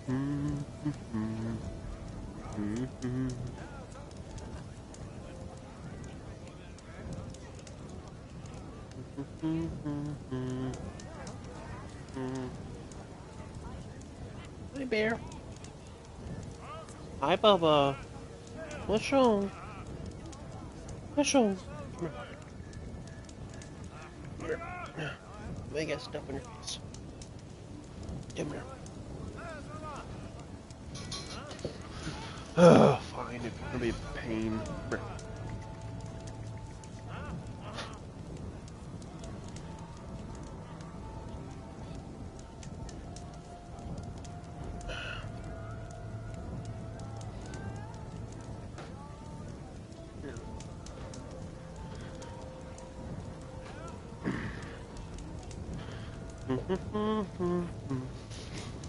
Hi, Bear. Hi, Bubba. What's wrong? What's wrong? Come here. Come here. Why you got stuff on your face? Come here. Oh, fine. If you're gonna be a pain. Come here.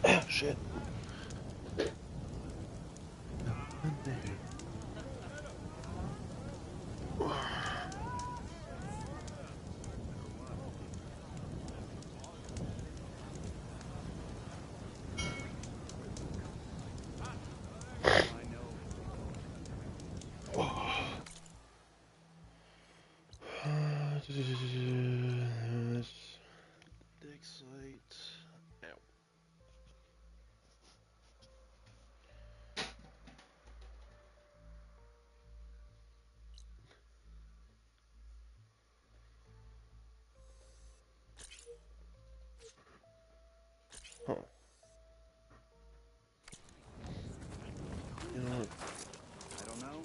Oh, shit. Dig site. Ow. Huh. You know what? I don't know.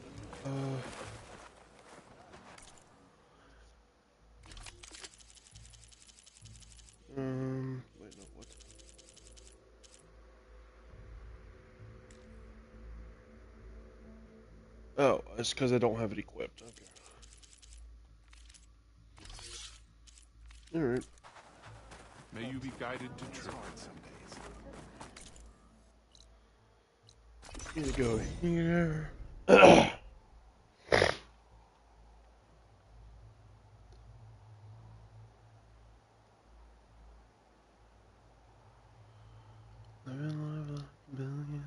Wait, no, what? Oh, it's because I don't have it equipped. Okay. Alright. May you be guided to truth. Need to go here. Living like a billion.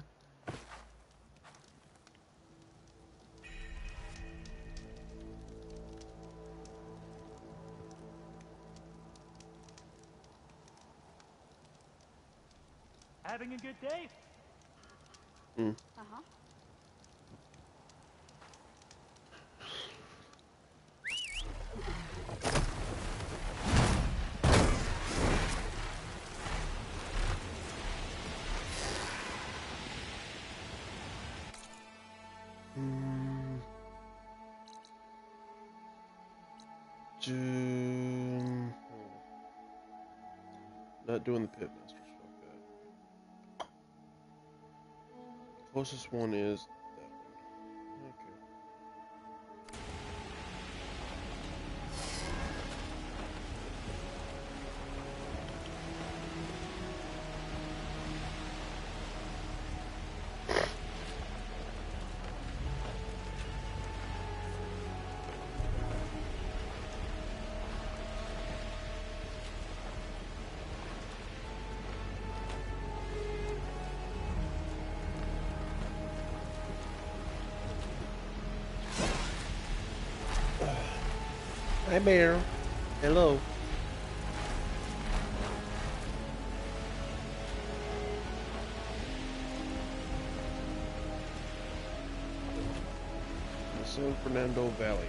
Having a good day? Uh-huh. June. Not doing the pitmasters. Fuck that. Closest one is that one. Okay. Hi, Bear. Hello. The San Fernando Valley.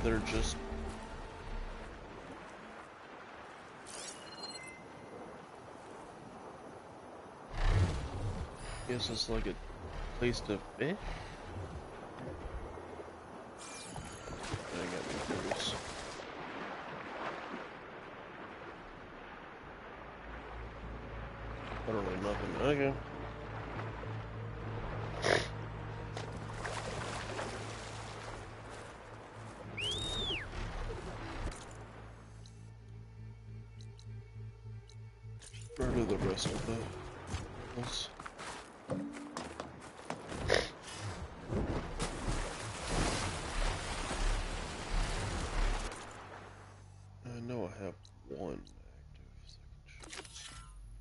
they're just guess it's like a place to fish. I got me curious. Literally nothing. Okay. Where do the rest of the levels? I know I have one active.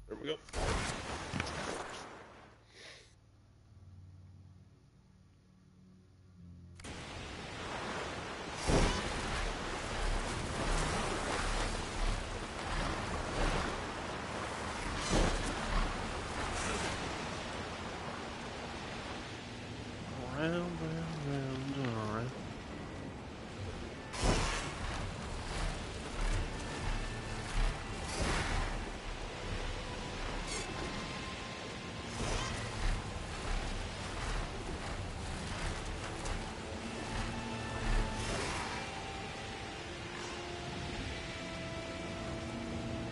There we go. Round, round, round, alright.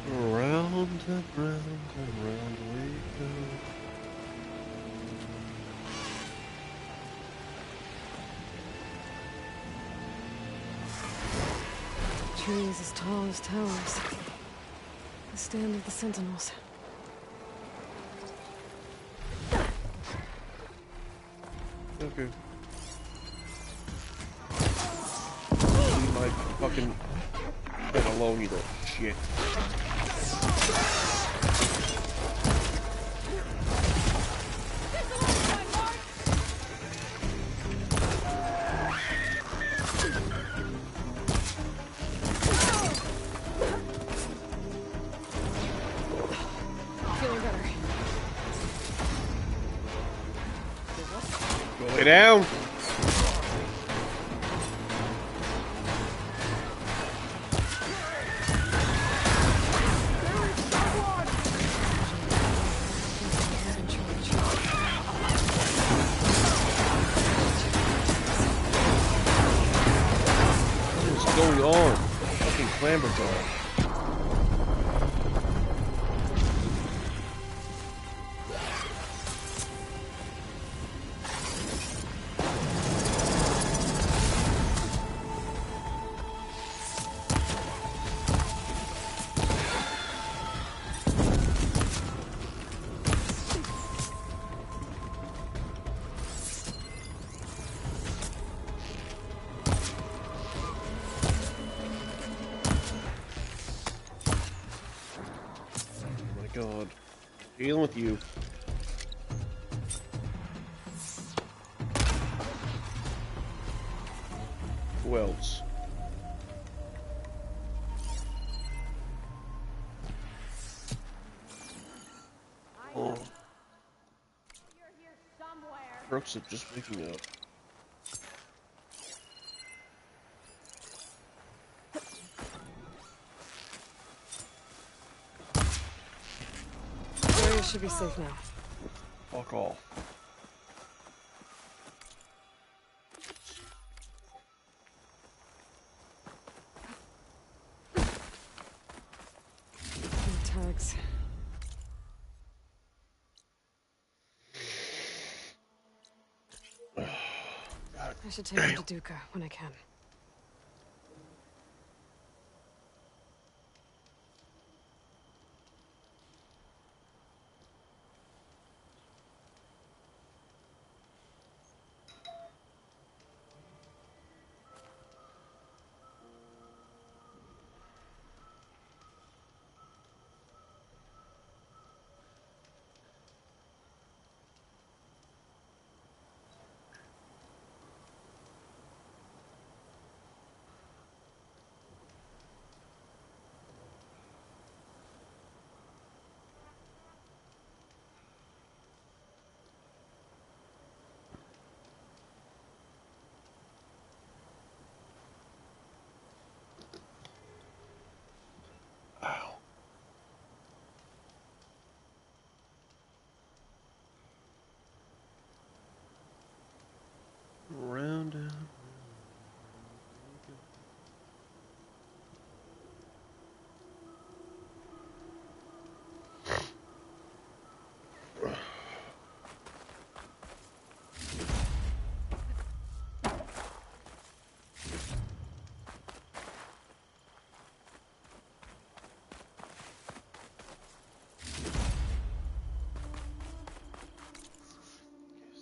Round and round we go. Trees as tall as towers. The stand of the sentinels. Okay. Leave my fucking head alone, you little shit. Feeling better. Go lay down. What's going on? Fucking Clamberton. God. Dealing with you. Who else? Oh. You're here somewhere. Brooks is just waking up. Area should be safe now. Fuck off. No tags. I should take him to Duca when I can.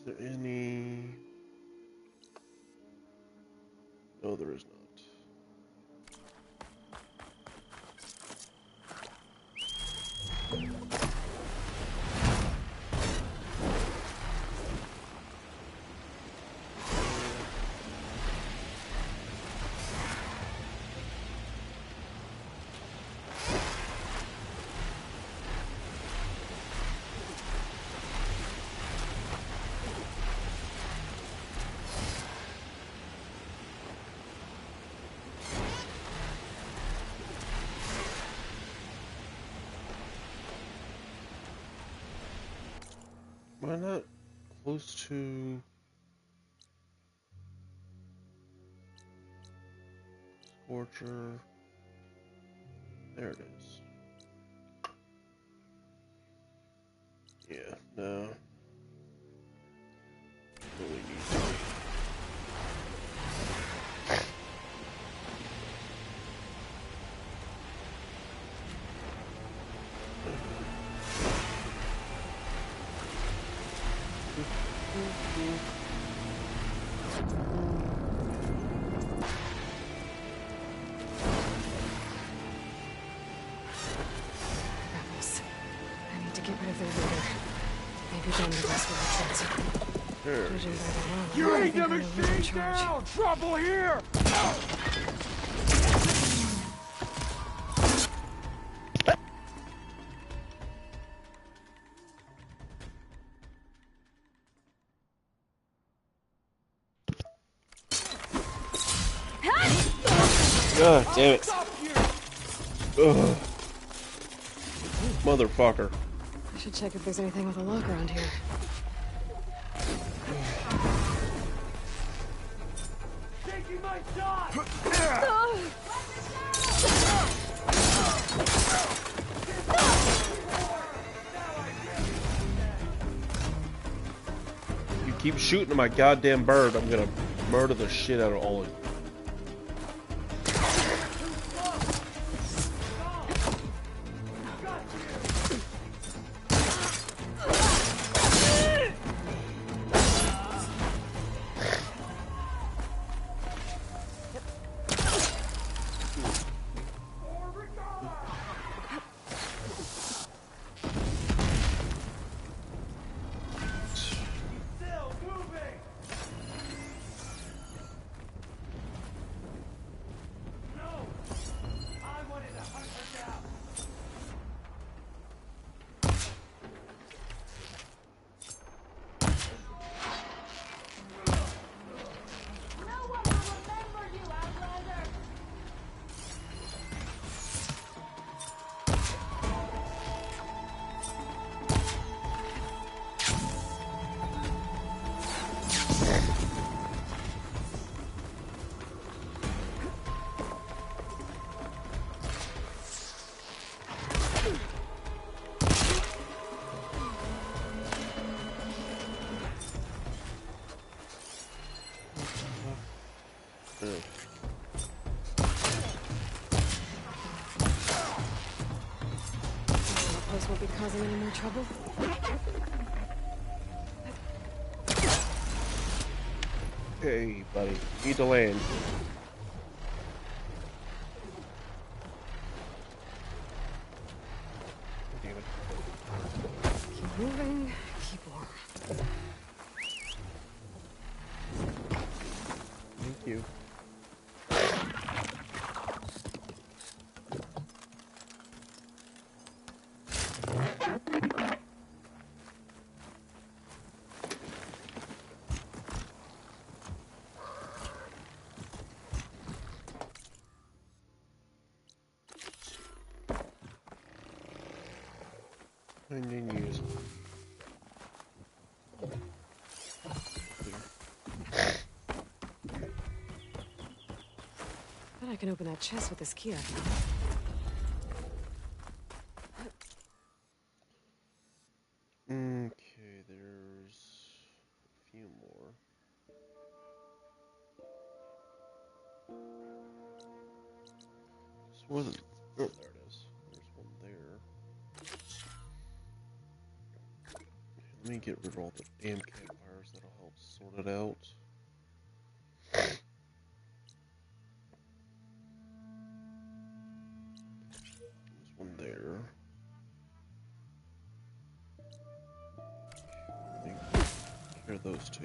Is there any? No, there is not. Am I not close to Scorcher? There it is. Yeah, no. Really need to. Rebels. I need to get rid of their leader. Maybe then the rest will retreat. There. Judging by the round, You I ain't think the I'm the leader in machine charge. down! Trouble here! God damn it. Stop you! Ugh. Motherfucker. I should check if there's anything with a lock around here. Taking my shot! You keep shooting at my goddamn bird, I'm gonna murder the shit out of all of you. Still moving! No! I wanted to hunt her down! No one will remember you, Outlander! Ugh. Outpost won't be causing any more trouble. Hey, buddy. Need to land. Damn it. Keep moving, keep warm. Thank you. And then use. Bet I can open that chest with this key I found. Okay, there's a few more. This wasn't. Oh, there it is. There's one there. Let me get rid of all the damn campfires that sort it out. There's one there. I think here are those two.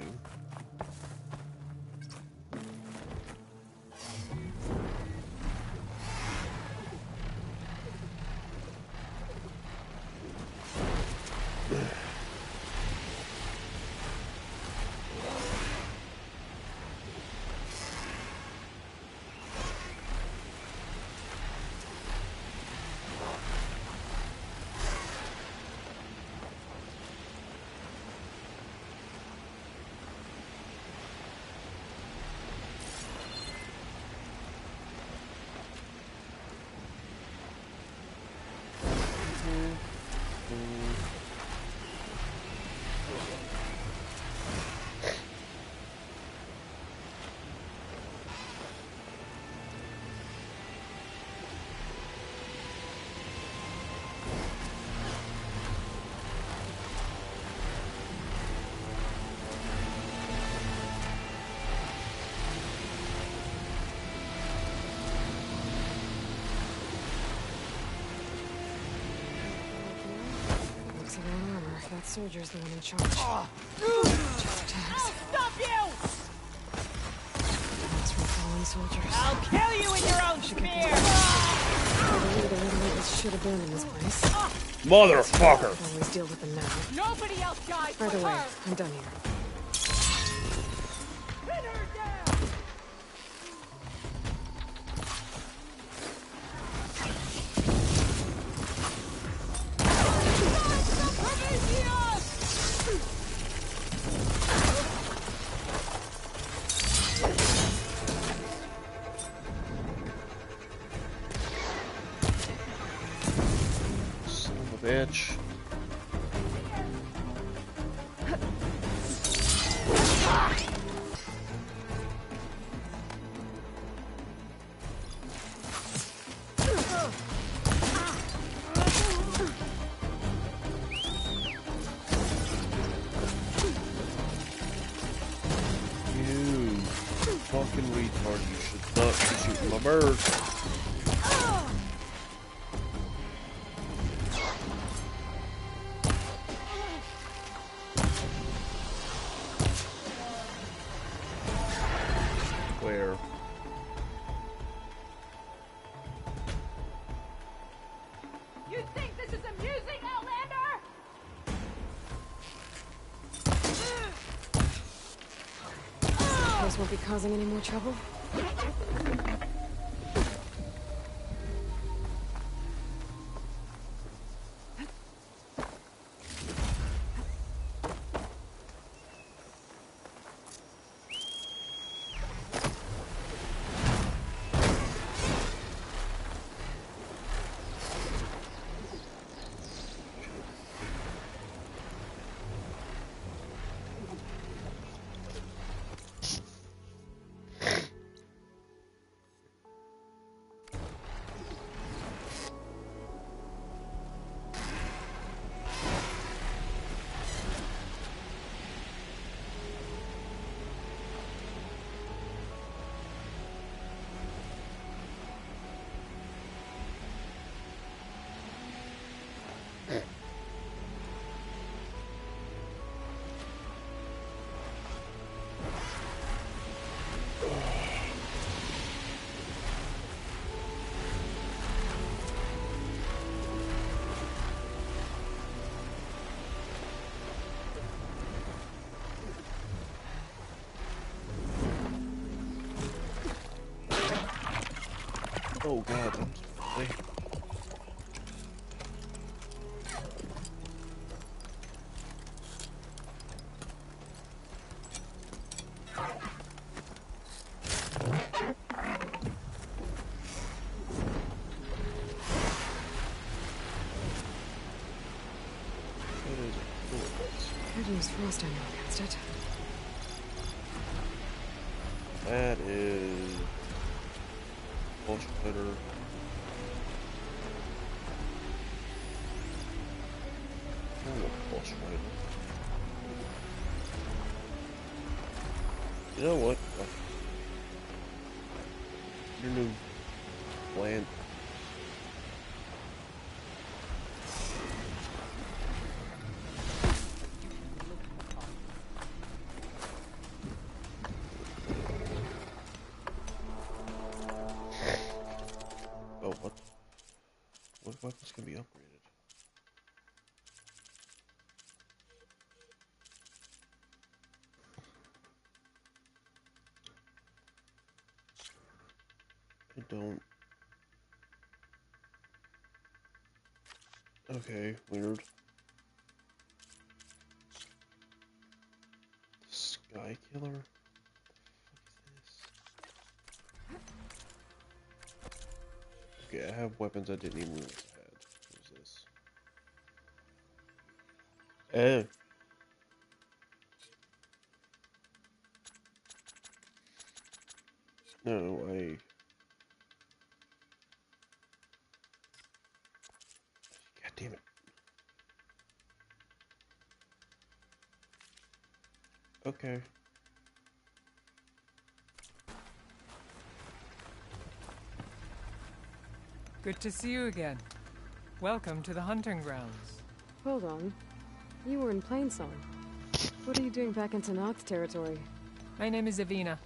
Looks like an armor. That soldier's the one in charge. Tags. Stop you! Tags from fallen soldiers. I'll kill you in your own spear! The leader latest should have been in this place. Motherfucker! Always deal with them now. Nobody else died By for the way, her! I'm done here. Pin her down! Son of a bitch. You fucking retard, you should not be shooting my bird. Where? You think this is amusing, Outlander? Place won't be causing any more trouble. Oh god, I'm sorry. What is it? Could use frost ammo against it. That is Pulse Cutter. Oh, Pulse Rifle. You know what? Your new plan. Oh, what? What weapons can be upgraded? I don't. Okay, weird. Sky Killer? What the fuck is this? Okay, I have weapons I didn't even realize I had. What is this? No, God damn it. Okay. Good to see you again. Welcome to the hunting grounds. Hold on. You were in Plainsong. What are you doing back in Tanath's territory? My name is Avina.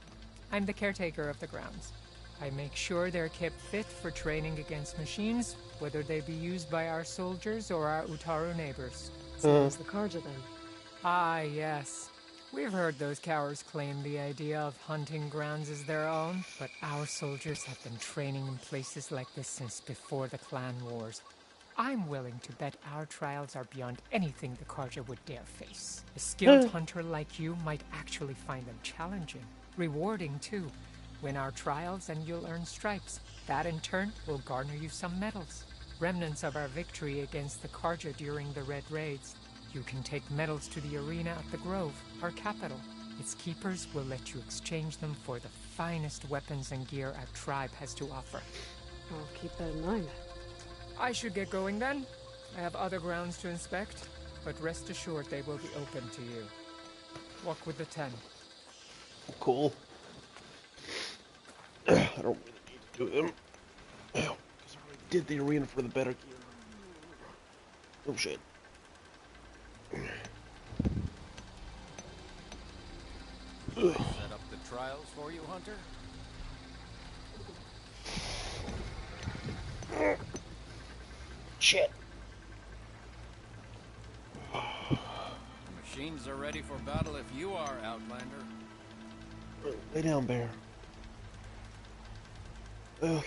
I'm the caretaker of the grounds. I make sure they're kept fit for training against machines, whether they be used by our soldiers or our Utaru neighbors. So is the Karja then? Ah, yes. We've heard those cowards claim the idea of hunting grounds as their own, but our soldiers have been training in places like this since before the clan wars. I'm willing to bet our trials are beyond anything the Karja would dare face. A skilled hunter like you might actually find them challenging. Rewarding, too. Win our trials and you'll earn stripes. That, in turn, will garner you some medals. Remnants of our victory against the Karja during the Red Raids. You can take medals to the arena at the Grove, our capital. Its keepers will let you exchange them for the finest weapons and gear our tribe has to offer. I'll keep that in mind. I should get going then. I have other grounds to inspect, but rest assured they will be open to you. Walk with the 10. Cool. I don't really need to do them. Because I already did the arena for the better gear. Oh shit. Set up the trials for you, Hunter? Shit. The machines are ready for battle if you are, Outlander. Lay down, bear. Okay.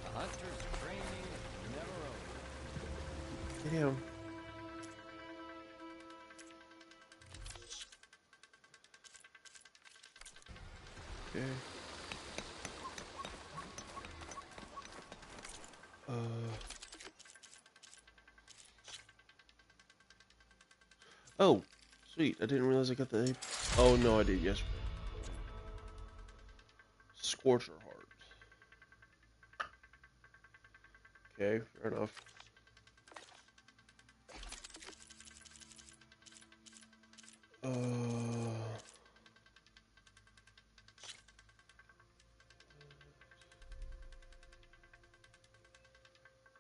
The hunter's training is never over. Lay down. Okay. Oh, sweet. I didn't realize I got the... Oh, no, I did yesterday. Scorcher Heart. Okay, fair enough.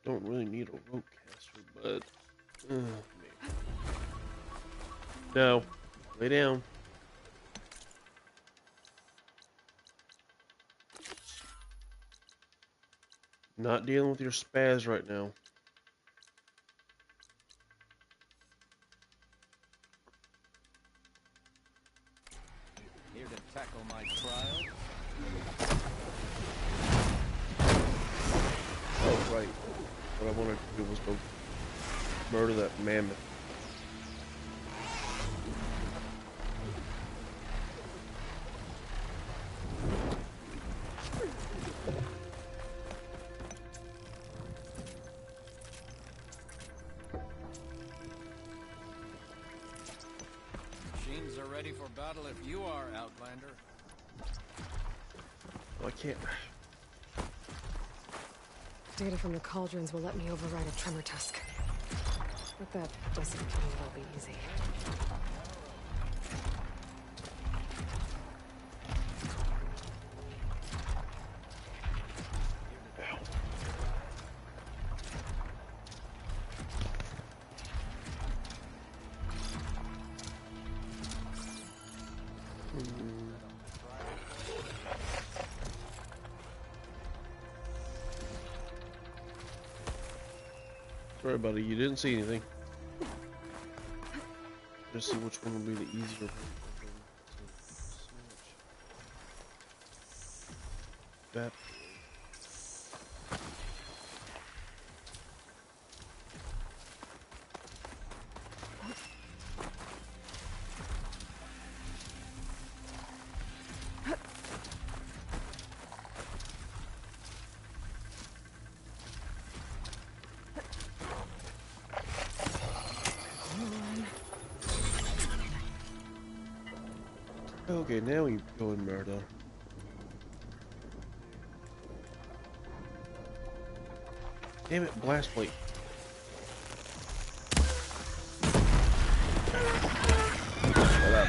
Don't really need a rope caster, but maybe. No, lay down. Not dealing with your spaz right now. Here to tackle my trial. Oh, right. What I wanted to do was go murder that mammoth. Machines are ready for battle if you are, Outlander. Oh, I can't. Data from the cauldrons will let me override a tremor tusk. But that doesn't mean it'll be easy. Sorry, buddy, you didn't see anything. Just see which one will be the easier. That. Okay, now we go in murder. Damn it, blast plate. Shut up.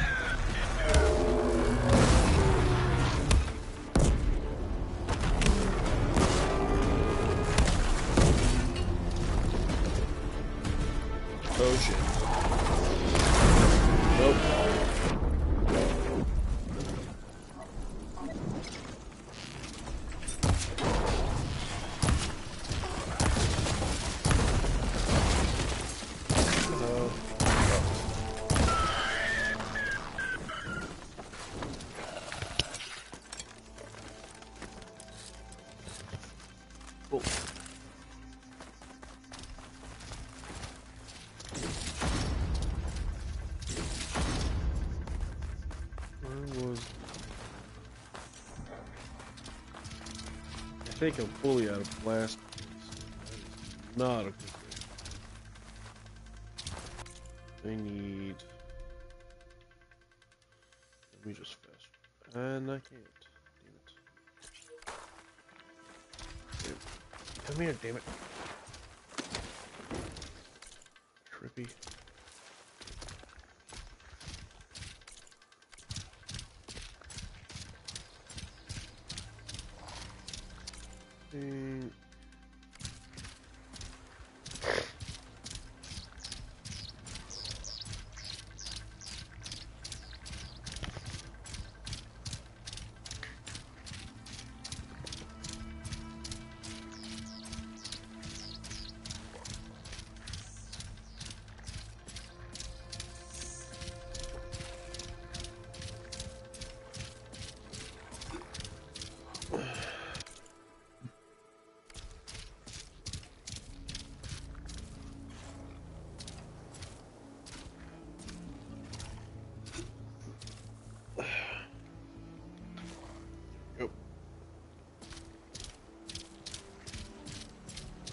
Oh shit. Nope. Cool. Where was... I think I'm fully out of blast. Not a good thing. I need... Let me just fast. And I can't. Damn it. Come here, damn it. Trippy. Yep.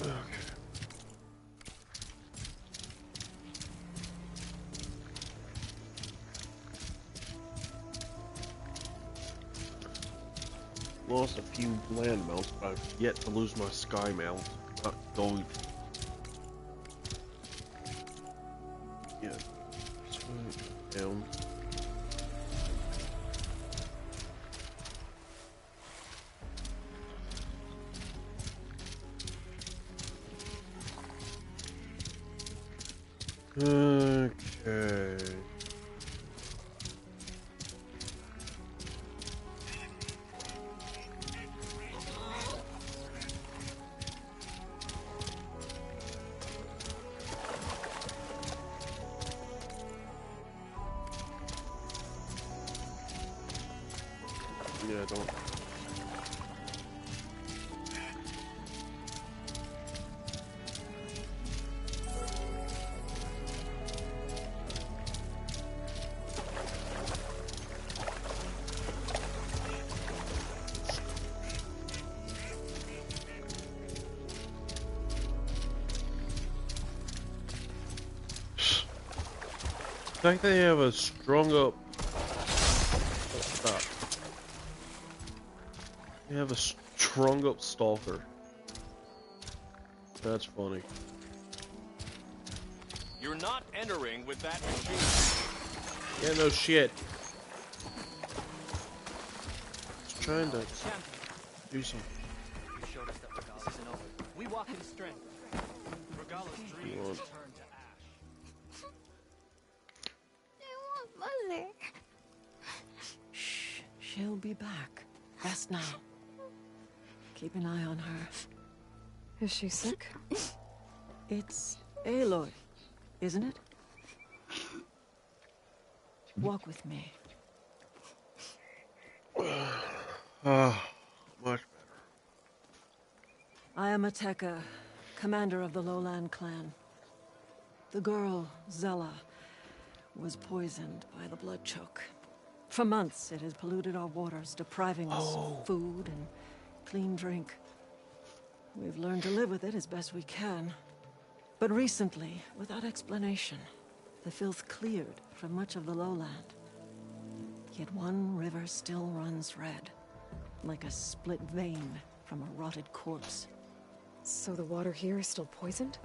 Okay. Lost a few land mounts, but I've yet to lose my sky mount. Not going. Yeah. Down. Okay. Yeah, don't. I think they have a strung up. Stop. They have a strung up stalker. That's funny. You're not entering with that machine. Yeah, no shit. Just trying to do something. You showed us that Regalla's isn't over. We walk in strength. Regalla's dreams want- turn to ash. I want Mother. Shh. She'll be back. Rest now. Keep an eye on her. Is she sick? It's Aloy, isn't it? Walk with me. Much better. I am Ateka, commander of the Lowland clan. The girl, Zella, was poisoned by the blood choke. For months, it has polluted our waters, depriving us of food and clean drink. We've learned to live with it as best we can. But recently, without explanation, the filth cleared from much of the lowland. Yet one river still runs red, like a split vein from a rotted corpse. So the water here is still poisoned?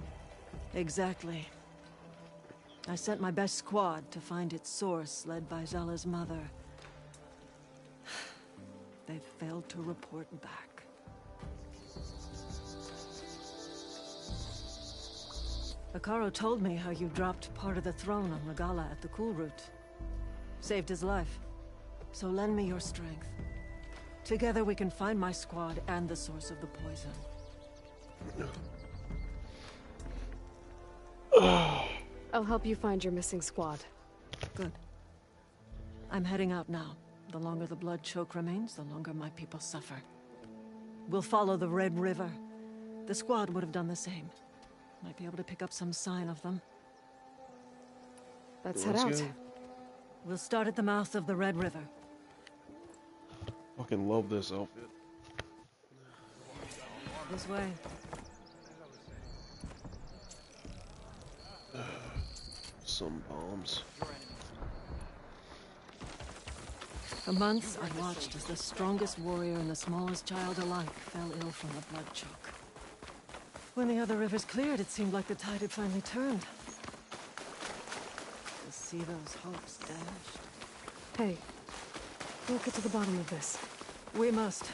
Exactly. I sent my best squad to find its source, led by Zella's mother. They've failed to report back. Akaro told me how you dropped part of the throne on Regala at the Cool Route. Saved his life. So lend me your strength. Together we can find my squad and the source of the poison. I'll help you find your missing squad. Good. I'm heading out now. The longer the blood choke remains, the longer my people suffer. We'll follow the Red River. The squad would have done the same. Might be able to pick up some sign of them. Let's head out. go. We'll start at the mouth of the Red River. Fucking love this outfit. This way. Some bombs. For months, I watched as the strongest warrior and the smallest child alike fell ill from the blood choke. When the other rivers cleared, it seemed like the tide had finally turned. To see those hopes dashed. Hey, we'll get to the bottom of this. We must.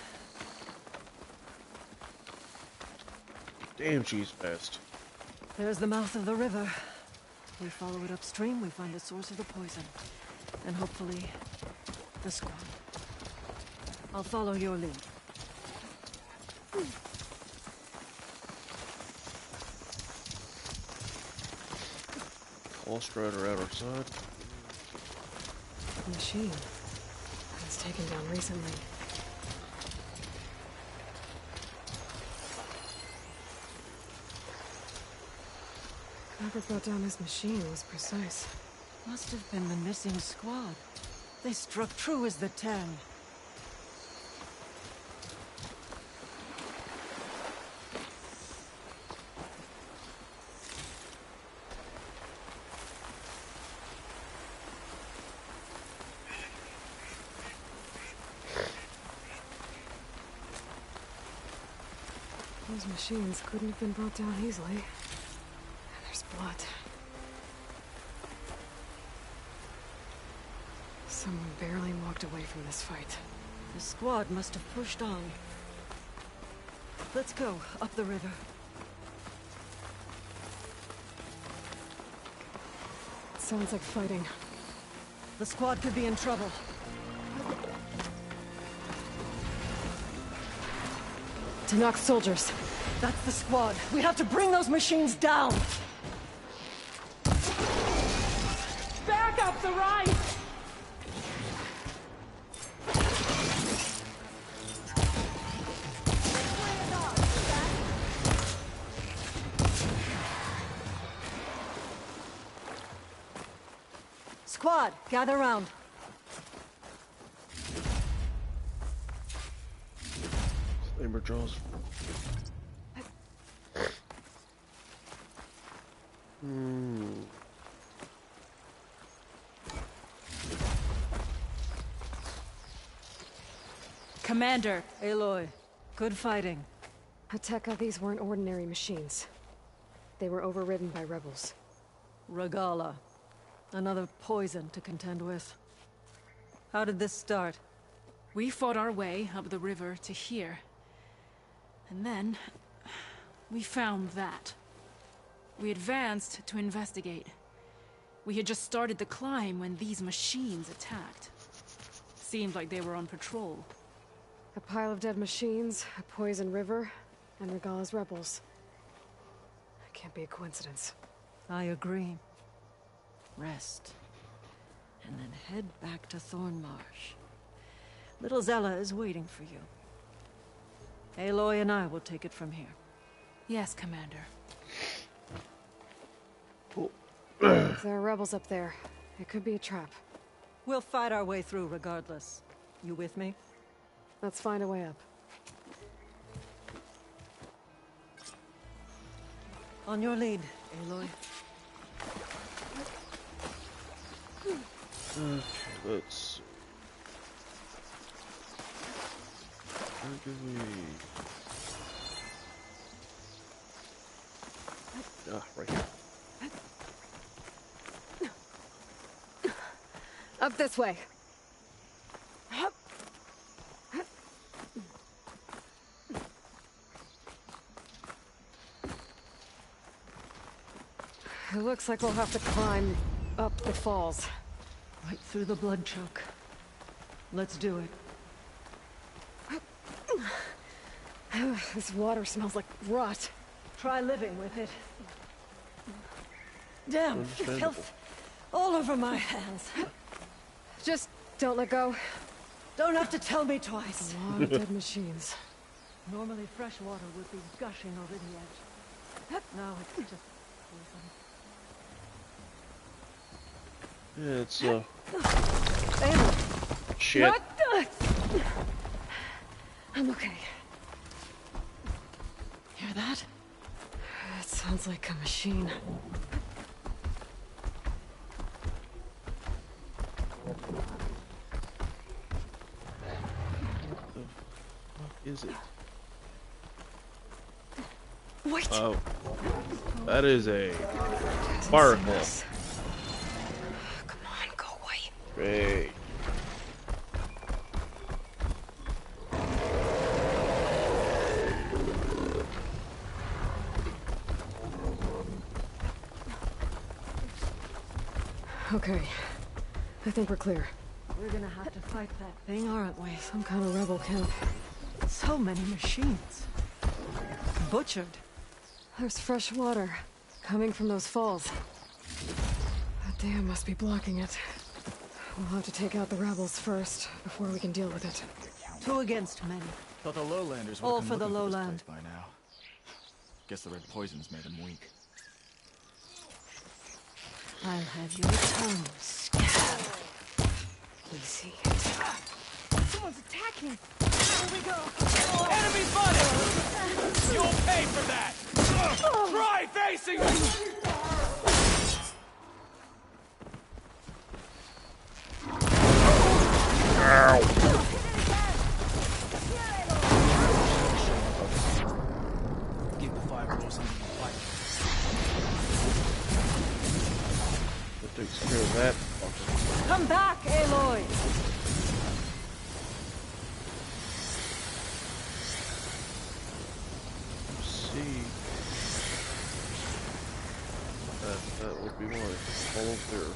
Damn, she's fast. There's the mouth of the river. We follow it upstream, we find the source of the poison. And hopefully, the squad. I'll follow your lead. All Strider at our side. Machine. Was taken down recently. Whoever brought down this machine was precise. Must have been the missing squad. They struck true as the 10. Those machines couldn't have been brought down easily. And there's blood. Someone barely walked away from this fight. The squad must have pushed on. Let's go, up the river. Sounds like fighting. The squad could be in trouble. To knock soldiers. That's the squad. We have to bring those machines down! Back up the right! Squad, gather round. Flamer jaws. Commander! Aloy, good fighting. Ateka, these weren't ordinary machines. They were overridden by rebels. Regala. Another poison to contend with. How did this start? We fought our way up the river to here. And then... we found that. We advanced to investigate. We had just started the climb when these machines attacked. Seemed like they were on patrol. A pile of dead machines, a poison river, and Regala's rebels. I Can't be a coincidence. I agree. Rest. And then head back to Thornmarsh. Little Zella is waiting for you. Aloy and I will take it from here. Yes, Commander. If there are rebels up there, it could be a trap. We'll fight our way through regardless. You with me? Let's find a way up. On your lead, Aloy. Okay, let's see. Where do we... Ah, right here. Up this way. It looks like we'll have to climb up the falls. Right through the blood choke. Let's do it. This water smells like rot. Try living with it. Damn, Understandable. filth all over my hands. Just don't let go. Don't have to tell me twice. A lot of dead machines. Normally fresh water would be gushing over the edge. Now it's just poison. Yeah, it's, Aloy, shit. What? I'm okay. hear that? It sounds like a machine. What is it? Wait! Oh. That is a fire claw. Come on, go away. Great. Okay. I think we're clear. We're gonna have to fight that thing, aren't we? Some kind of rebel camp. So many machines. Butchered. There's fresh water coming from those falls. That dam must be blocking it. We'll have to take out the rebels first before we can deal with it. 2 against many. Thought the lowlanders would All have for come the looking for this lowland. place by now. Guess the red poison's made them weak. I'll have your tongue stabbed. Easy. Someone's attacking! Here we go! Enemy spotted! You'll pay for that! Try facing me! Keep the fireballs under the fight. That takes care of that fucker. Come back, Aloy! Let's see. That would be one. Follow there.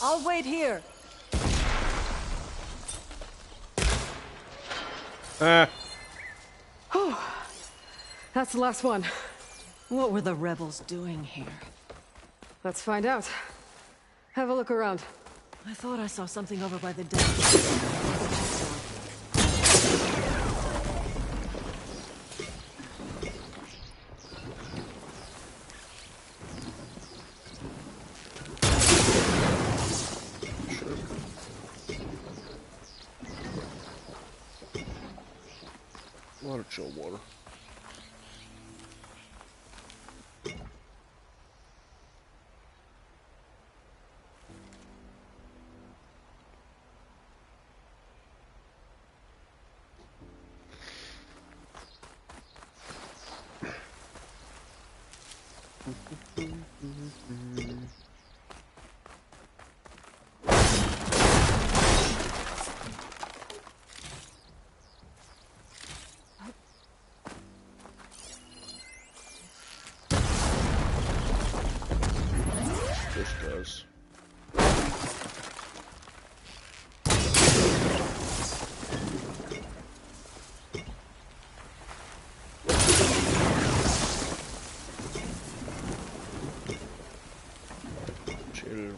I'll wait here. That's the last one. What were the rebels doing here? Let's find out. Have a look around. I thought I saw something over by the dam. A lot of chill water.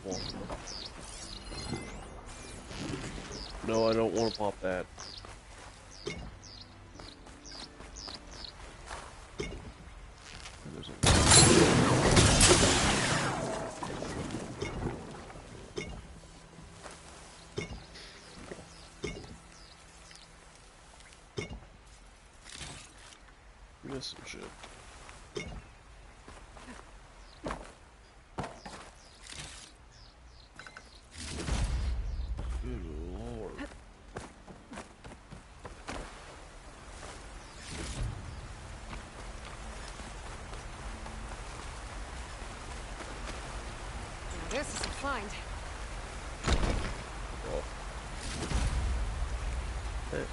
wall. No, I don't want to pop that. There's a... Missed some shit. Good lord. Now this is a find. Oh. Hey.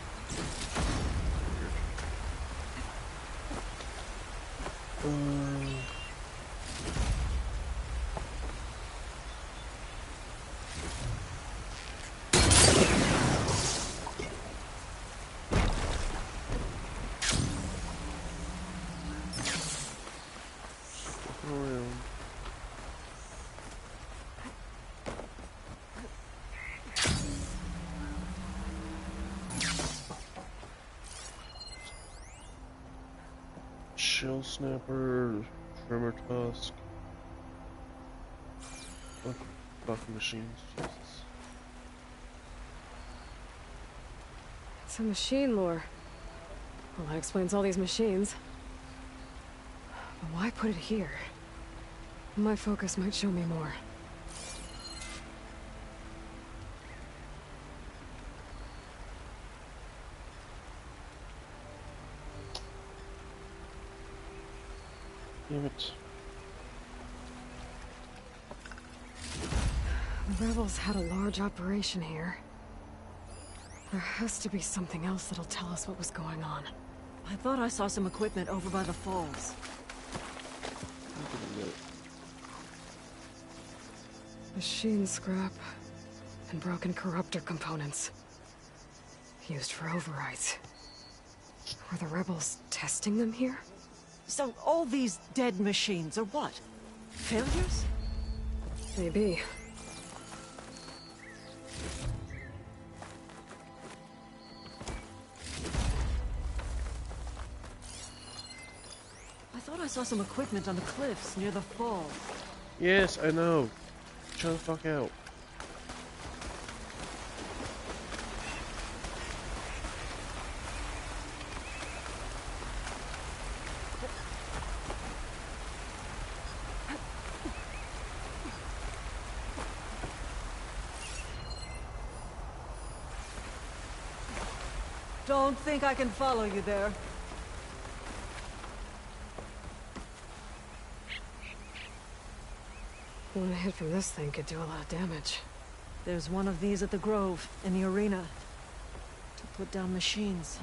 Shell snapper, trimmer tusk, fucking machines, Jesus. It's a machine lore. Well, that explains all these machines. But why put it here? My focus might show me more. Damn it. The rebels had a large operation here. There has to be something else that'll tell us what was going on. I thought I saw some equipment over by the falls. Machine scrap and broken corruptor components. Used for overrides. Were the rebels testing them here? So all these dead machines are what? Failures? Maybe. I thought I saw some equipment on the cliffs near the falls. Yes, I know. Chill the fuck out. Don't think I can follow you there. One hit from this thing could do a lot of damage. There's one of these at the Grove, in the arena. To put down machines.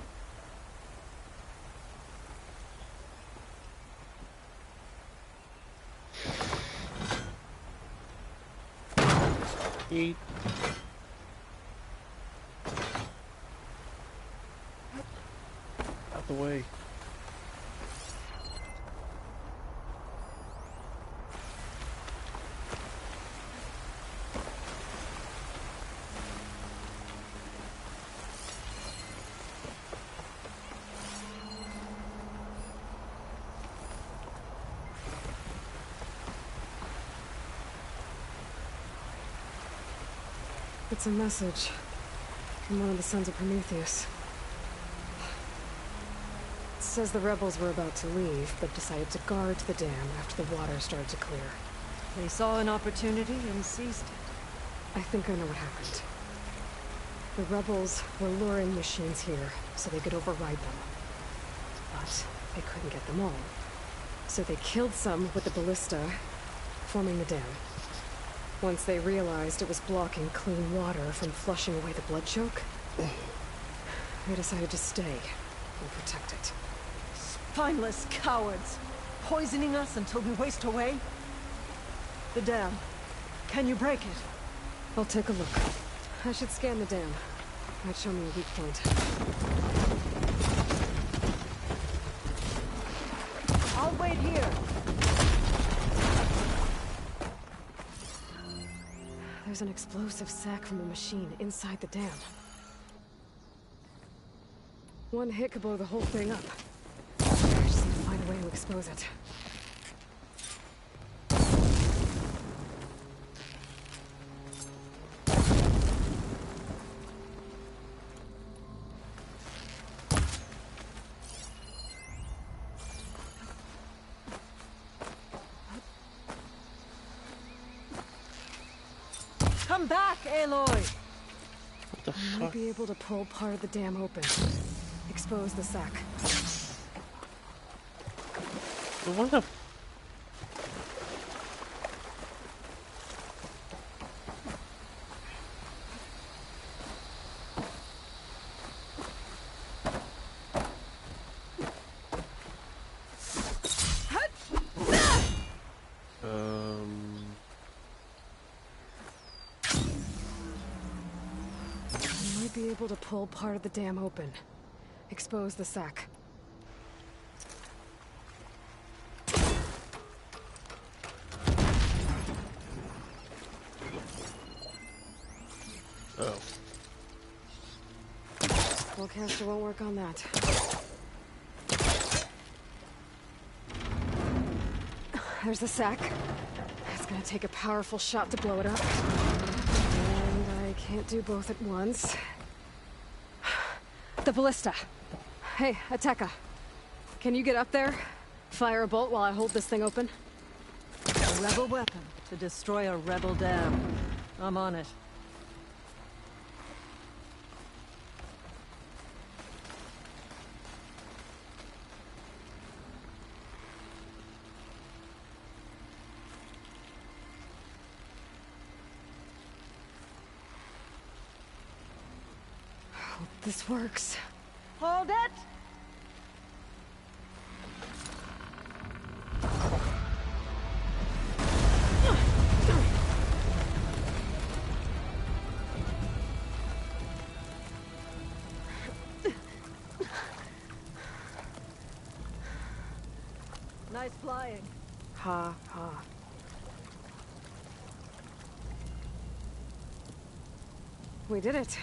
Eat. Out the way. It's a message from one of the Sons of Prometheus. It says the rebels were about to leave, but decided to guard the dam after the water started to clear. They saw an opportunity and seized it. I think I know what happened. The rebels were luring machines here so they could override them. But they couldn't get them all. So they killed some with the ballista, forming the dam. Once they realized it was blocking clean water from flushing away the blood choke, they decided to stay and protect it. Spineless cowards! Poisoning us until we waste away? The dam. Can you break it? I'll take a look. I should scan the dam. Might show me a weak point. I'll wait here. was an explosive sac from a machine inside the dam. One hit could blow the whole thing up. I just need to find a way to expose it. Come back, Aloy! What the I fuck? might be able to pull part of the dam open. Expose the sac. What the? I might be able to pull part of the dam open. Expose the sac. Oh. Spellcaster won't work on that. There's the sac. It's gonna take a powerful shot to blow it up. And I can't do both at once. The ballista. Hey, Ateka. Can you get up there? Fire a bolt while I hold this thing open? A rebel weapon to destroy a rebel dam. I'm on it. Hope this works. Hold it! Nice flying. Ha ha. We did it.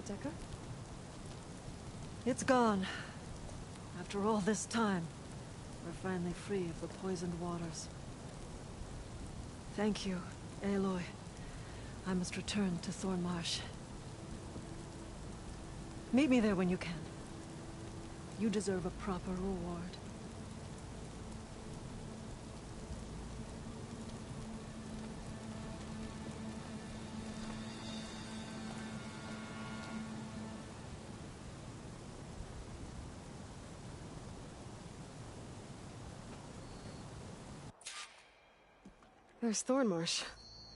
Ateka? It's gone. After all this time, we're finally free of the poisoned waters. Thank you, Aloy. I must return to Thornmarsh. Meet me there when you can. You deserve a proper reward. There's Thornmarsh.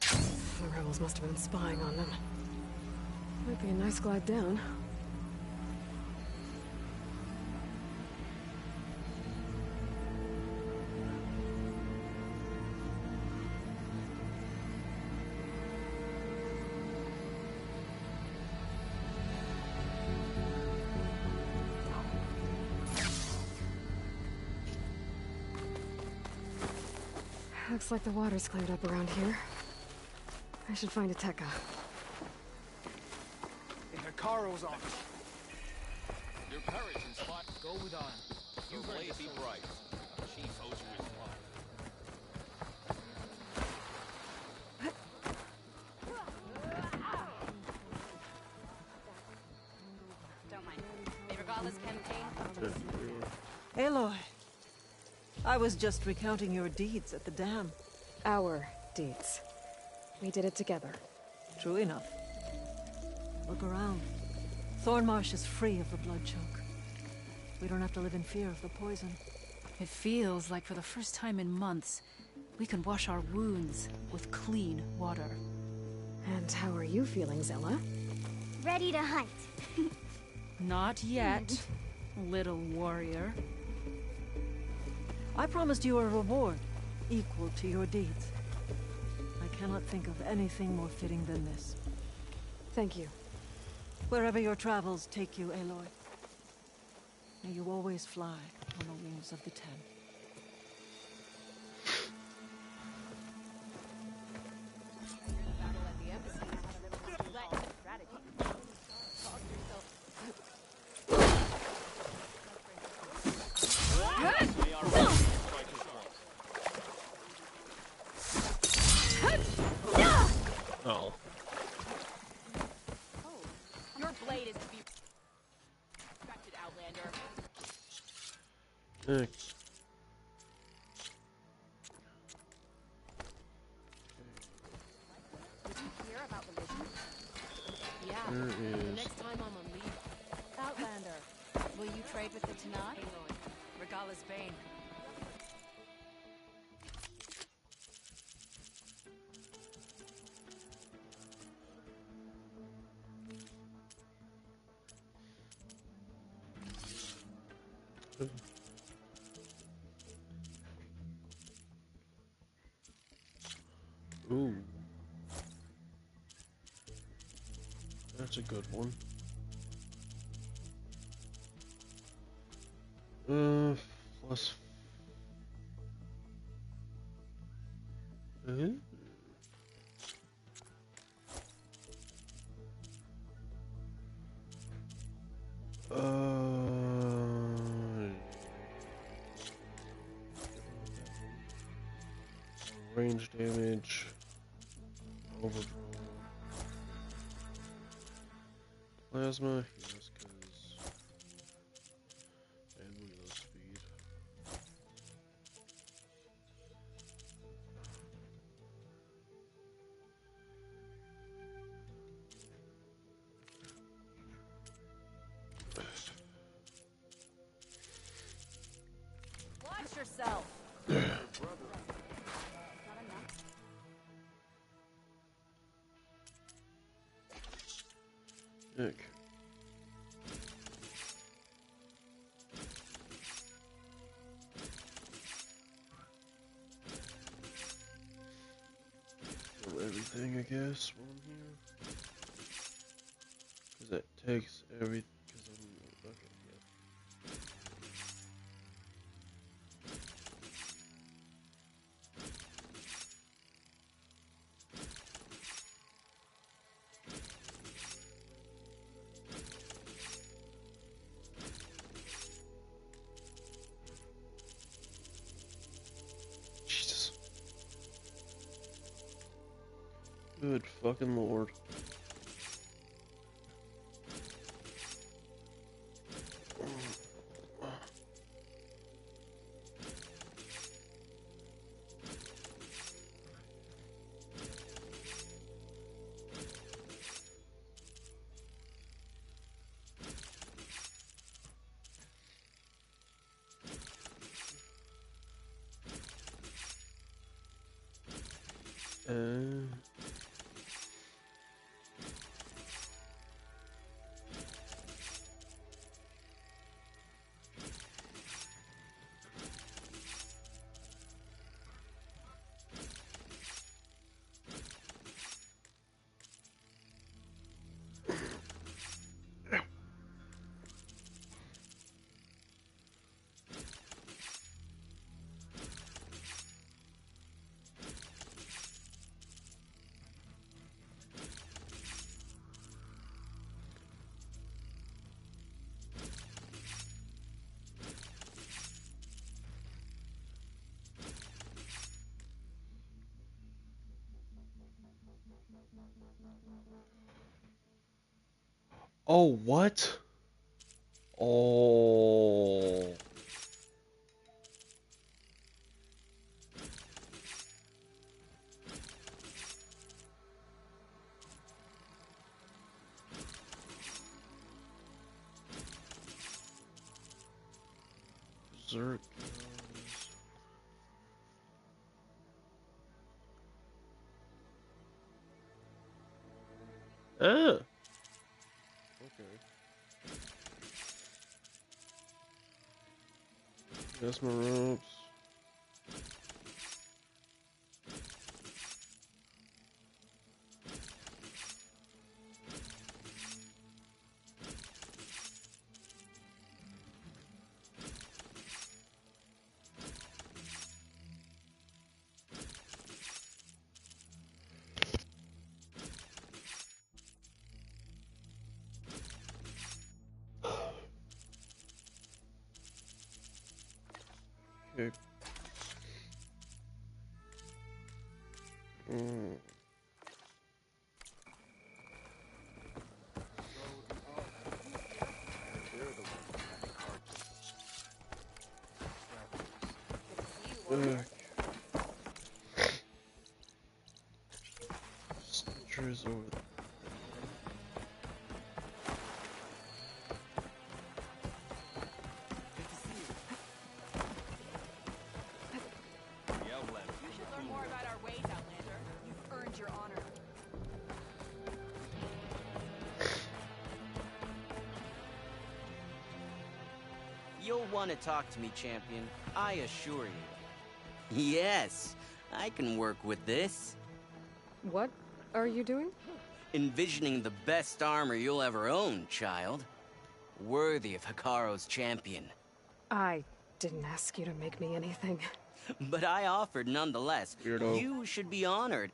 The rebels must have been spying on them. Might be a nice glide down. Looks like the water's cleared up around here. I should find Ateka. Hikaru's on. Your courage and spot go with on. You blaze be bright. Chief owes you his life. Don't mind. A regardless campaign. Aloy, I was just recounting your deeds at the dam. Our deeds. We did it together. True enough. Look around. Thornmarsh is free of the blood choke. We don't have to live in fear of the poison. It feels like for the first time in months, we can wash our wounds with clean water. And how are you feeling, Zella? Ready to hunt. Not yet, little warrior. I promised you a reward equal to your deeds. I cannot think of anything more fitting than this. Thank you. Wherever your travels take you, Aloy. May you always fly on the wings of the Ten. Oh. Your blade is to be respected, Outlander. Heck. Did you hear about religion? Yeah. There The is. next time I'm on leave. Outlander, will you trade with the Tanakh? Regala's Bane. Ooh. That's a good one. Plus. Range damage. Overdraw. Plasma. Yes, because. And reload speed. Watch yourself. Nick. Kill everything, I guess, while I'm here. Because that takes every. Because I'm. Okay, yeah. Jesus. Good fucking lord. Uh... Oh, what? Oh. Berserk. Ah. Okay. That's my ropes. Okay. Okay. Soldiers over there. The Outlanders. You should learn more about our ways, Outlander. You've earned your honor. You'll want to talk to me, champion. I assure you. Yes, I can work with this. What are you doing? Envisioning the best armor you'll ever own, child. Worthy of Hikaro's champion. I didn't ask you to make me anything. But I offered nonetheless. Weirdo. You should be honored.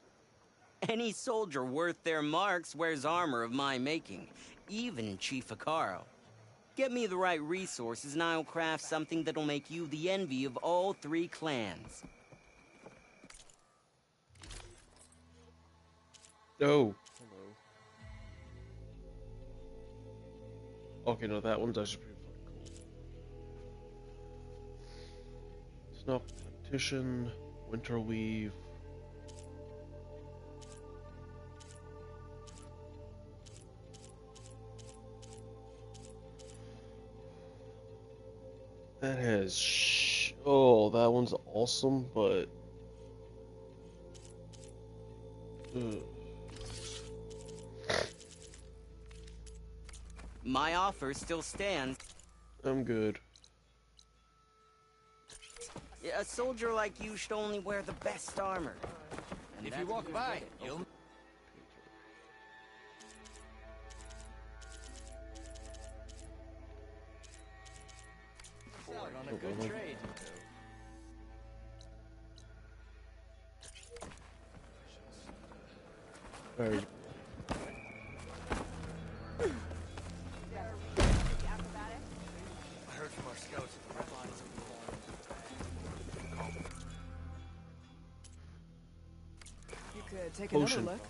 Any soldier worth their marks wears armor of my making, even Chief Hikaro. Get me the right resources and I'll craft something that'll make you the envy of all 3 clans. Oh. Hello. Okay, no, that one's actually pretty fucking cool. Snuff Tactician, Winterweave. That has oh, that one's awesome, but ugh. My offer still stands. I'm good. A soldier like you should only wear the best armor. And If you walk by, you'll... On a good trade. Alright. I heard from our scouts that the red line is You could take Potion. another look.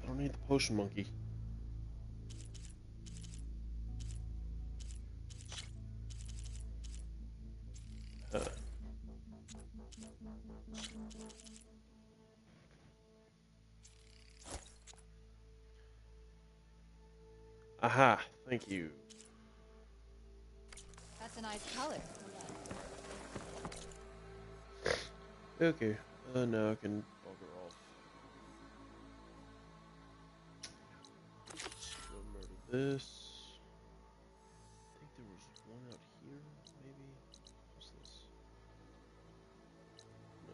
I don't need the potion monkey. Aha, thank you. That's a nice color. Okay, now I can bugger off. Go murder this. I think there was one out here, maybe? What's this? No.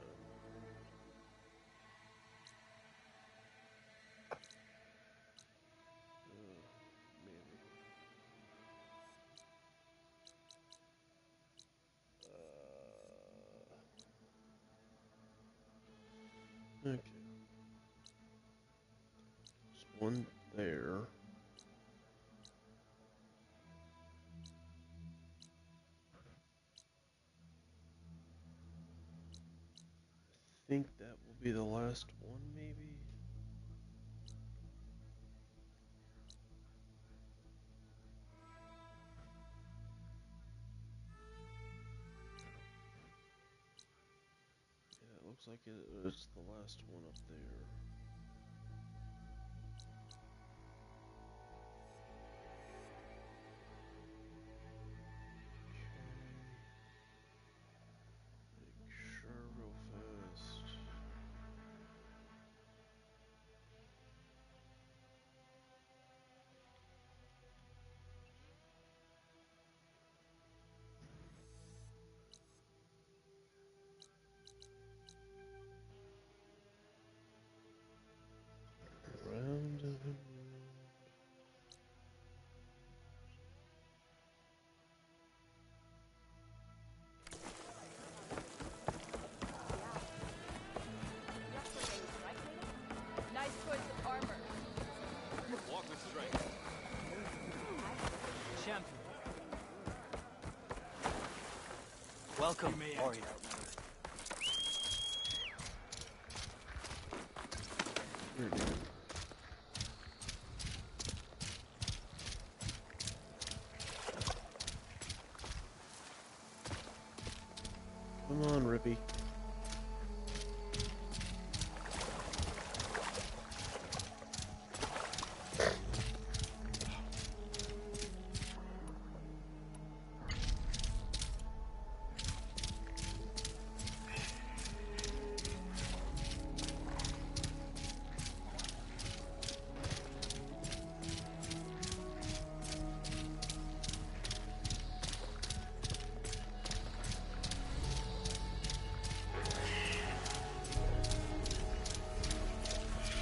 Maybe. Okay. There's one there. I think that will be the last one, maybe? Yeah, it looks like it's the last one up there. Make sure real fast. Welcome, warrior. Here it is. Come on, Rippy.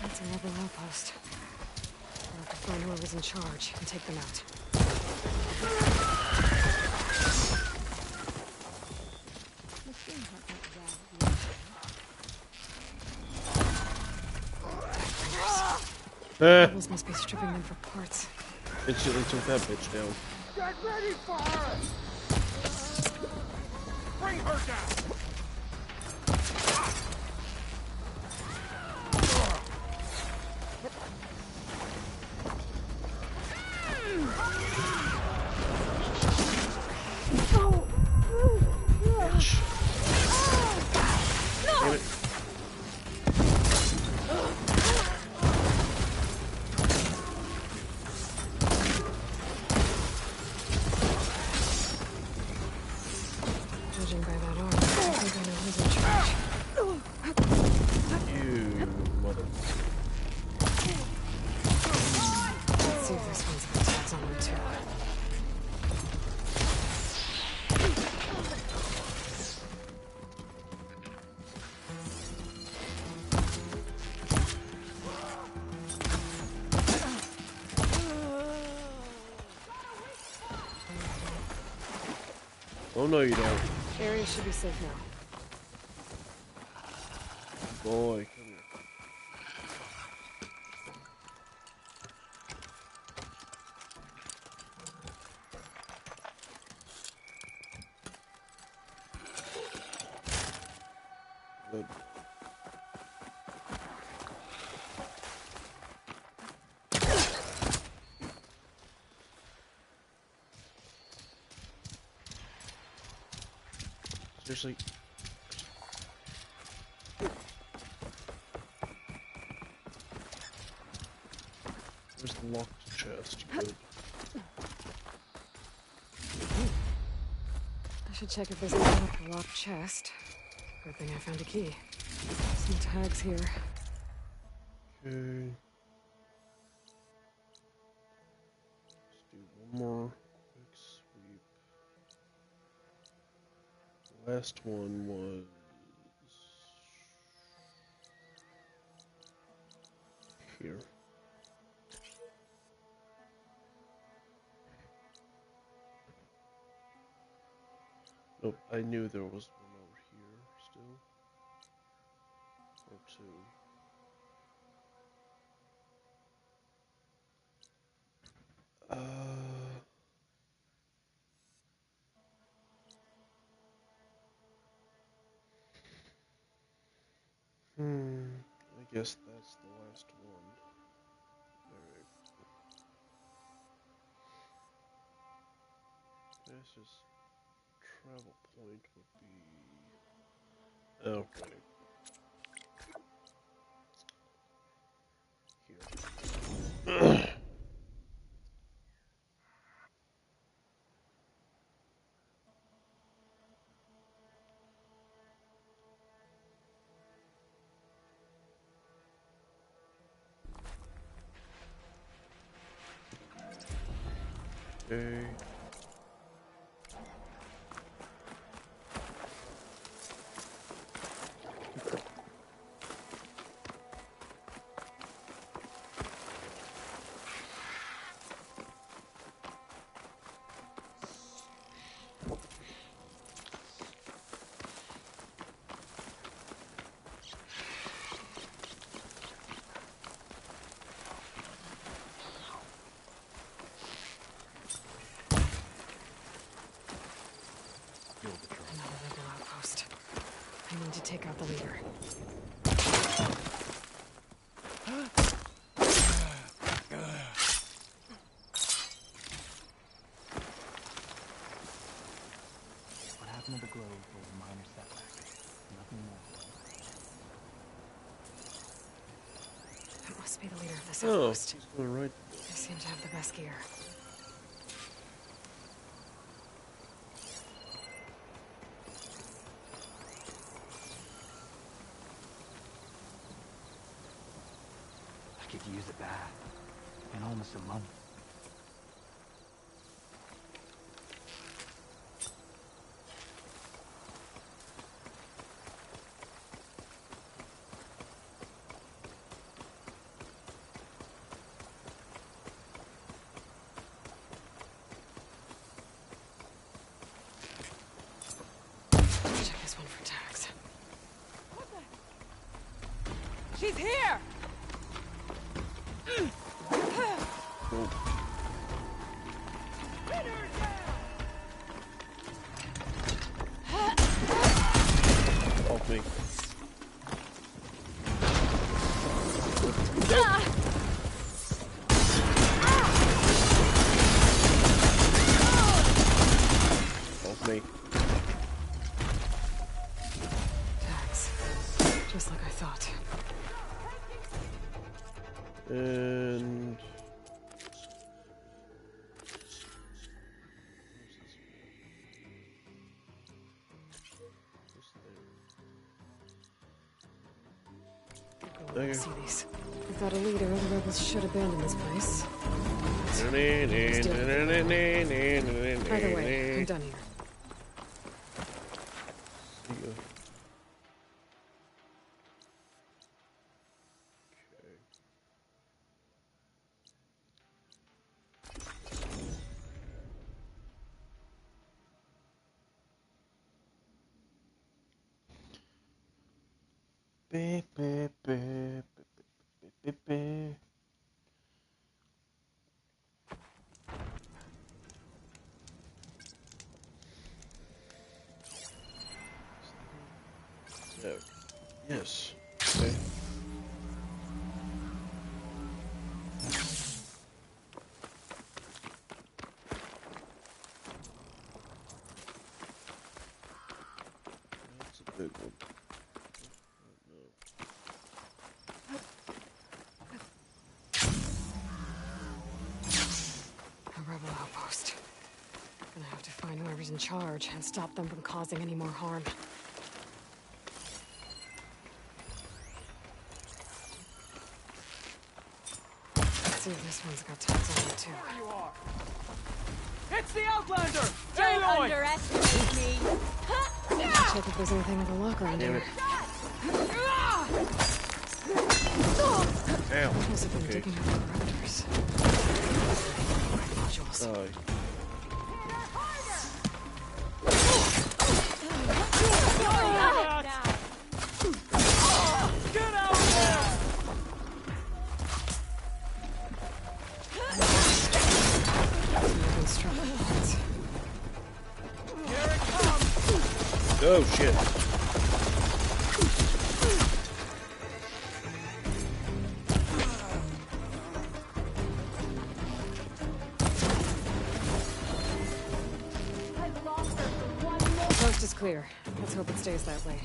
That's another outpost. I'll have to find whoever's in charge and take them out. Rebels must be stripping them for parts. Instantly took that bitch down. Get ready for her! Bring her down! Bitch. Damn it. Judging by that arm, I think I know who's in charge. You mother. Let's see if this one's got tags on them too. Oh no, you don't. Area should be safe now. Boy, come here. Good. Seriously. Where's the locked chest? Good. I should check if there's a locked chest. Good thing I found a key. Some tags here. Okay. Let's do one more quick sweep. The last one was here. Nope, I knew there was one over here still. Or two. I guess that's the last one. Alright. Fastest travel point would be... Okay. Here. Okay. take out the leader. What happened to the Grove was a minor setback. Nothing more. That must be the leader of this Oh, outpost. he's going right. They seem to have the best gear. I could use a bath. In almost a month. Check this one for tags. She's here! Off me. Off me. Tags. Just like I thought. And Go see these. Without a leader, the rebels should abandon this place. Either way, I'm done here. see ya. Beep, beep, beep, beep, beep, beep. No. Yes. Okay. That's a big one. A rebel outpost. Gonna have to find whoever's in charge and stop them from causing any more harm. Let's see if this one's got tags on it too. There you are! It's the Outlander! Don't Aloy! underestimate me. Check if there's anything in the locker in Damn here. it. Damn. Must have been Okay. digging out the perimeters. Modules. Die. Get out there! Even stronger bullets. Here it comes! Oh shit. Coast is clear. Let's hope it stays that way.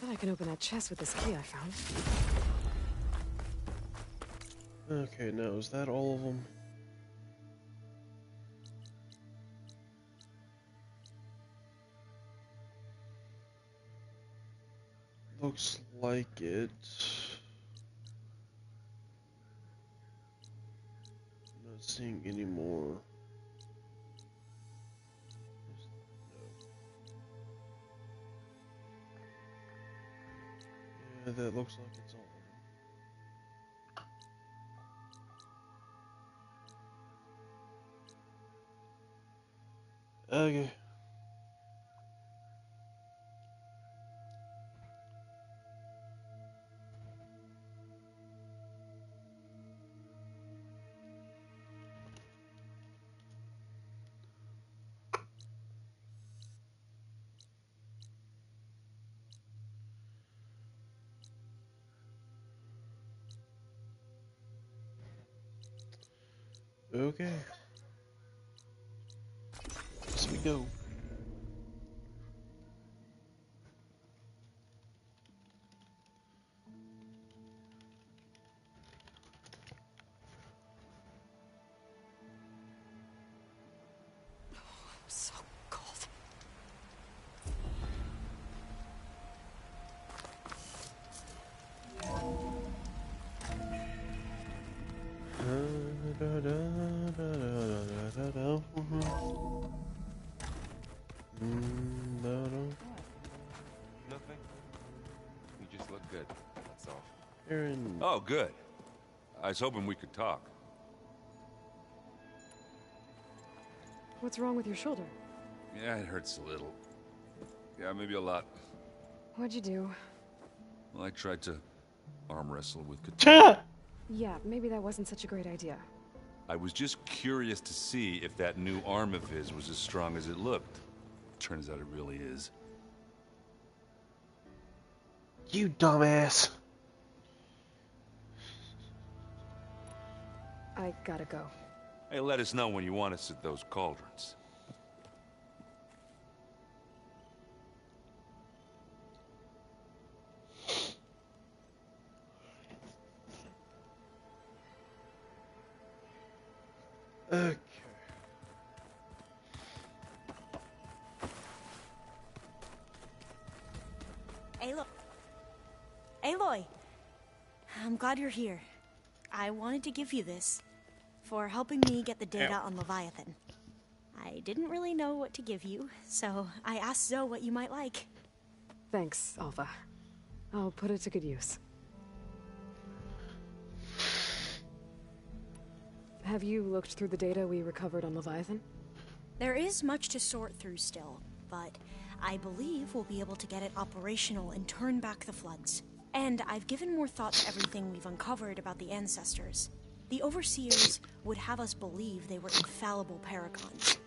Bet I can open that chest with this key I found. Okay, now is that all of them? Looks like it. I'm not seeing any more. Yeah, that looks like it's all of them. Okay. Okay. Let's we go. So cold. Nothing. You just look good. That's all. Aaron. Oh, good. I was hoping we could talk. What's wrong with your shoulder? Yeah, it hurts a little. Yeah, maybe a lot. What'd you do? Well, I tried to arm wrestle with Yeah, maybe that wasn't such a great idea. I was just curious to see if that new arm of his was as strong as it looked. Turns out it really is. You dumbass. I gotta go. Hey, let us know when you want us at those cauldrons. Okay. Aloy, I'm glad you're here. I wanted to give you this for helping me get the data on Leviathan. I didn't really know what to give you, so I asked Zoe what you might like. Thanks, Alpha. I'll put it to good use. Have you looked through the data we recovered on Leviathan? There is much to sort through still, but I believe we'll be able to get it operational and turn back the floods. And I've given more thought to everything we've uncovered about the ancestors. The Overseers would have us believe they were infallible paragons.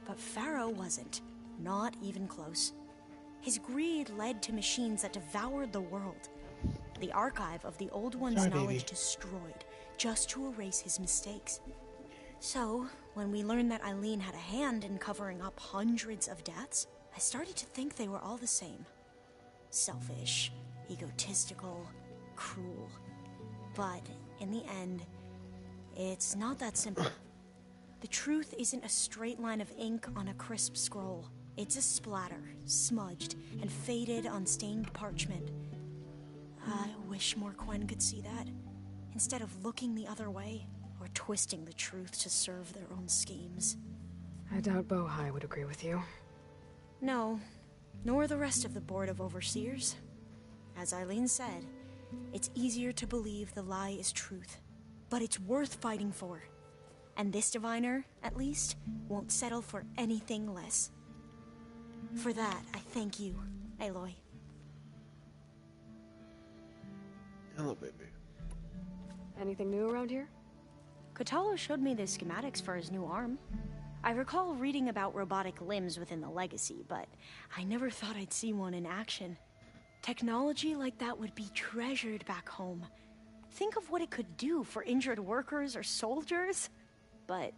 But Pharaoh wasn't. Not even close. His greed led to machines that devoured the world. The archive of the Old One's knowledge destroyed, just to erase his mistakes. So, when we learned that Eileen had a hand in covering up hundreds of deaths, I started to think they were all the same. Selfish, egotistical, cruel. But, in the end, it's not that simple. The truth isn't a straight line of ink on a crisp scroll. It's a splatter, smudged, and faded on stained parchment. I wish more Quen could see that, instead of looking the other way, or twisting the truth to serve their own schemes. I doubt Bohai would agree with you. No, nor the rest of the Board of Overseers. As Eileen said, it's easier to believe the lie is truth, but it's worth fighting for. And this diviner, at least, won't settle for anything less. For that, I thank you, Aloy. Hello, baby. Anything new around here? Kotallo showed me the schematics for his new arm. I recall reading about robotic limbs within the Legacy, but I never thought I'd see one in action. Technology like that would be treasured back home. Think of what it could do for injured workers or soldiers. But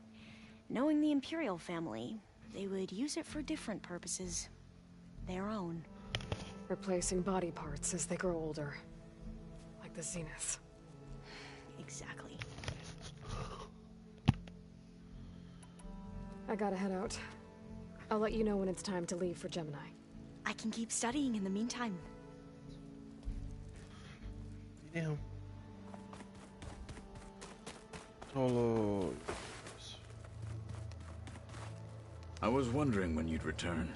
knowing the Imperial family, they would use it for different purposes. Their own. Replacing body parts as they grow older. Like the Zeniths. Exactly. I gotta head out. I'll let you know when it's time to leave for Gemini. I can keep studying in the meantime. Damn. Tolo. I was wondering when you'd return.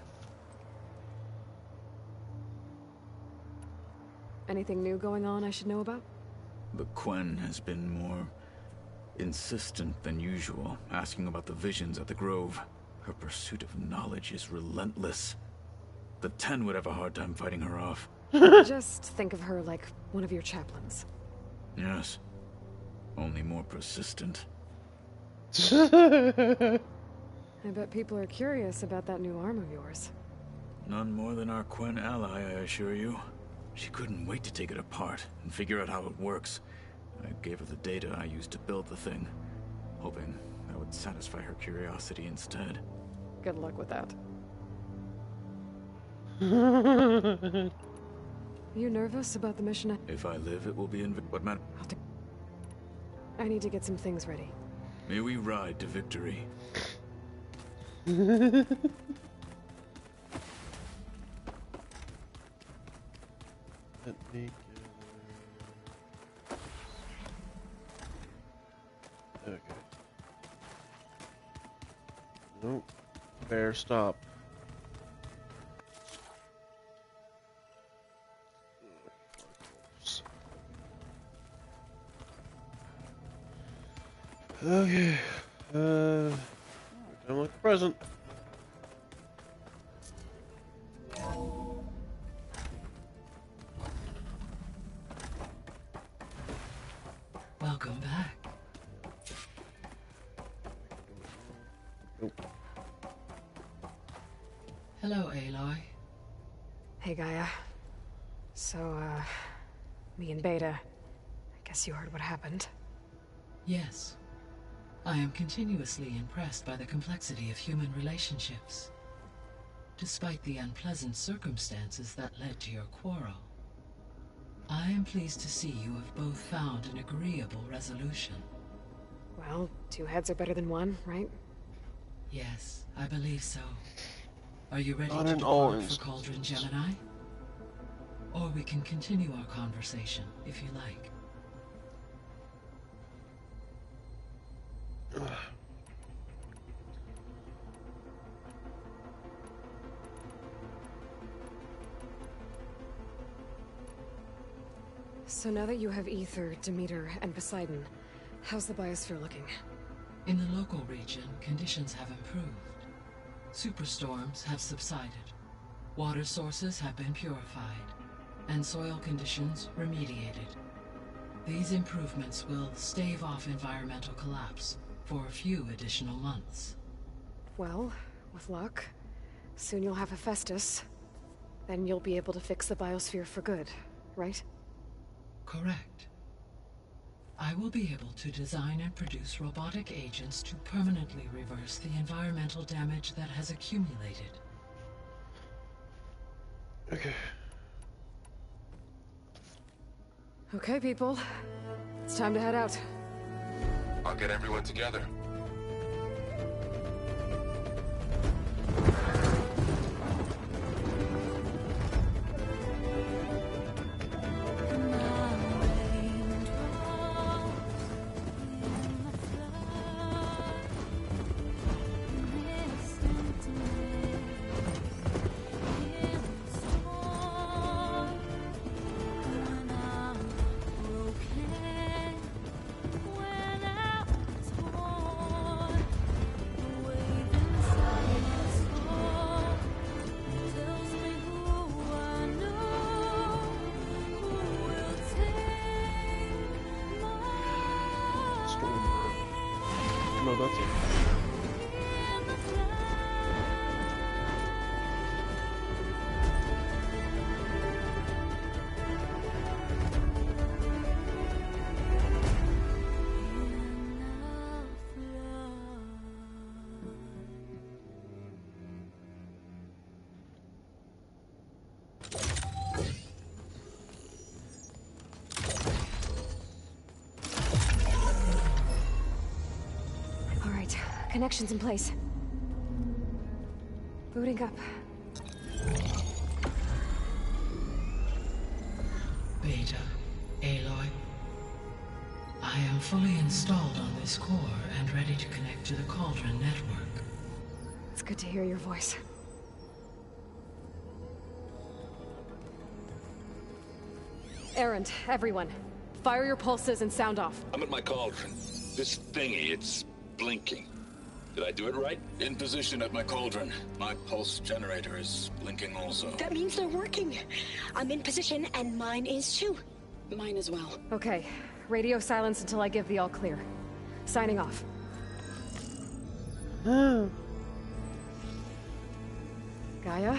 Anything new going on I should know about? The Quen has been more insistent than usual, asking about the visions at the Grove. Her pursuit of knowledge is relentless. The Ten would have a hard time fighting her off. Just think of her like one of your chaplains. Yes. Only more persistent. I bet people are curious about that new arm of yours. None more than our Quen ally, I assure you. She couldn't wait to take it apart and figure out how it works. I gave her the data I used to build the thing, hoping That would satisfy her curiosity instead. Good luck with that. Are you nervous about the mission? If I live, it will be in... What matter? I need to get some things ready. May we ride to victory. Let me get... Okay. Nope. Bear, stop. Okay. Don't like the present. Welcome back. Nope. Hello, Aloy. Hey, Gaia. So, me and Beta. I guess you heard what happened. Yes. I am continuously impressed by the complexity of human relationships. Despite the unpleasant circumstances that led to your quarrel, I am pleased to see you have both found an agreeable resolution. Well, two heads are better than one, right? Yes, I believe so. Are you ready Not to in all depart for Cauldron Gemini? Or we can continue our conversation, if you like. So now that you have Aether, Demeter, and Poseidon, how's the biosphere looking? In the local region, conditions have improved. Superstorms have subsided. Water sources have been purified, and soil conditions remediated. These improvements will stave off environmental collapse for a few additional months. Well, with luck, soon you'll have Hephaestus. Then you'll be able to fix the biosphere for good, right? Correct. I will be able to design and produce robotic agents to permanently reverse the environmental damage that has accumulated. Okay. Okay, people. It's time to head out. I'll get everyone together. No, that's it. Connections in place. Booting up. Beta, Aloy. I am fully installed on this core and ready to connect to the Cauldron network. It's good to hear your voice. Erend, everyone. Fire your pulses and sound off. I'm at my cauldron. This thingy, it's blinking. Did I do it right? In position at my cauldron. My pulse generator is blinking also. That means they're working. I'm in position, and mine is too. Mine as well. Okay. Radio silence until I give the all clear. Signing off. Gaia,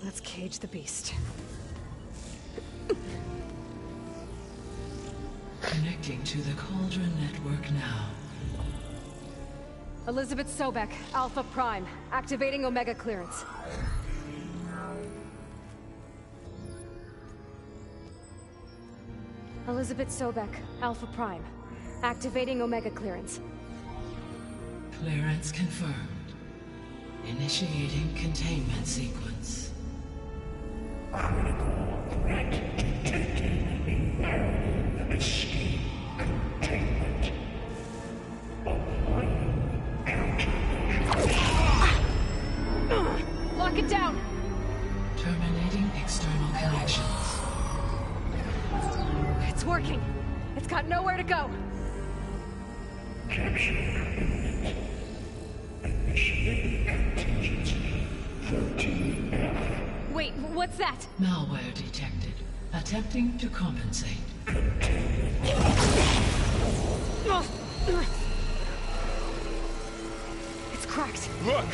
let's cage the beast. Connecting to the Cauldron network now. Elizabeth Sobek, Alpha Prime. Activating Omega clearance. Elizabeth Sobek, Alpha Prime. Activating Omega clearance. Clearance confirmed. Initiating containment sequence. Critical threat detected. Escape containment. Lock it down! Terminating external connections. It's working. It's got nowhere to go. Capture imminent. Initiating contingency 13F. Wait, what's that? Malware detected. Attempting to compensate. It's cracked. Look!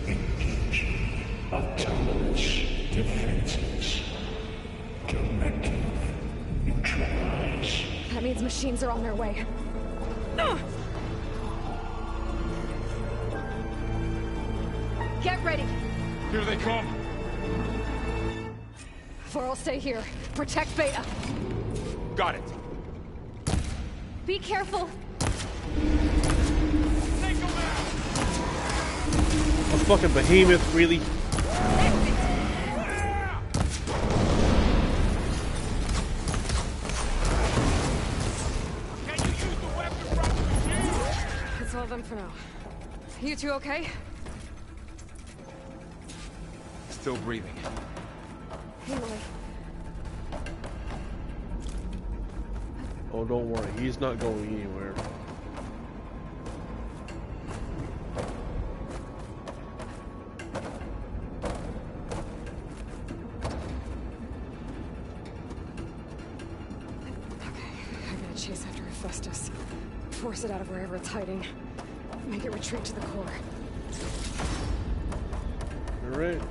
Engaging autonomous defenses. Directive neutralize. That means machines are on their way. Get ready. Here they come. Vor'll stay here. Protect Beta. Got it. Be careful. A fucking behemoth, really? It's all them for now. You two okay? Still breathing. Aloy. Oh, don't worry. He's not going anywhere. Chase after Hephaestus. Force it out of wherever it's hiding. Make it retreat to the core. You're right.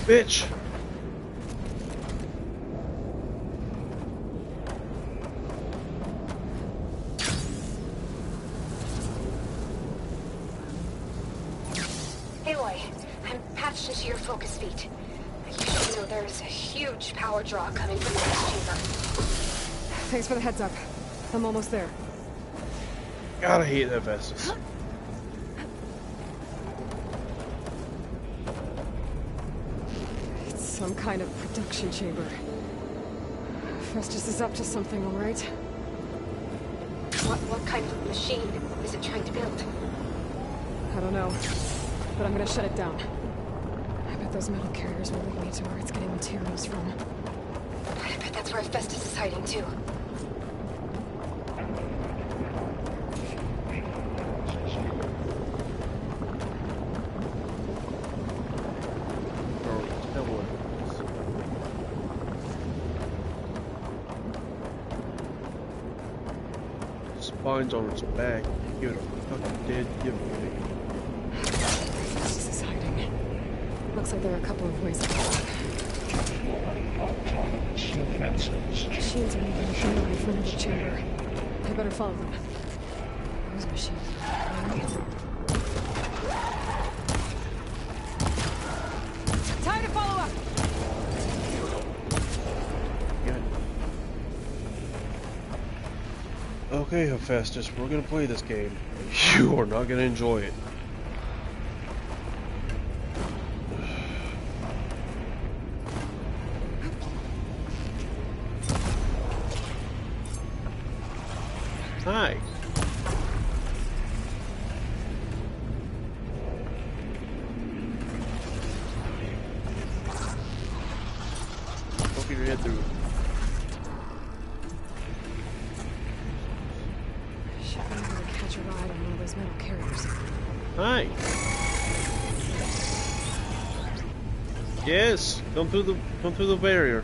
Bitch! Aloy, I'm patched into your focus feed. You should know there's a huge power draw coming from the gas chamber. Thanks for the heads up. I'm almost there. God, I hate Hephaestus. It's some kind of production chamber. Festus is up to something, all right? What kind of machine is it trying to build? I don't know, but I'm gonna shut it down. I bet those metal carriers will lead me to where it's getting materials from. I bet that's where Festus is hiding, too. Spines on its back. Give it a fucking dead giveaway. Festus is hiding. Looks like there are a couple of ways out. Machines are moving through in front of the chamber. I better follow them. Those machines. Time to follow up! Okay, Hephaestus, we're gonna play this game. You are not gonna enjoy it. Hi. Don't get your head through. Should be able to catch a ride on one of those metal carriers. Hi. Yes, come through the barrier.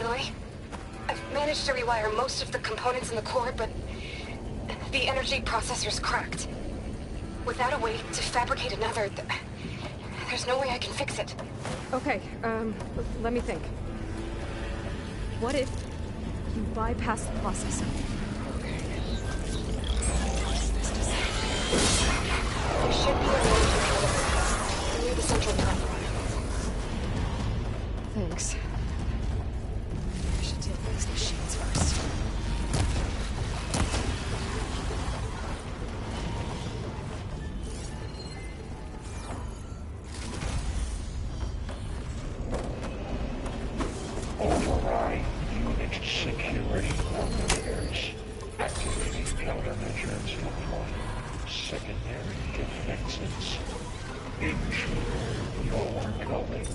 Aloy. I've managed to rewire most of the components in the core, but the energy processor's cracked. Without a way to fabricate another, there's no way I can fix it. Okay, let me think. What if you bypass the processor? There should be a remote controller near the central platform. Thanks. I should deal with these machines first. Override unit security repairs. Activating countermeasures deployed. Secondary defenses. Ensure your going is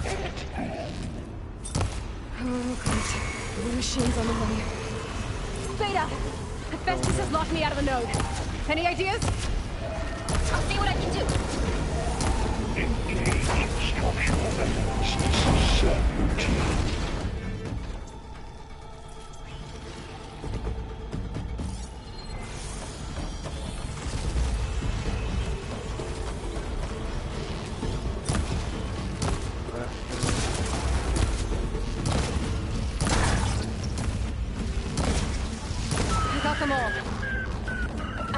at hand. Oh, great. More machines on the way. Beta! Hephaestus has locked me out of the node. Any ideas? I'll see what I can do. Engage structural analysis subroutine.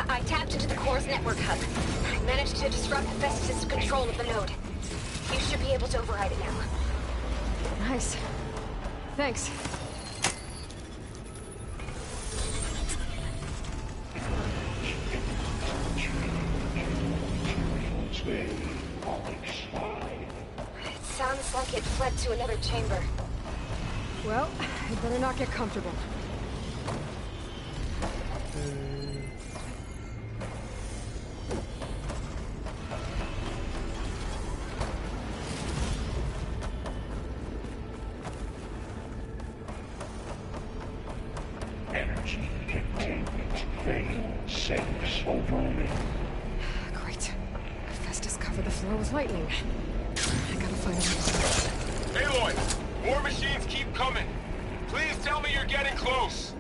I tapped into the core's network hub. I managed to disrupt Hephaestus' control of the node. You should be able to override it now. Nice. Thanks. It sounds like it fled to another chamber. Well, I better not get comfortable. Energy containment failed. Safes overrunning. Great. Hephaestus covered the floor with lightning. I gotta find out. Aloy! More machines keep coming! Please tell me you're getting close!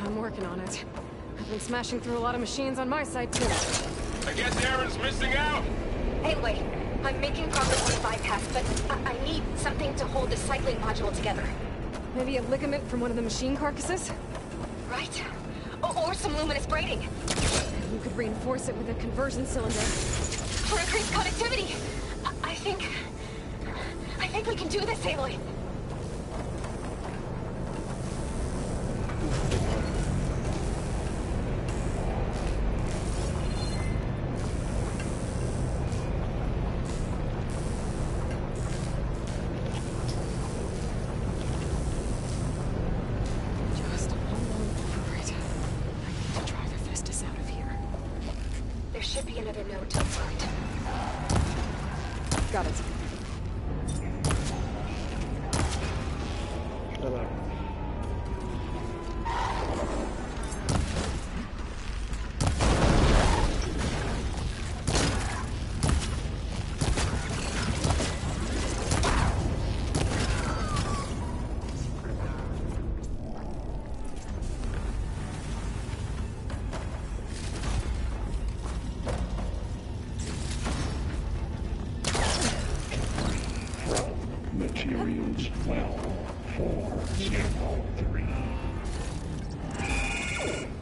I'm working on it. I've been smashing through a lot of machines on my side, too. I guess Aaron's missing out! Anyway, I'm making progress on the bypass, but I need something to hold the cycling module together. Maybe a ligament from one of the machine carcasses? Right. Or some luminous braiding. You could reinforce it with a conversion cylinder. For increased connectivity! I think we can do this, Aloy. Just hold on for it. I need to drive Hephaestus out of here. There should be another node to override. Got it. Materials well 403.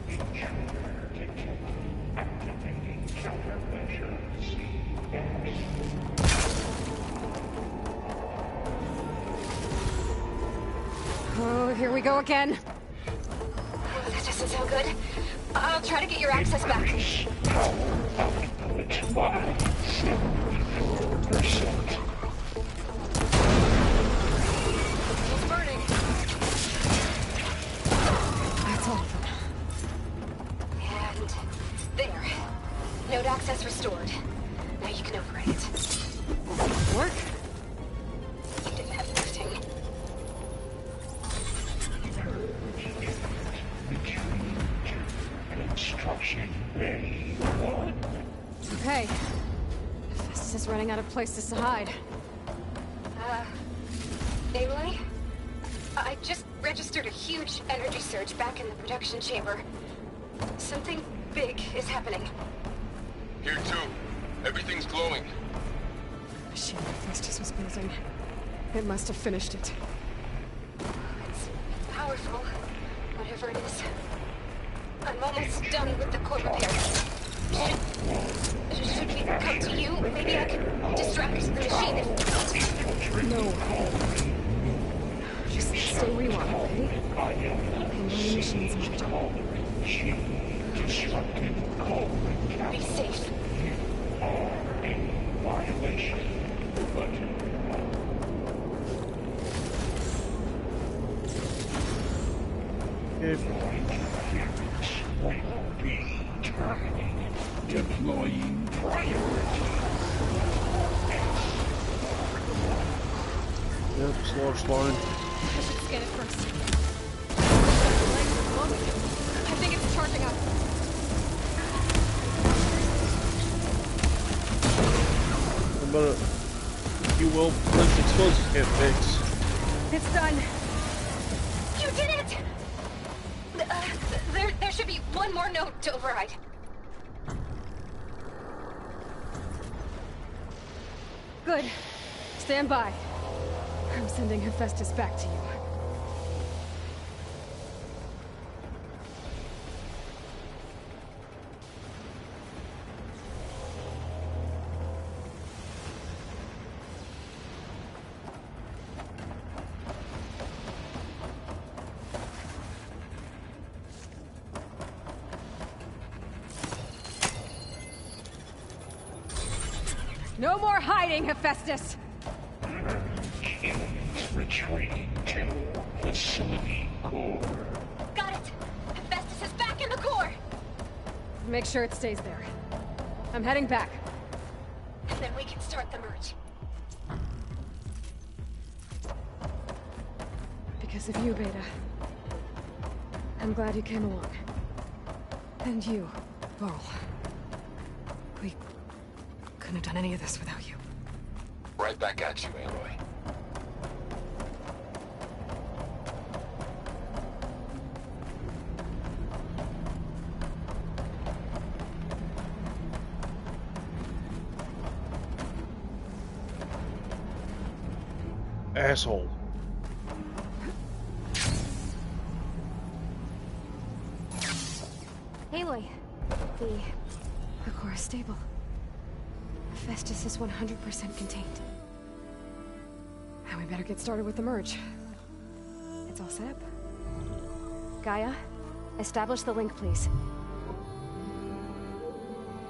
Intruder detected. Activating countermeasures. Oh, here we go again. Oh, that doesn't sound good. I'll try to get your access back. Power output by 74%. That's all of them. And there. Node access restored. Now you can override it. Work? You didn't have lifting. Construction ready. 1. Okay. Hephaestus is running out of places to hide. Aloy? I just registered a huge energy surge back in the production chamber. Something big is happening. Here too. Everything's glowing. The machine Hephaestus was building. It must have finished it. It's powerful, whatever it is. I'm almost done with the core repairs. Should we come to you? Maybe I can distract the machine if... No. Just stay where you are, okay? And the machine's moved. Be safe. You are in violation, but... will be terminated. Deploying priority. Yep, large line. I should scan it first. I think it's charging up. You will let explosives can't fix. It's done. You did it! There should be one more note to override. Good. Stand by. I'm sending Hephaestus back to you. No more hiding, Hephaestus! Retreating to facility core. Got it! Hephaestus is back in the core! Make sure it stays there. I'm heading back. And then we can start the merge. Because of you, Beta. I'm glad you came along. And you, Varl. We couldn't have done any of this without you. Right back at you, Aloy. Asshole. Aloy, the core is stable. Hephaestus is 100% contained. And we better get started with the merge. It's all set up. Gaia, establish the link, please.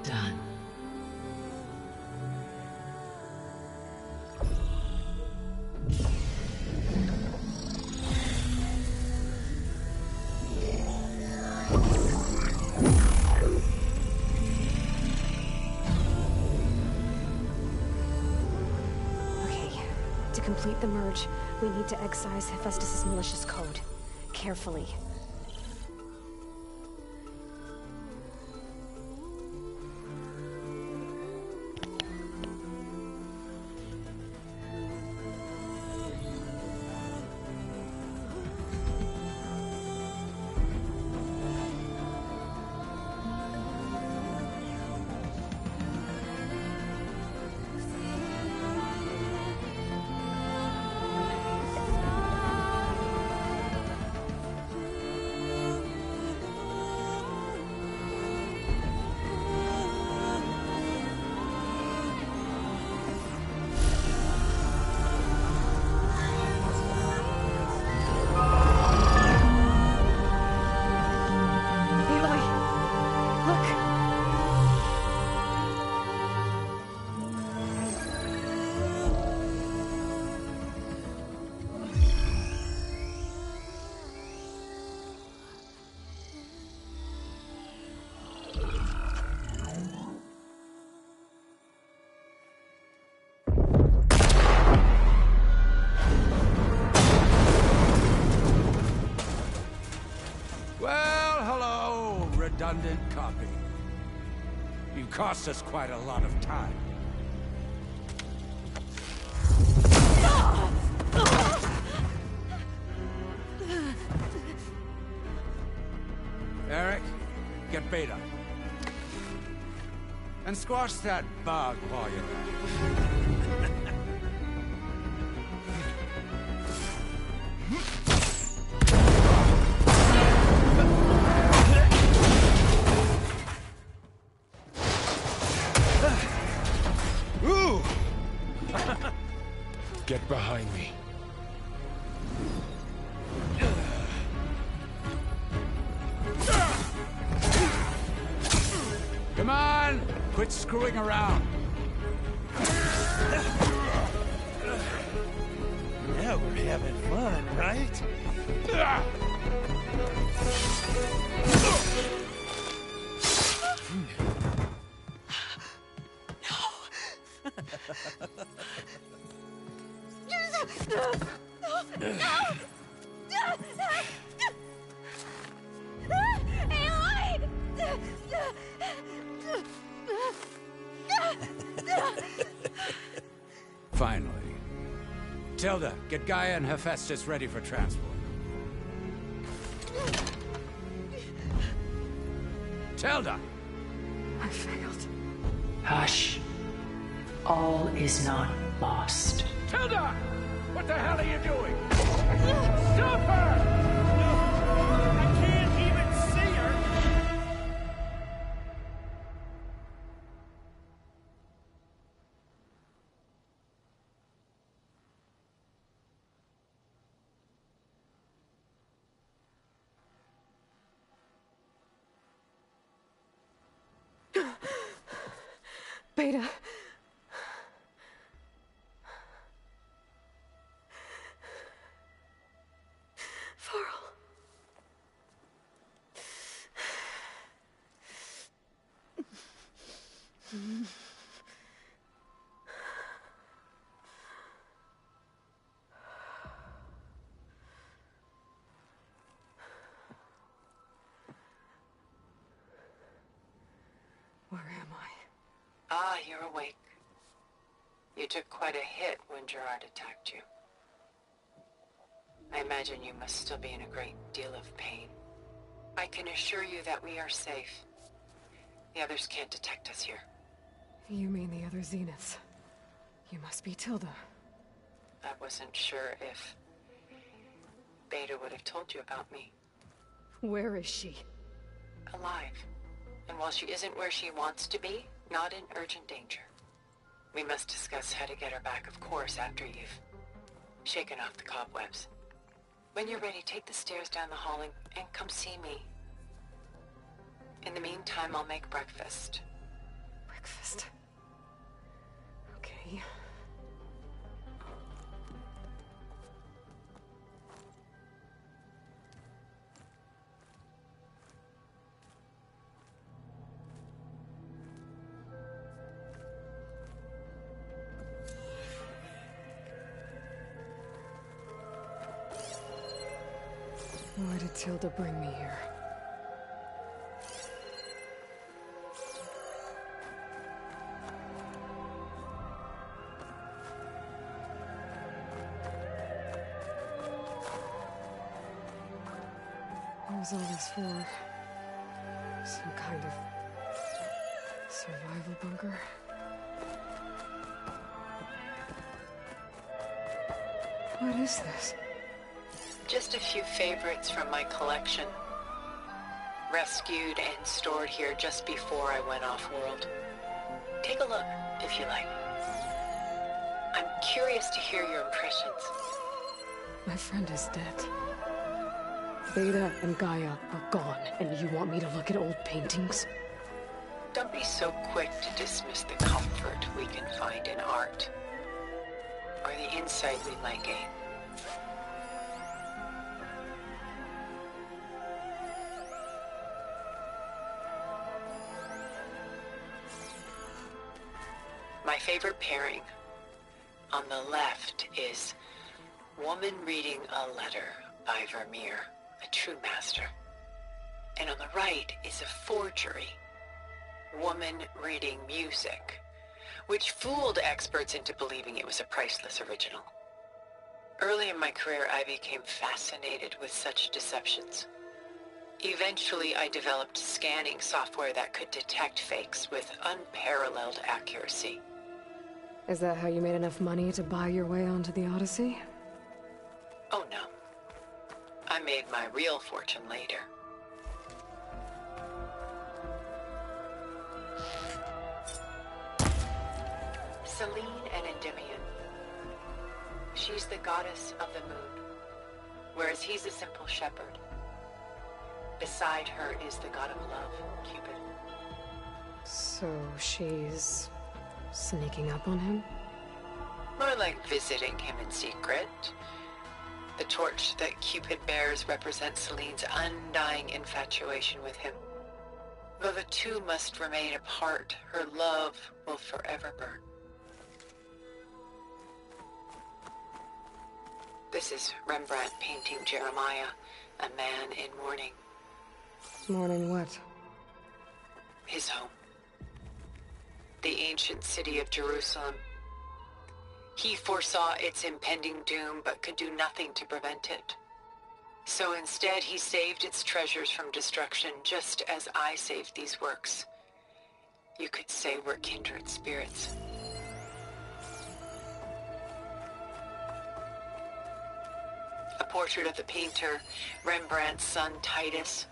Done. To complete the merge, we need to excise Hephaestus' malicious code. Carefully. Redundant copy. You cost us quite a lot of time. Beta. And squash that bug while you're at it. Ooh! Get behind me. Come on! Quit screwing around. Now we're having fun, right? Finally. Tilda, get Gaia and Hephaestus ready for transport. Tilda! I failed. Hush. All is not lost. Tilda! What the hell are you doing? Stop her! I can't even see her! Beta. Varl. Where am I? Ah, you're awake. You took quite a hit when Gerard attacked you. I imagine you must still be in a great deal of pain. I can assure you that we are safe. The others can't detect us here. You mean the other Zeniths? You must be Tilda. I wasn't sure if Beta would have told you about me. Where is she? Alive. And while she isn't where she wants to be, not in urgent danger. We must discuss how to get her back, of course, after you've shaken off the cobwebs. When you're ready, take the stairs down the hall and come see me. In the meantime, I'll make breakfast. Breakfast? Okay. Why did Tilda bring me here? What was all this for? Some kind of survival bunker? What is this? Just a few favorites from my collection. Rescued and stored here just before I went off-world. Take a look, if you like. I'm curious to hear your impressions. My friend is dead. Beta and Gaia are gone, and you want me to look at old paintings? Don't be so quick to dismiss the comfort we can find in art, or the insight we might gain. My favorite pairing on the left is Woman Reading a Letter by Vermeer, a true master. And on the right is a forgery, Woman Reading Music, which fooled experts into believing it was a priceless original. Early in my career, I became fascinated with such deceptions. Eventually, I developed scanning software that could detect fakes with unparalleled accuracy. Is that how you made enough money to buy your way onto the Odyssey? Oh no. I made my real fortune later. Selene and Endymion. She's the goddess of the moon, whereas he's a simple shepherd. Beside her is the god of love, Cupid. So she's sneaking up on him? More like visiting him in secret. The torch that Cupid bears represents Selene's undying infatuation with him. Though the two must remain apart, her love will forever burn. This is Rembrandt painting Jeremiah, a man in mourning. Mourning what? His home. The ancient city of Jerusalem. He foresaw its impending doom, but could do nothing to prevent it. So instead, he saved its treasures from destruction, just as I saved these works. You could say we're kindred spirits. A portrait of the painter, Rembrandt's son Titus,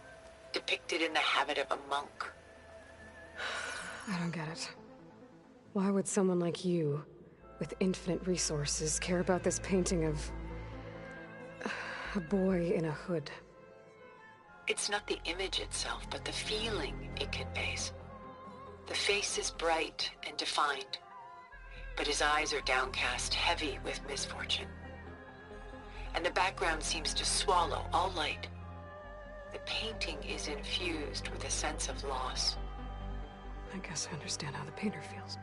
depicted in the habit of a monk. I don't get it. Why would someone like you, with infinite resources, care about this painting of a boy in a hood? It's not the image itself, but the feeling it conveys. The face is bright and defined, but his eyes are downcast, heavy with misfortune. And the background seems to swallow all light. The painting is infused with a sense of loss. I guess I understand how the painter feels.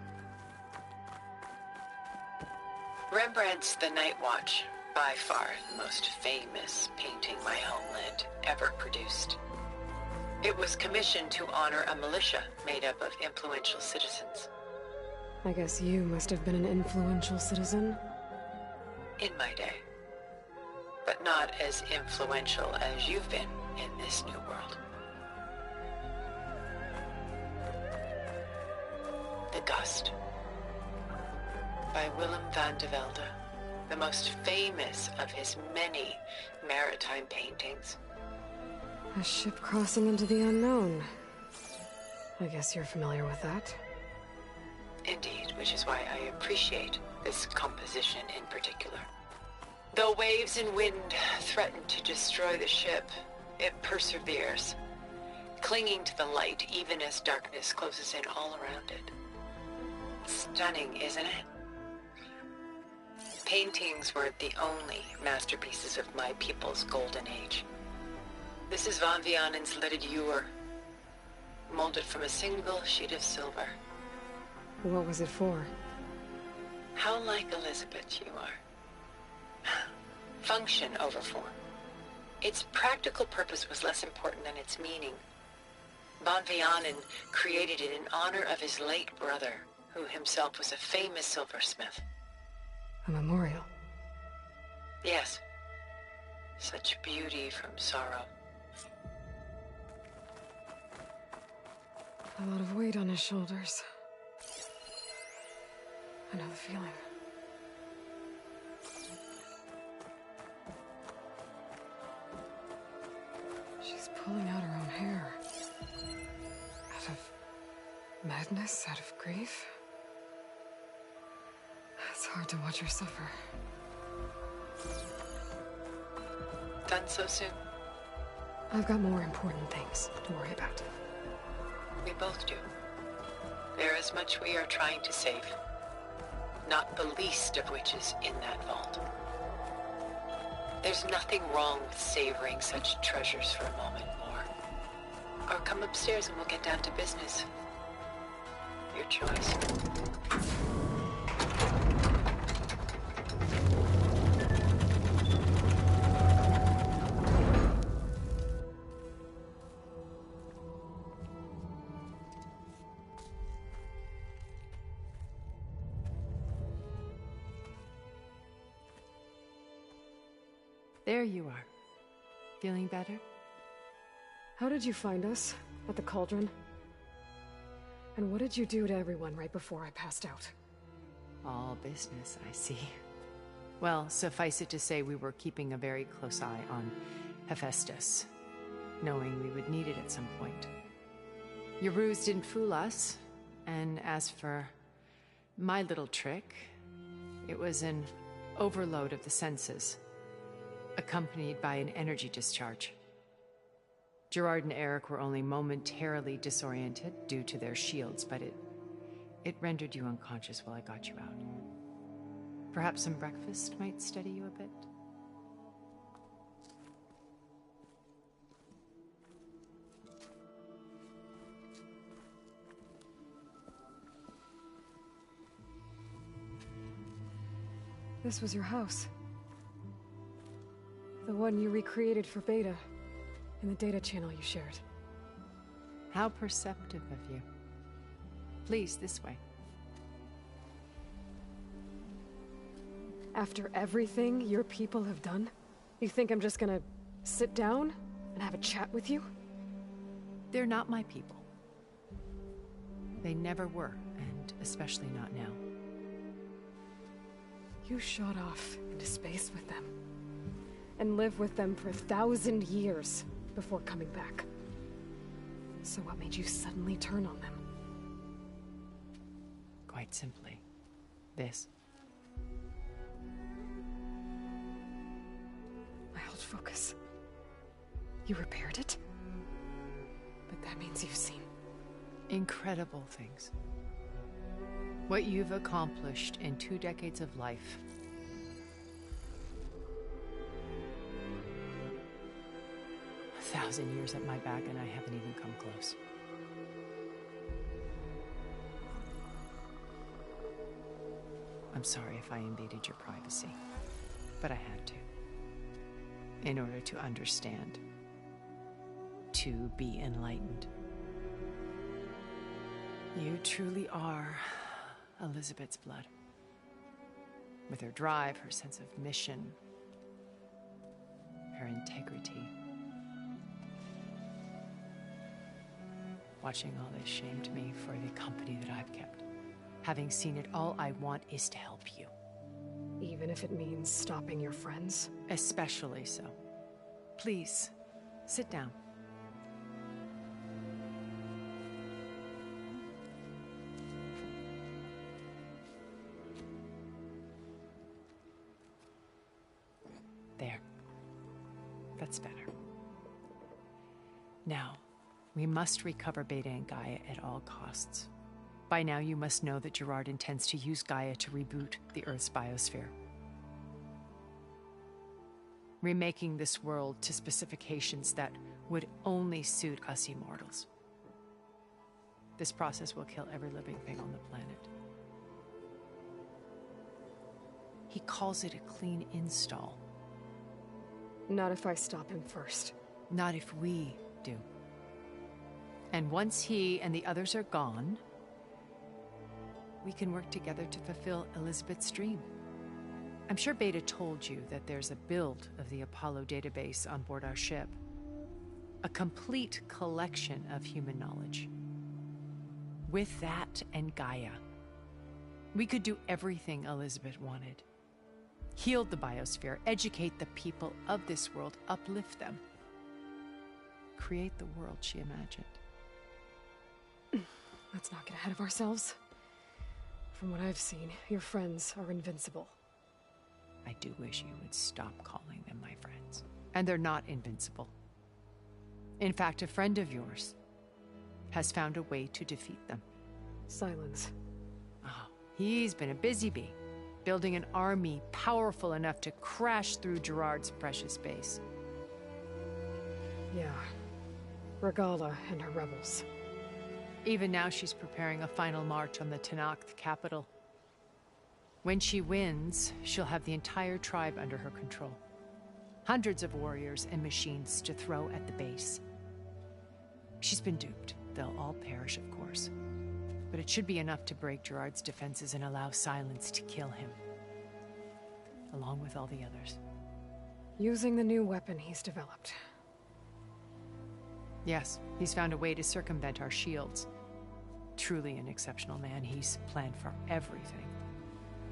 Rembrandt's The Night Watch, by far the most famous painting my homeland ever produced. It was commissioned to honor a militia made up of influential citizens. I guess you must have been an influential citizen. In my day. But not as influential as you've been in this new world. The Gust, by Willem van de Velde, the most famous of his many maritime paintings. A ship crossing into the unknown. I guess you're familiar with that. Indeed, which is why I appreciate this composition in particular. Though waves and wind threaten to destroy the ship, it perseveres, clinging to the light even as darkness closes in all around it. Stunning, isn't it? Paintings were the only masterpieces of my people's golden age. This is Van Vianen's Lidded Ewer, molded from a single sheet of silver. What was it for? How like Elizabeth you are. Function over form. Its practical purpose was less important than its meaning. Van Vianen created it in honor of his late brother, who himself was a famous silversmith. A memorial? Yes. Such beauty from sorrow. A lot of weight on his shoulders. I know the feeling. She's pulling out her own hair. Out of madness, out of grief. It's hard to watch her suffer. Done so soon? I've got more important things to worry about. We both do. There is much we are trying to save. Not the least of which is in that vault. There's nothing wrong with savoring such treasures for a moment more. Or come upstairs and we'll get down to business. Your choice. There you are. Feeling better? How did you find us? At the Cauldron? And what did you do to everyone right before I passed out? All business, I see. Well, suffice it to say we were keeping a very close eye on Hephaestus, knowing we would need it at some point. Your ruse didn't fool us, and as for my little trick, it was an overload of the senses, accompanied by an energy discharge. Gerard and Eric were only momentarily disoriented due to their shields, but it rendered you unconscious while I got you out. Perhaps some breakfast might steady you a bit? This was your house. The one you recreated for Beta, in the data channel you shared. How perceptive of you. Please, this way. After everything your people have done, you think I'm just gonna sit down and have a chat with you? They're not my people. They never were, and especially not now. You shot off into space with them, and lived with them for 1,000 years before coming back. So what made you suddenly turn on them? Quite simply, this. My old focus. You repaired it? But that means you've seen incredible things. What you've accomplished in 2 decades of life. A 1,000 years at my back, and I haven't even come close. I'm sorry if I invaded your privacy, but I had to. In order to understand. To be enlightened. You truly are Elizabeth's blood. With her drive, her sense of mission, her integrity. Watching all this shamed me for the company that I've kept. Having seen it, all I want is to help you. Even if it means stopping your friends? Especially so. Please, sit down. There. That's better. Now, we must recover Beta and Gaia at all costs. By now, you must know that Gerard intends to use Gaia to reboot the Earth's biosphere. Remaking this world to specifications that would only suit us immortals. This process will kill every living thing on the planet. He calls it a clean install. Not if I stop him first. Not if we do. And once he and the others are gone, we can work together to fulfill Elizabeth's dream. I'm sure Beta told you that there's a build of the Apollo database on board our ship. A complete collection of human knowledge. With that and Gaia, we could do everything Elizabeth wanted. Heal the biosphere, educate the people of this world, uplift them. Create the world she imagined. Let's not get ahead of ourselves. From what I've seen, your friends are invincible. I do wish you would stop calling them my friends. And they're not invincible. In fact, a friend of yours has found a way to defeat them. Silence. Oh, he's been a busy bee, building an army powerful enough to crash through Gerard's precious base. Yeah. Regala and her rebels. Even now she's preparing a final march on the Tenakth capital. When she wins, she'll have the entire tribe under her control. Hundreds of warriors and machines to throw at the base. She's been duped. They'll all perish, of course. But it should be enough to break Gerard's defenses and allow Silence to kill him. Along with all the others. Using the new weapon he's developed. Yes, he's found a way to circumvent our shields. Truly an exceptional man. He's planned for everything.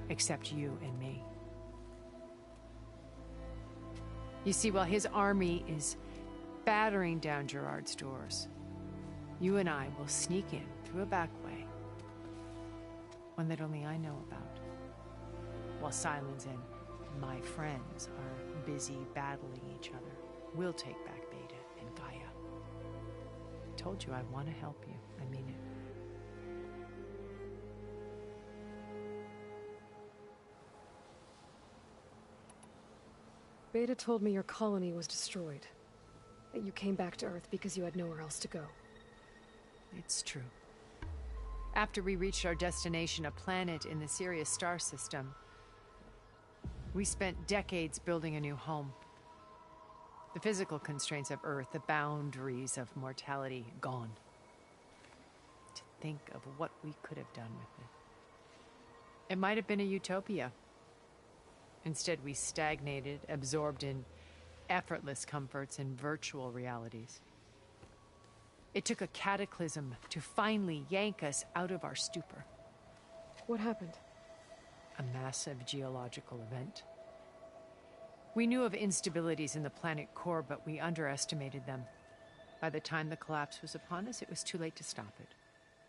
Except you and me. You see, while his army is battering down Gerard's doors, you and I will sneak in through a back way. One that only I know about. While Sylens and my friends are busy battling each other, we'll take back Beta and Gaia. I told you I want to help you. I mean it. Beta told me your colony was destroyed. That you came back to Earth because you had nowhere else to go. It's true. After we reached our destination, a planet in the Sirius star system, we spent decades building a new home. The physical constraints of Earth, the boundaries of mortality, gone. To think of what we could have done with it. It might have been a utopia. Instead, we stagnated, absorbed in effortless comforts and virtual realities. It took a cataclysm to finally yank us out of our stupor. What happened? A massive geological event. We knew of instabilities in the planet core, but we underestimated them. By the time the collapse was upon us, it was too late to stop it.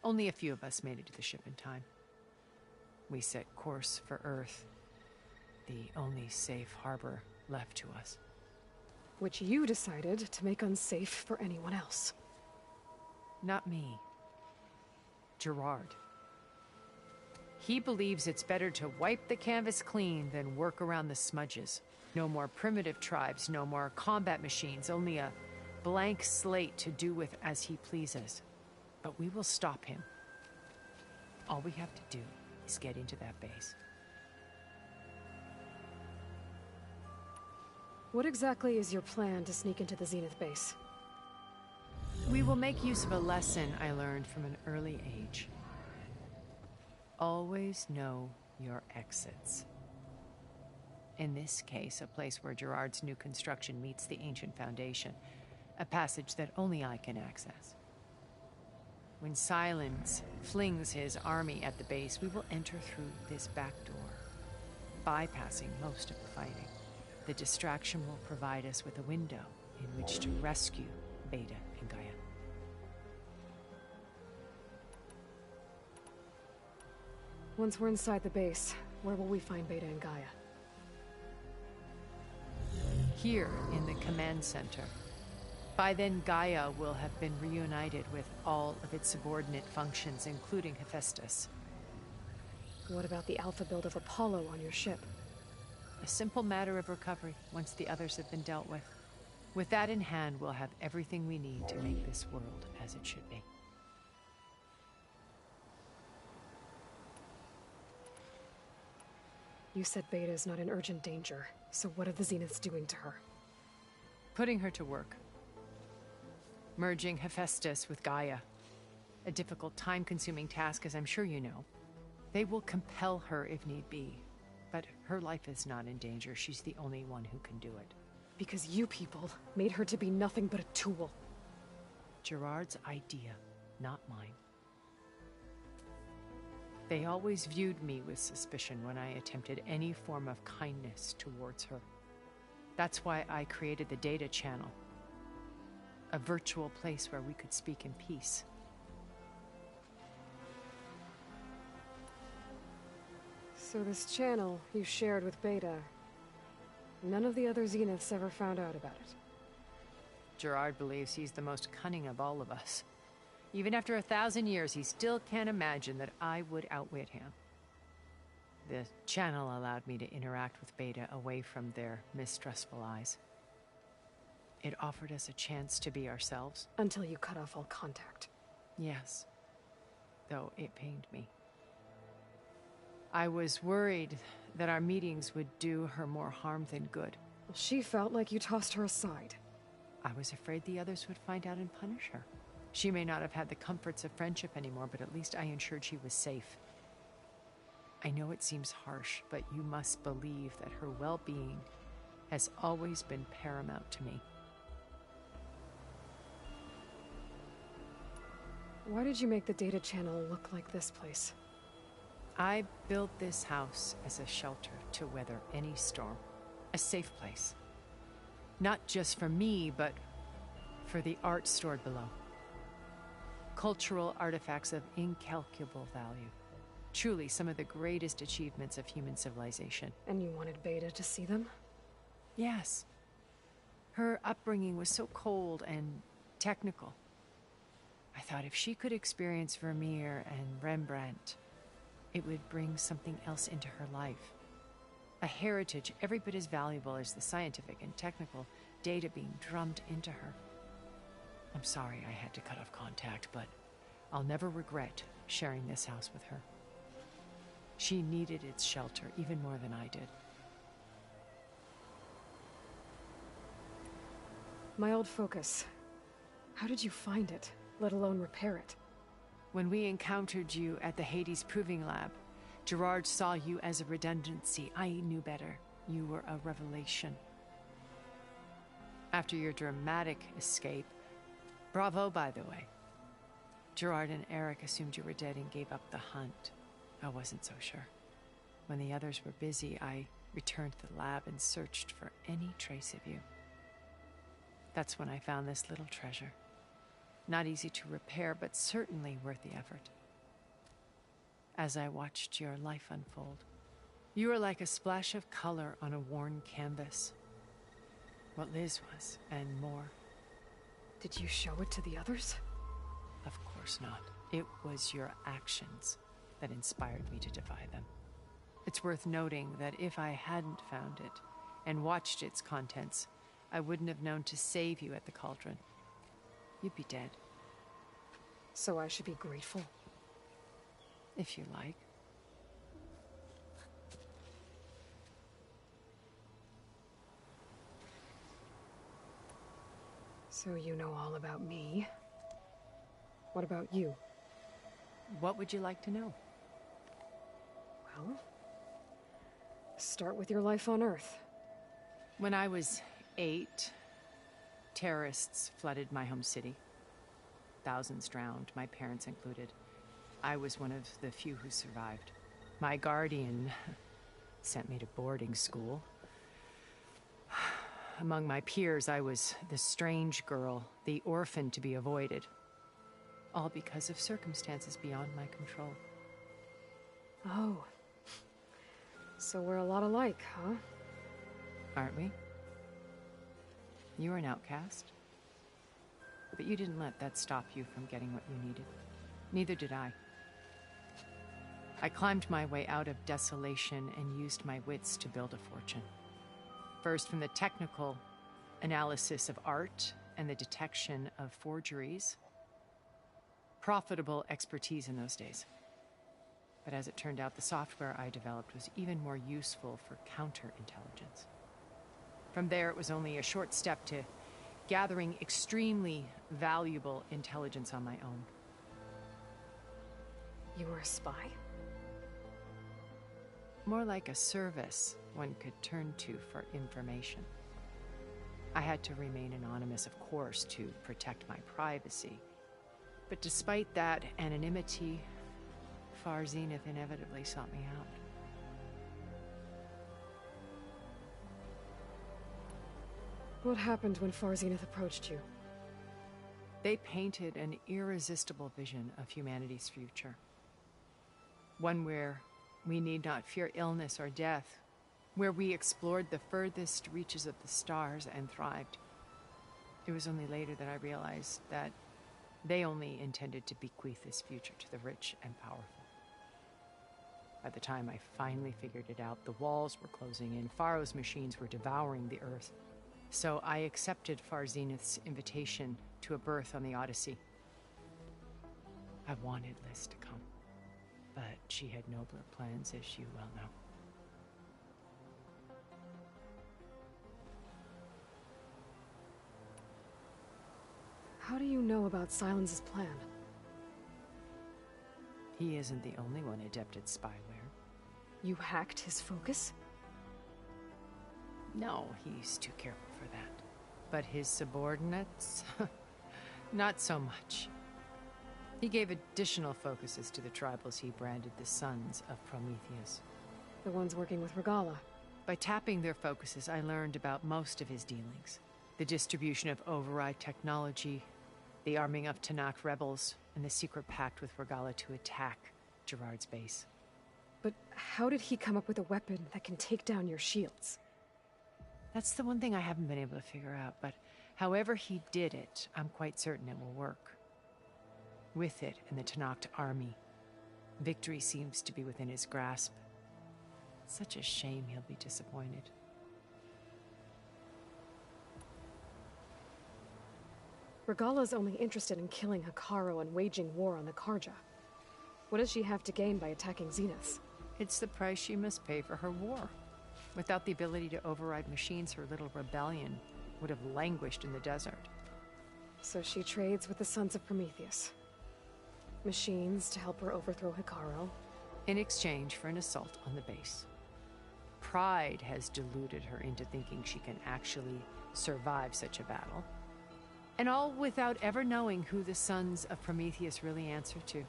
Only a few of us made it to the ship in time. We set course for Earth, the only safe harbor left to us. Which you decided to make unsafe for anyone else. Not me. Gerard. He believes it's better to wipe the canvas clean than work around the smudges. No more primitive tribes, no more combat machines, only a blank slate to do with as he pleases. But we will stop him. All we have to do is get into that base. What exactly is your plan to sneak into the Zenith base? We will make use of a lesson I learned from an early age. Always know your exits. In this case, a place where Gerard's new construction meets the ancient foundation, a passage that only I can access. When Sylens flings his army at the base, we will enter through this back door, bypassing most of the fighting. The distraction will provide us with a window in which to rescue Beta and Gaia. Once we're inside the base, where will we find Beta and Gaia? Here in the command center. By then, Gaia will have been reunited with all of its subordinate functions, including Hephaestus. What about the alpha build of Apollo on your ship? A simple matter of recovery once the others have been dealt with. With that in hand, we'll have everything we need to make this world as it should be. You said Beta is not in urgent danger, so what are the Zeniths doing to her? Putting her to work. Merging Hephaestus with Gaia. A difficult, time-consuming task, as I'm sure you know. They will compel her if need be. But her life is not in danger. She's the only one who can do it. Because you people made her to be nothing but a tool. Gerard's idea, not mine. They always viewed me with suspicion when I attempted any form of kindness towards her. That's why I created the data channel. A virtual place where we could speak in peace. So this channel you shared with Beta, none of the other Zeniths ever found out about it? Gerard believes he's the most cunning of all of us. Even after 1,000 years, he still can't imagine that I would outwit him. The channel allowed me to interact with Beta away from their mistrustful eyes. It offered us a chance to be ourselves. Until you cut off all contact. Yes. Though it pained me. I was worried that our meetings would do her more harm than good. Well, she felt like you tossed her aside. I was afraid the others would find out and punish her. She may not have had the comforts of friendship anymore, but at least I ensured she was safe. I know it seems harsh, but you must believe that her well-being has always been paramount to me. Why did you make the data channel look like this place? I built this house as a shelter to weather any storm. A safe place. Not just for me, but for the art stored below. Cultural artifacts of incalculable value. Truly some of the greatest achievements of human civilization. And you wanted Beta to see them? Yes. Her upbringing was so cold and technical. I thought if she could experience Vermeer and Rembrandt, it would bring something else into her life. A heritage every bit as valuable as the scientific and technical data being drummed into her. I'm sorry I had to cut off contact, but I'll never regret sharing this house with her. She needed its shelter even more than I did. My old focus. How did you find it, let alone repair it? When we encountered you at the Hades Proving Lab, Gerard saw you as a redundancy. I knew better. You were a revelation. After your dramatic escape, bravo, by the way. Gerard and Eric assumed you were dead and gave up the hunt. I wasn't so sure. When the others were busy, I returned to the lab and searched for any trace of you. That's when I found this little treasure. Not easy to repair, but certainly worth the effort. As I watched your life unfold, you were like a splash of color on a worn canvas. What Liz was, and more. Did you show it to the others? Of course not. It was your actions that inspired me to defy them. It's worth noting that if I hadn't found it and watched its contents, I wouldn't have known to save you at the cauldron. You'd be dead. So I should be grateful? If you like. So you know all about me. What about you? What would you like to know? Well, start with your life on Earth. When I was 8, terrorists flooded my home city. Thousands drowned, my parents included. I was one of the few who survived. My guardian sent me to boarding school. Among my peers, I was the strange girl, the orphan to be avoided. All because of circumstances beyond my control. Oh. So we're a lot alike, huh? Aren't we? You were an outcast. But you didn't let that stop you from getting what you needed. Neither did I. I climbed my way out of desolation and used my wits to build a fortune. First, from the technical analysis of art and the detection of forgeries. Profitable expertise in those days. But as it turned out, the software I developed was even more useful for counterintelligence. From there, it was only a short step to gathering extremely valuable intelligence on my own. You were a spy? More like a service one could turn to for information. I had to remain anonymous, of course, to protect my privacy. But despite that anonymity, Far Zenith inevitably sought me out. What happened when Far Zenith approached you? They painted an irresistible vision of humanity's future. One where we need not fear illness or death, where we explored the furthest reaches of the stars and thrived. It was only later that I realized that they only intended to bequeath this future to the rich and powerful. By the time I finally figured it out, the walls were closing in, Pharaoh's machines were devouring the earth. So I accepted Far Zenith's invitation to a berth on the Odyssey. I wanted Liz to come, but she had nobler plans, as you well know. How do you know about Silence's plan? He isn't the only one adept at spyware. You hacked his focus? No, he's too careful for that. But his subordinates? Not so much. He gave additional focuses to the tribals he branded the Sons of Prometheus. The ones working with Regalla. By tapping their focuses, I learned about most of his dealings. The distribution of override technology, the arming of Tanakh rebels, and the secret pact with Regalla to attack Gerard's base. But how did he come up with a weapon that can take down your shields? That's the one thing I haven't been able to figure out, but however he did it, I'm quite certain it will work. With it and the Tanakh army, victory seems to be within his grasp. Such a shame he'll be disappointed. Regalla's only interested in killing Hekarro and waging war on the Karja. What does she have to gain by attacking Zeniths? It's the price she must pay for her war. Without the ability to override machines, her little rebellion would have languished in the desert. So she trades with the Sons of Prometheus. Machines to help her overthrow Hekarro. In exchange for an assault on the base. Pride has deluded her into thinking she can actually survive such a battle. And all without ever knowing who the Sons of Prometheus really answer to.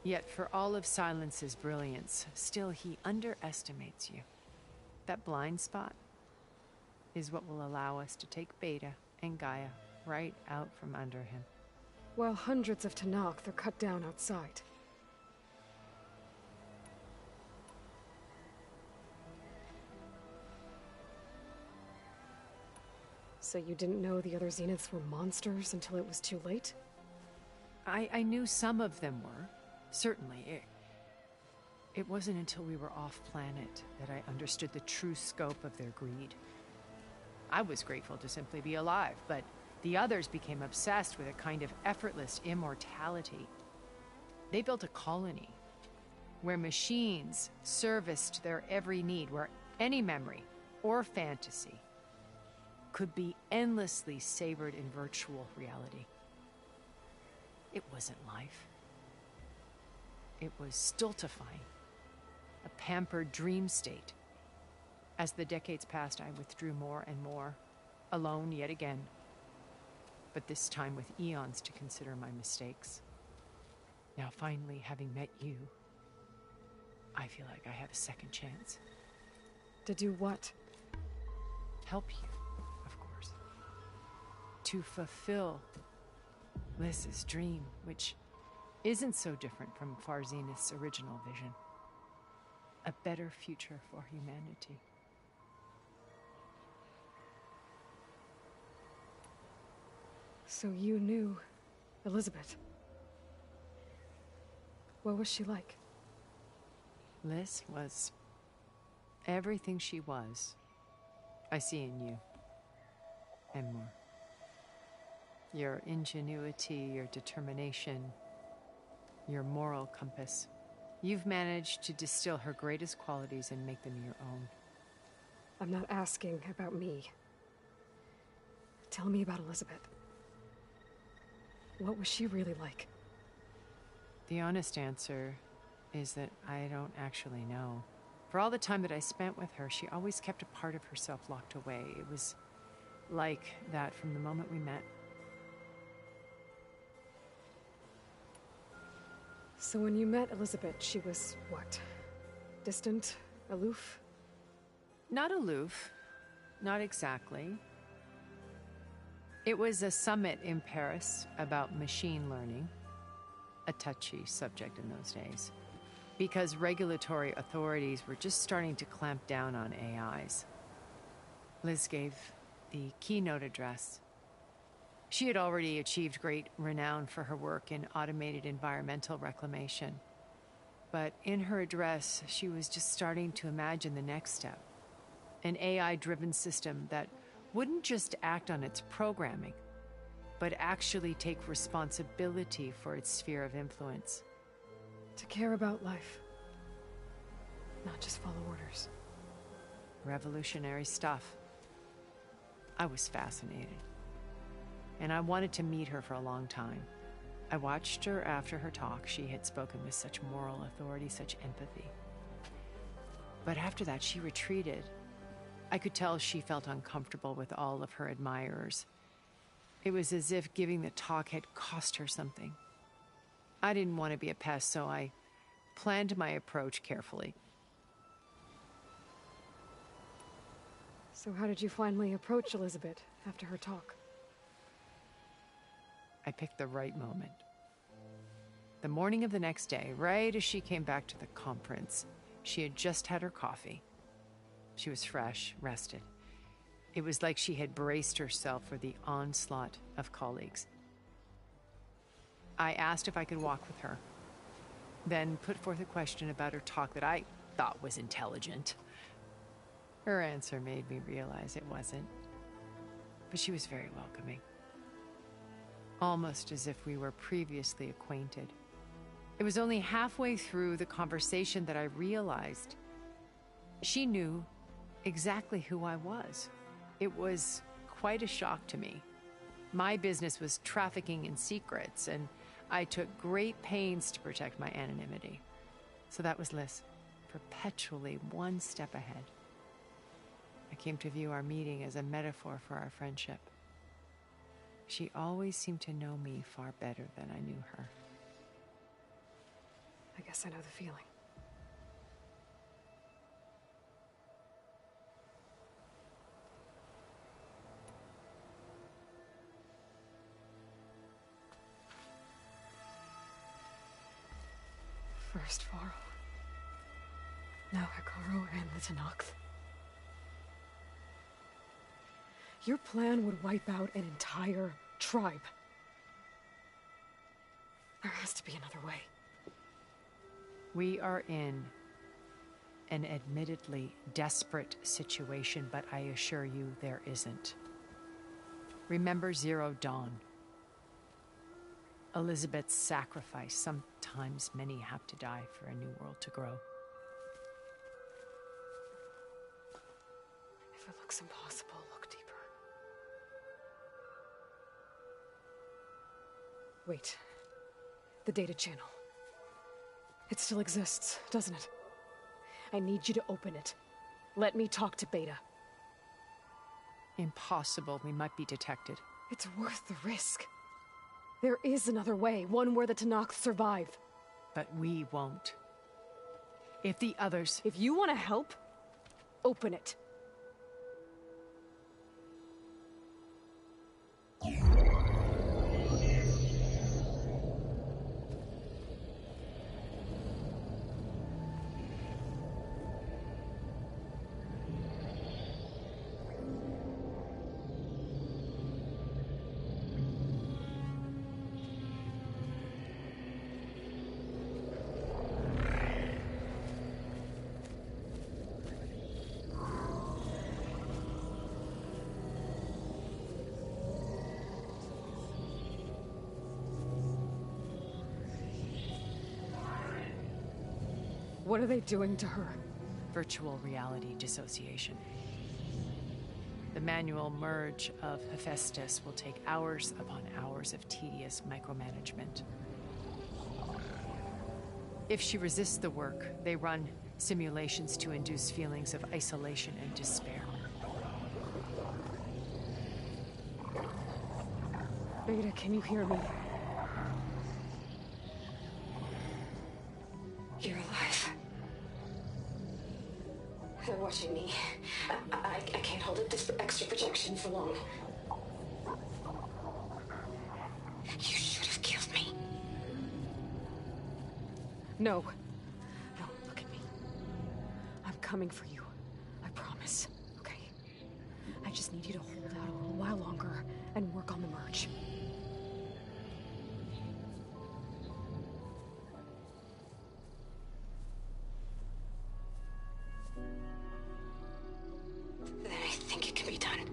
Yet for all of Silence's brilliance, still he underestimates you. That blind spot is what will allow us to take Beta and Gaia right out from under him. While hundreds of Tanakh are cut down outside. So you didn't know the other Zeniths were monsters until it was too late? I knew some of them were. Certainly. It wasn't until we were off-planet that I understood the true scope of their greed. I was grateful to simply be alive, but the others became obsessed with a kind of effortless immortality. They built a colony where machines serviced their every need, where any memory or fantasy could be endlessly savored in virtual reality. It wasn't life. It was stultifying, a pampered dream state. As the decades passed, I withdrew more and more, alone yet again, but this time with eons to consider my mistakes. Now finally, having met you, I feel like I have a second chance. To do what? Help you, of course. To fulfill Liz's dream, which isn't so different from Far Zenith's original vision. A better future for humanity. So you knew Elizabeth. What was she like? Liz was everything she was. I see in you. And more. Your ingenuity, your determination, your moral compass. You've managed to distill her greatest qualities and make them your own. I'm not asking about me. Tell me about Elizabeth. What was she really like? The honest answer is that I don't actually know. For all the time that I spent with her, she always kept a part of herself locked away. It was like that from the moment we met. So when you met Elizabeth, she was what? Distant? Aloof? Not aloof. Not exactly. It was a summit in Paris about machine learning. A touchy subject in those days. Because regulatory authorities were just starting to clamp down on AIs. Liz gave the keynote address. She had already achieved great renown for her work in automated environmental reclamation. But in her address, she was just starting to imagine the next step. An AI-driven system that wouldn't just act on its programming, but actually take responsibility for its sphere of influence. To care about life. Not just follow orders. Revolutionary stuff. I was fascinated. And I wanted to meet her for a long time. I watched her after her talk. She had spoken with such moral authority, such empathy. But after that, she retreated. I could tell she felt uncomfortable with all of her admirers. It was as if giving the talk had cost her something. I didn't want to be a pest, so I planned my approach carefully. So how did you finally approach Elizabeth after her talk? I picked the right moment. The morning of the next day, right as she came back to the conference, she had just had her coffee. She was fresh, rested. It was like she had braced herself for the onslaught of colleagues. I asked if I could walk with her, then put forth a question about her talk that I thought was intelligent. Her answer made me realize it wasn't, but she was very welcoming. Almost as if we were previously acquainted. It was only halfway through the conversation that I realized she knew exactly who I was. It was quite a shock to me. My business was trafficking in secrets, and I took great pains to protect my anonymity. So that was Liz, perpetually one step ahead. I came to view our meeting as a metaphor for our friendship. She always seemed to know me far better than I knew her. I guess I know the feeling. First Varl, now Hekarro and the Tenakth. Your plan would wipe out an entire tribe. There has to be another way. We are in an admittedly desperate situation, but I assure you there isn't. Remember Zero Dawn. Elizabeth's sacrifice. Sometimes many have to die for a new world to grow. If it looks impossible, look deeper. Wait. The data channel. It still exists, doesn't it? I need you to open it. Let me talk to Beta. Impossible. We might be detected. It's worth the risk. There is another way, one where the Tenakth survive. But we won't. If the others... If you want to help, open it. What are they doing to her? Virtual reality dissociation. The manual merge of Hephaestus will take hours upon hours of tedious micromanagement. If she resists the work, they run simulations to induce feelings of isolation and despair. Beta, can you hear me? You're alive. They're watching me. I can't hold up this extra protection for long. You should have killed me. No. No, look at me. I'm coming for you. I promise. Okay? I just need you to hold out a little while longer and work on the merge. Then I think it can be done.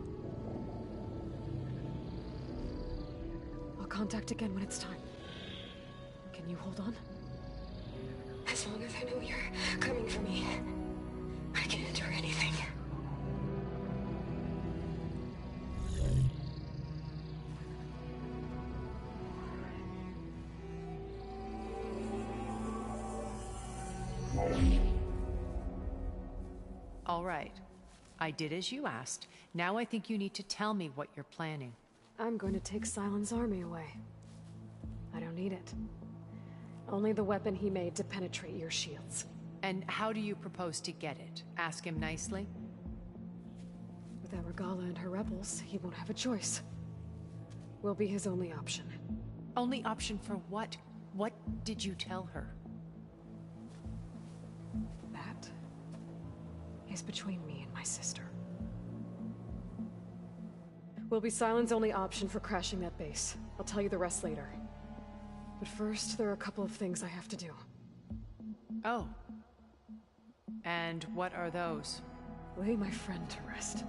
I'll contact again when it's time. Can you hold on? As long as I know you're coming for me, I can endure anything. All right. I did as you asked. Now I think you need to tell me what you're planning. I'm going to take Sylens' army away. I don't need it. Only the weapon he made to penetrate your shields. And how do you propose to get it? Ask him nicely? Without Regalla and her rebels, he won't have a choice. We'll be his only option. Only option for what? What did you tell her? That is between me and my sister. Will be Sylens' only option for crashing that base. I'll tell you the rest later. But first, there are a couple of things I have to do. Oh. And what are those? Lay my friend to rest.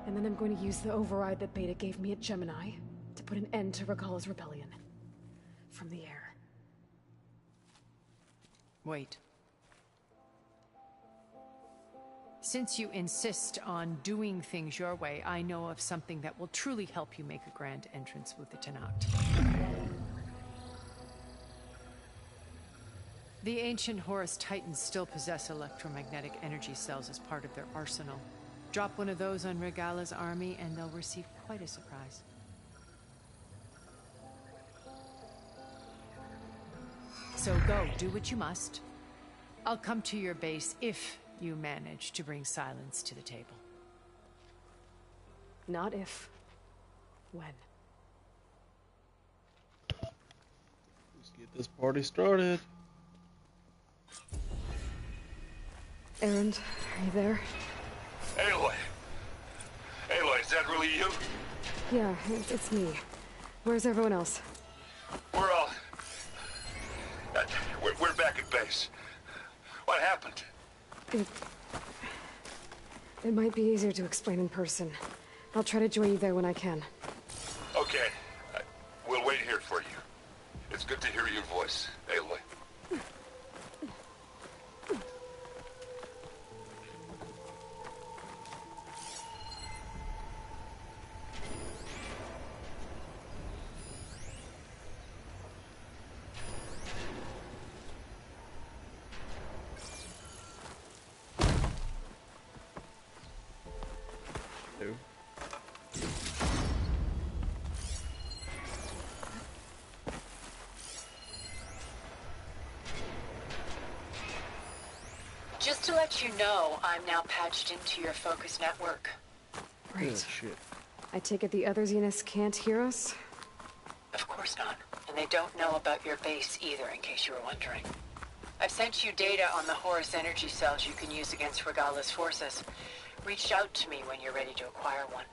And then I'm going to use the override that Beta gave me at Gemini to put an end to Regalla's rebellion. From the air. Wait. Since you insist on doing things your way, I know of something that will truly help you make a grand entrance with the Tenakth. The ancient Horus Titans still possess electromagnetic energy cells as part of their arsenal. Drop one of those on Regalla's army and they'll receive quite a surprise. So go, do what you must. I'll come to your base if you manage to bring Sylens to the table. Not if. When. Let's get this party started. Erend, are you there? Aloy! Aloy, is that really you? Yeah, it's me. Where's everyone else? We're all... We're back at base. What happened? It might be easier to explain in person. I'll try to join you there when I can. Okay. We'll wait here for you. It's good to hear your voice, Aloy. Just to let you know, I'm now patched into your focus network. Great. Oh, shit. I take it the other Zeniths can't hear us? Of course not. And they don't know about your base either, in case you were wondering. I've sent you data on the Horus energy cells you can use against Regalla's forces. Reach out to me when you're ready to acquire one.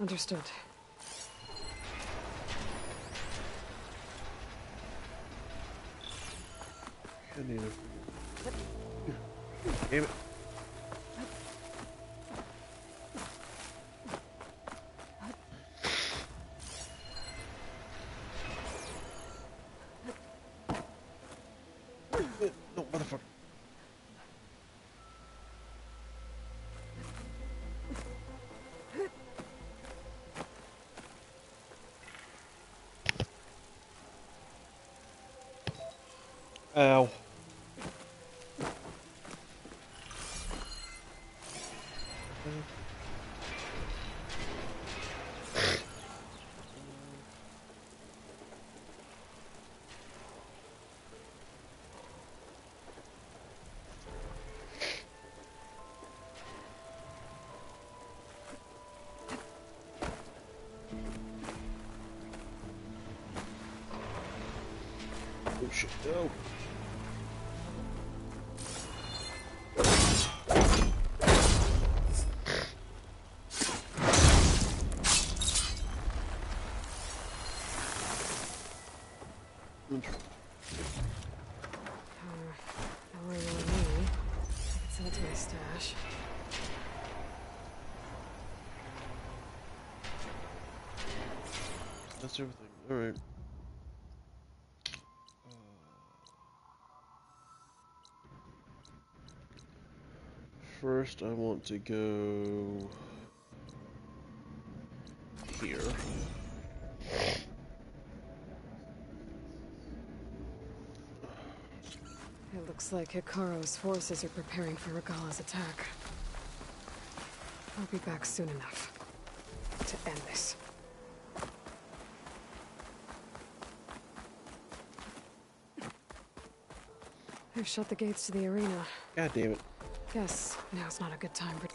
Understood. I need it. Damn it. No, motherfucker. Ow. Oh shit, no. Don't worry about me. I can send it to my stash. That's everything. Alright. First, I want to go here. It looks like Hikaro's forces are preparing for Regalla's attack. I'll be back soon enough to end this. They've shut the gates to the arena. God damn it. Guess now's not a good time for...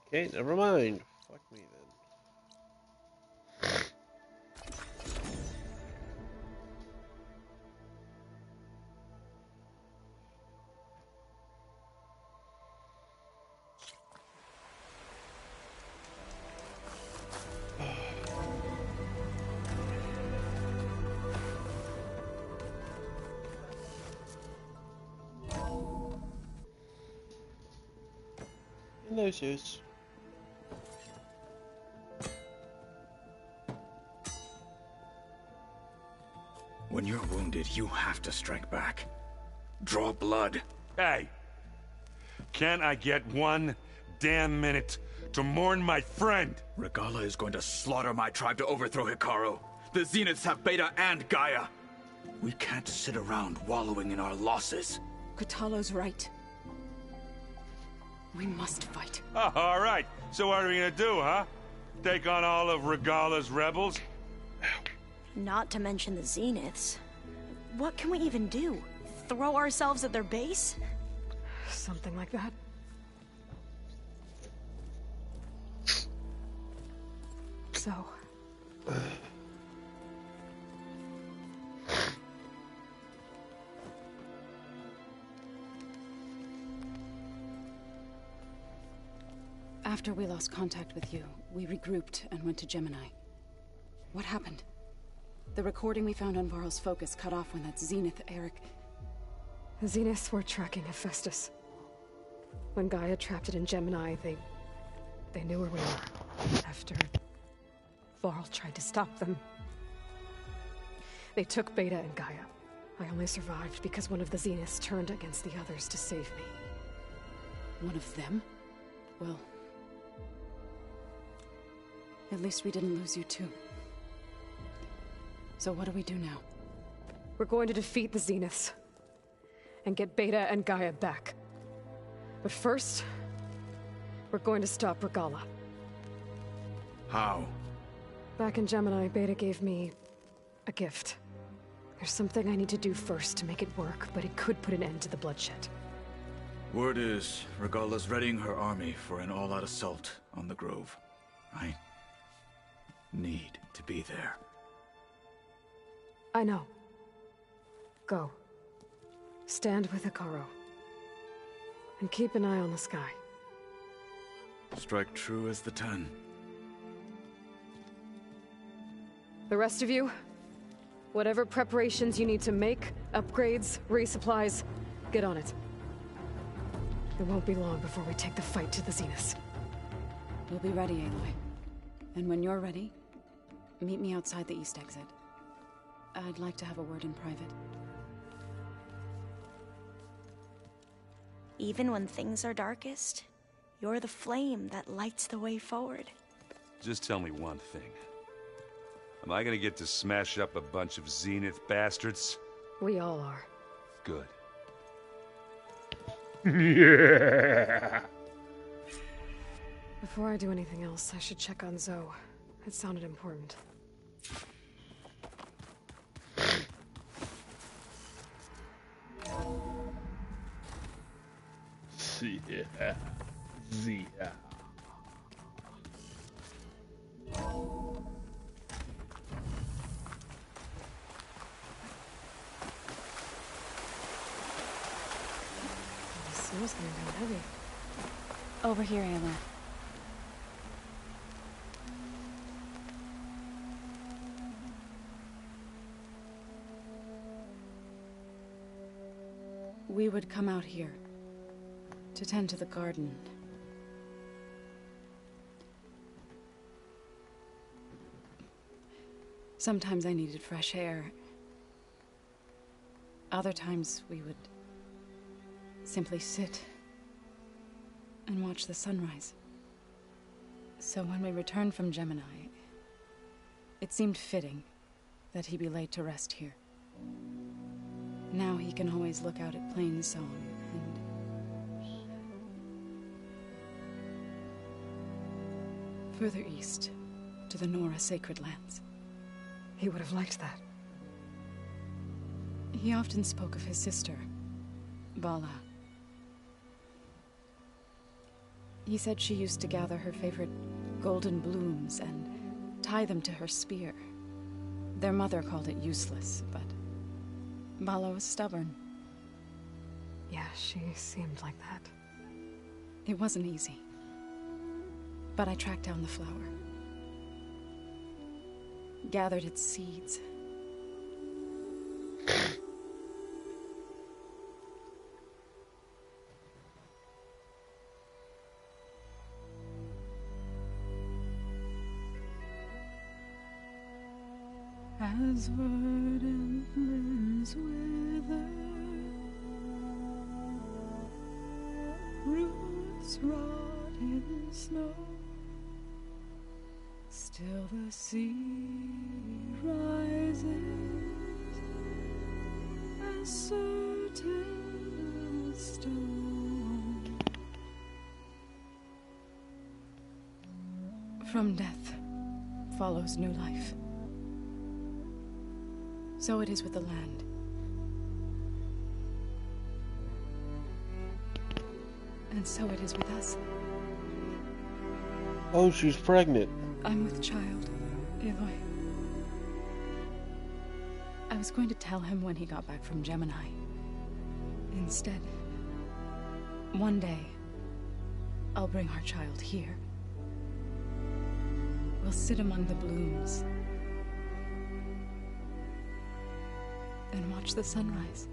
Okay, never mind. Fuck me then. No, sis. When you're wounded, you have to strike back. Draw blood. Hey! Can't I get one damn minute to mourn my friend? Regalla is going to slaughter my tribe to overthrow Hikaru. The Zeniths have Beta and Gaia. We can't sit around wallowing in our losses. Kotallo's right. We must fight. Oh, all right. So what are we gonna do, huh? Take on all of Regalla's rebels? Not to mention the Zeniths. What can we even do? Throw ourselves at their base? Something like that. So... After we lost contact with you, we regrouped and went to Gemini. What happened? The recording we found on Varl's focus cut off when that Zenith, Eric... The Zeniths were tracking Hephaestus. When Gaia trapped it in Gemini, they knew where we were. After... Varl tried to stop them. They took Beta and Gaia. I only survived because one of the Zeniths turned against the others to save me. One of them? Well... At least we didn't lose you too. So what do we do now? We're going to defeat the Zeniths. And get Beta and Gaia back. But first... we're going to stop Regalla. How? Back in Gemini, Beta gave me... a gift. There's something I need to do first to make it work, but it could put an end to the bloodshed. Word is, Regalla's readying her army for an all-out assault on the Grove. I need to be there. I know. Go. Stand with Hikaru. And keep an eye on the sky. Strike true as the 10. The rest of you, whatever preparations you need to make, upgrades, resupplies, get on it. It won't be long before we take the fight to the Zeniths. We'll be ready, Aloy. And when you're ready, meet me outside the east exit. I'd like to have a word in private. Even when things are darkest, you're the flame that lights the way forward. Just tell me one thing. Am I gonna get to smash up a bunch of Zenith bastards? We all are. Good. Yeah. Before I do anything else, I should check on Zoe. It sounded important. Yeah. Zia. The snow's getting down heavy. Over here, Aloy. We would come out here to tend to the garden. Sometimes I needed fresh air. Other times we would simply sit and watch the sunrise. So when we returned from Gemini, it seemed fitting that he be laid to rest here. Now he can always look out at Plainsong and... further east, to the Nora Sacred Lands. He would have liked that. He often spoke of his sister, Bala. He said she used to gather her favorite golden blooms and tie them to her spear. Their mother called it useless, but Bala was stubborn. Yeah, she seemed like that. It wasn't easy. But I tracked down the flower. Gathered its seeds. As verdant limbs wither, roots rot in snow, still the sea rises, as certain as stone. From death follows new life. So it is with the land. And so it is with us. Oh, she's pregnant. I'm with child, Aloy. I was going to tell him when he got back from Gemini. Instead, one day, I'll bring our child here. We'll sit among the blooms and watch the sunrise.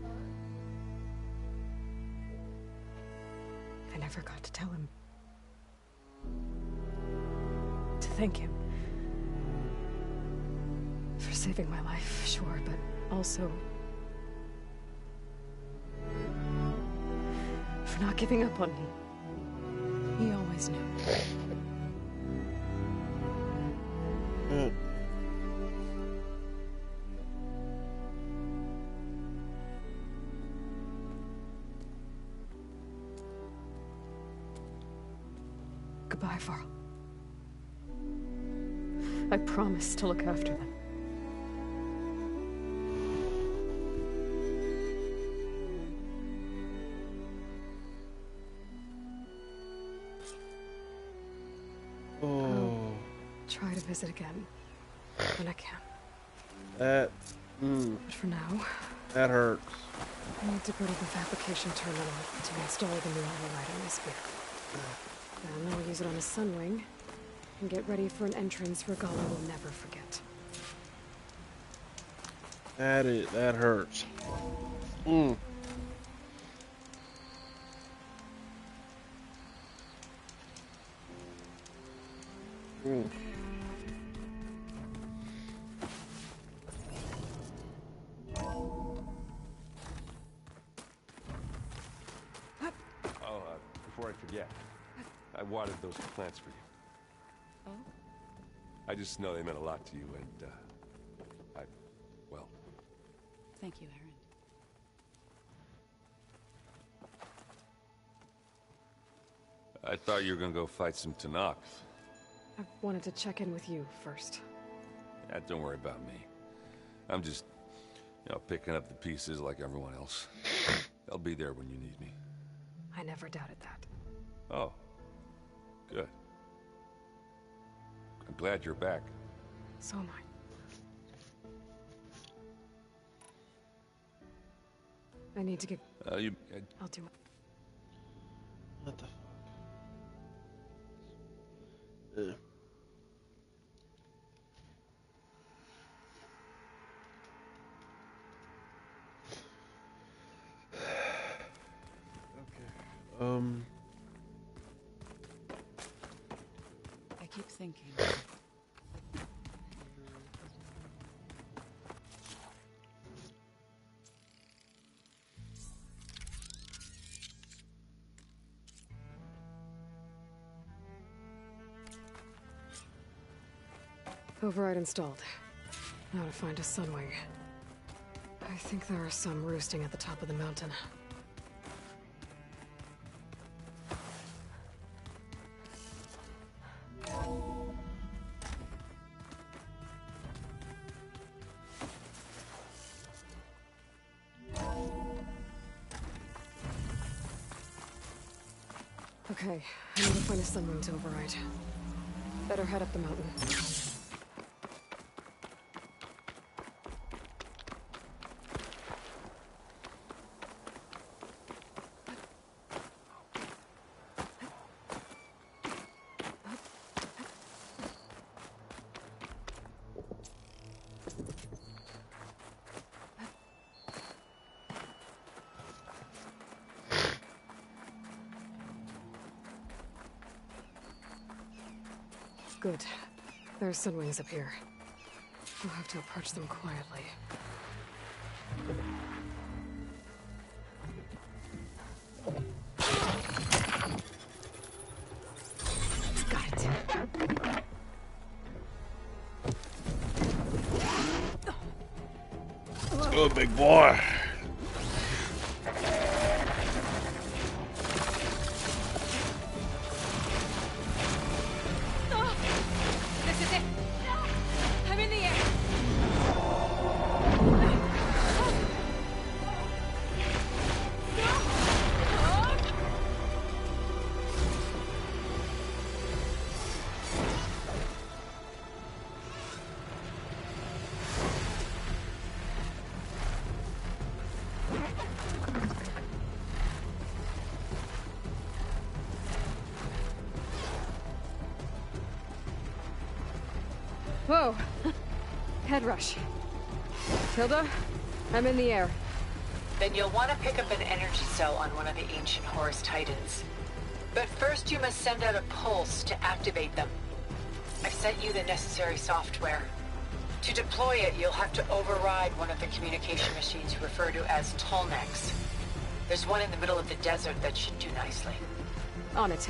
I never got to tell him. To thank him. For saving my life, sure, but also for not giving up on me. He always knew. Good. Goodbye, Varl. I promise to look after them. Oh. Try to visit again when I can. That. But for now, That hurts. I need to go to the fabrication terminal to install the new override on my spear. Then I'll use it on a Sunwing and get ready for an entrance Regalla will never forget. That hurts. Before I forget, I watered those plants for you. Oh? I just know they meant a lot to you, and, well... Thank you, Aaron. I thought you were gonna go fight some Tenakth. I wanted to check in with you first. Don't worry about me. I'm just, picking up the pieces like everyone else. I'll be there when you need me. I never doubted that. Oh. Good. I'm glad you're back. So am I. I need to get... I'll do it. What the fuck? Ugh. I keep thinking. Override installed. Now to find a Sunwing. I think there are some roosting at the top of the mountain. Okay, I need to find a sunring to override. Better head up the mountain. Good. There's sunwings up here. We'll have to approach them quietly. Got it. Let's go, big boy. Whoa! Head rush. Tilda, I'm in the air. Then you'll want to pick up an energy cell on one of the ancient Horus Titans. But first you must send out a pulse to activate them. I've sent you the necessary software. To deploy it, you'll have to override one of the communication machines you refer to as Tallnecks. There's one in the middle of the desert that should do nicely. On it.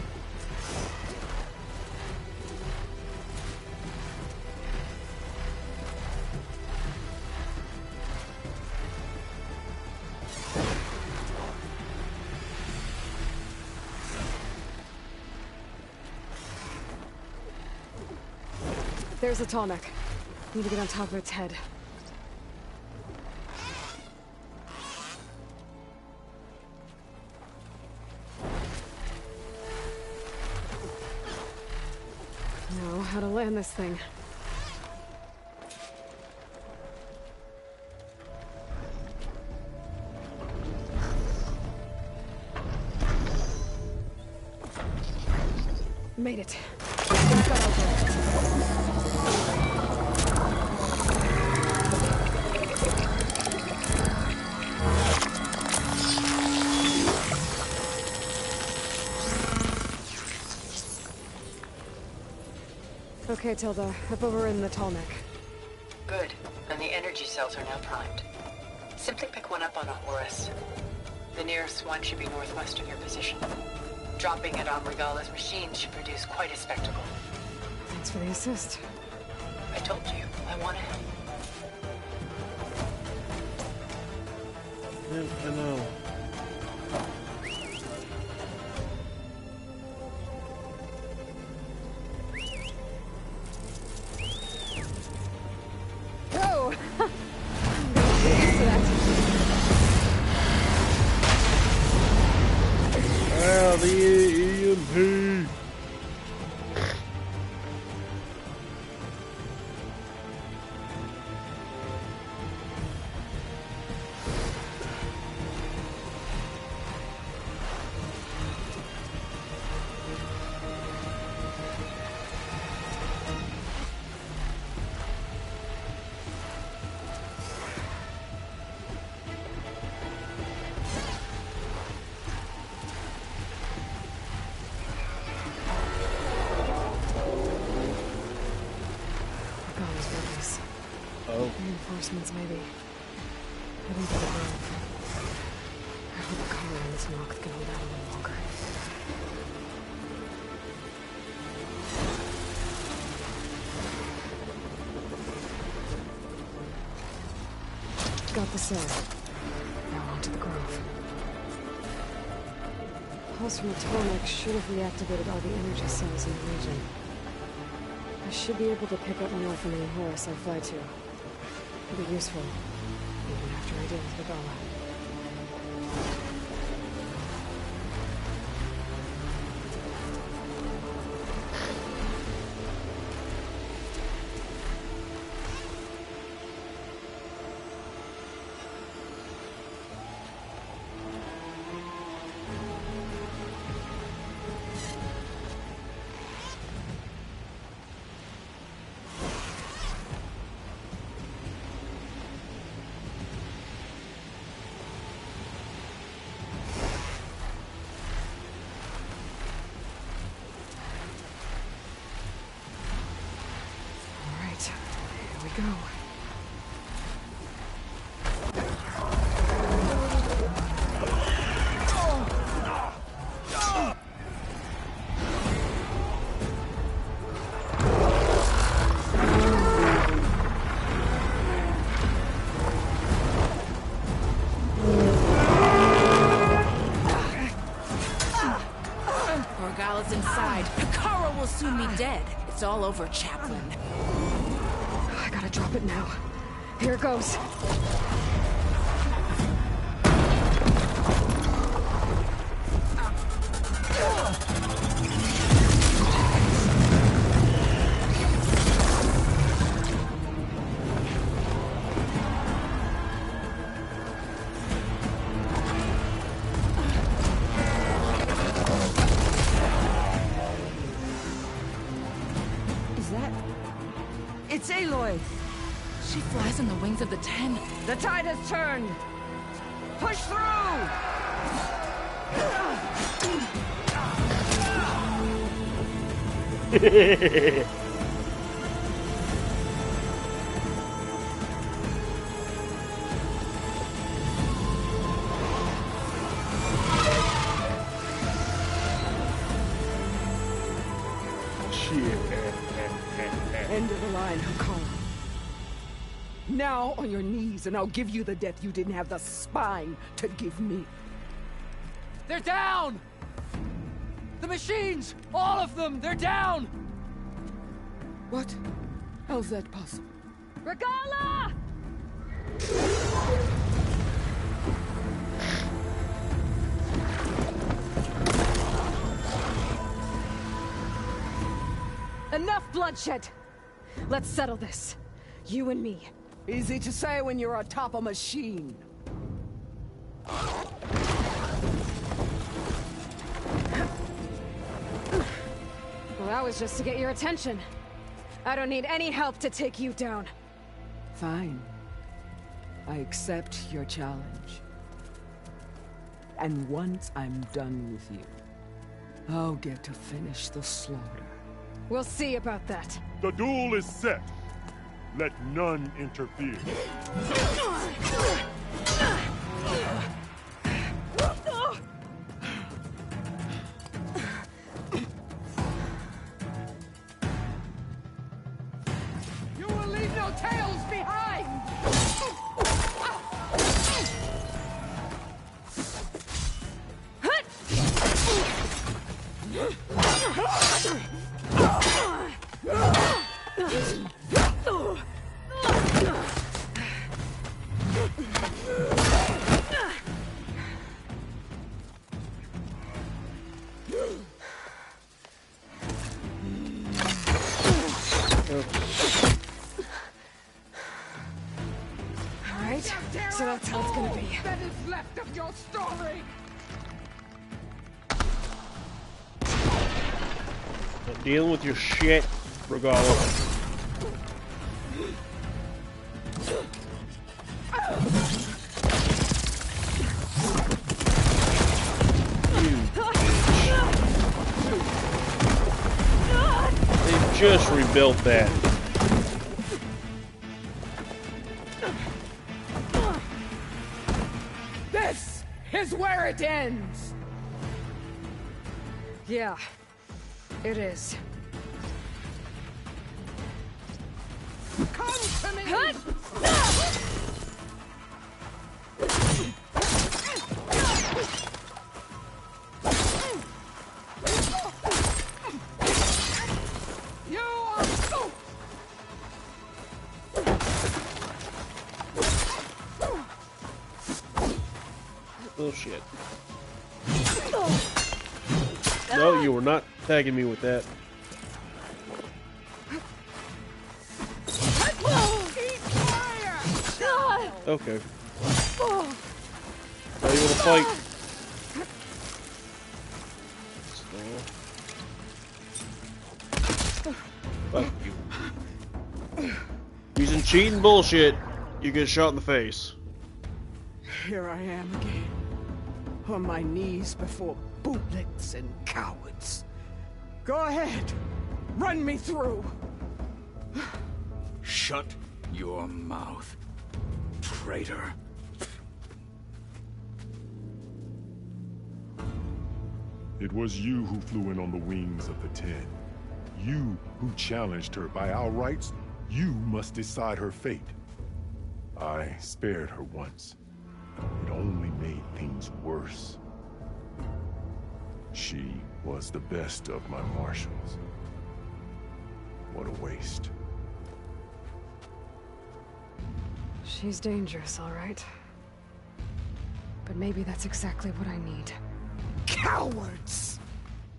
There's the Tallneck. Need to get on top of its head. Know how to land this thing. Made it. Okay, Tilda. I've overridden the Tallneck. Good. And the energy cells are now primed. Simply pick one up on a Horus. The nearest one should be northwest of your position. Dropping it on Regala's machine should produce quite a spectacle. Thanks for the assist. I told you, I want to help. Yeah, I know. Go! Ah, the EMP! Reinforcements, maybe. Heading to the grove. I hope the collar on this rock can hold out a little longer. Got the cell. Now onto the grove. Pulse from the Tallneck should have reactivated all the energy cells in the region. I should be able to pick up more from any Horus I fly to. It'll be useful, even after I deal with Regala. Here we go. Morgala's inside. Hikaru will soon be dead. It's all over, Chaplain. I gotta drop it now. Here goes. It's Aloy! She flies on the wings of the Ten. The tide has turned! Push through! End of the line, Hikaru. Now on your knees, and I'll give you the death you didn't have the spine to give me. They're down! The machines! All of them! They're down! What? How's that possible? Regala! Enough bloodshed! Let's settle this. You and me. Easy to say when you're atop a machine. Well, that was just to get your attention. I don't need any help to take you down. Fine. I accept your challenge. And once I'm done with you, I'll get to finish the slaughter. We'll see about that. The duel is set. Let none interfere. You will leave no tails behind! Alright, so that's how it's gonna be. That is left of your story! Not dealing with your shit, Regala. They've just rebuilt that. This is where it ends! Yeah, it is. Come to me! You are so... Bullshit. No, you were not tagging me with that. Okay. Now you wanna fight? Fuck you. Using cheating bullshit, you get shot in the face. Here I am again, on my knees before bootlets and cowards. Go ahead, run me through. Shut your mouth, traitor. It was you who flew in on the wings of the Ten. You who challenged her by our rights. You must decide her fate. I spared her once. It only made things worse. She was the best of my marshals. What a waste. She's dangerous, all right. But maybe that's exactly what I need. Cowards!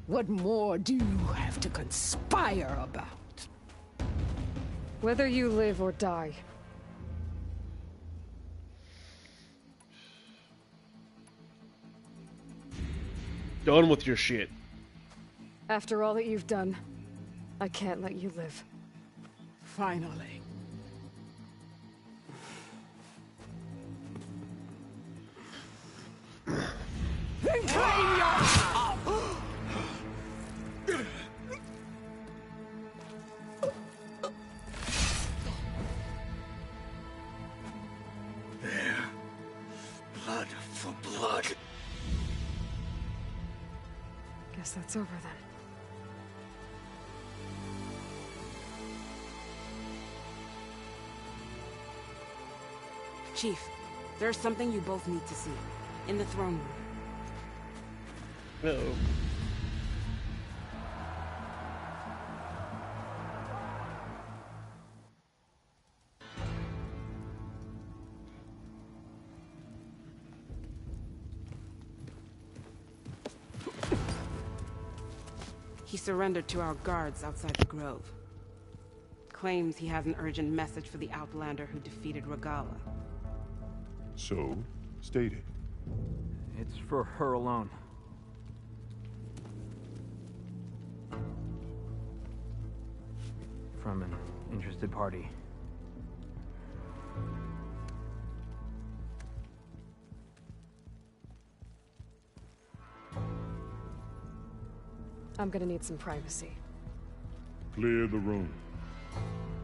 What more do you have to conspire about? Whether you live or die. Done with your shit. After all that you've done, I can't let you live. Finally. Then claim your... There. Blood for blood. Guess that's over then. Chief, there's something you both need to see. In the throne room. Uh-oh. He surrendered to our guards outside the grove. Claims he has an urgent message for the Outlander who defeated Regalla. So, state it. It's for her alone. From an interested party. I'm gonna need some privacy. Clear the room.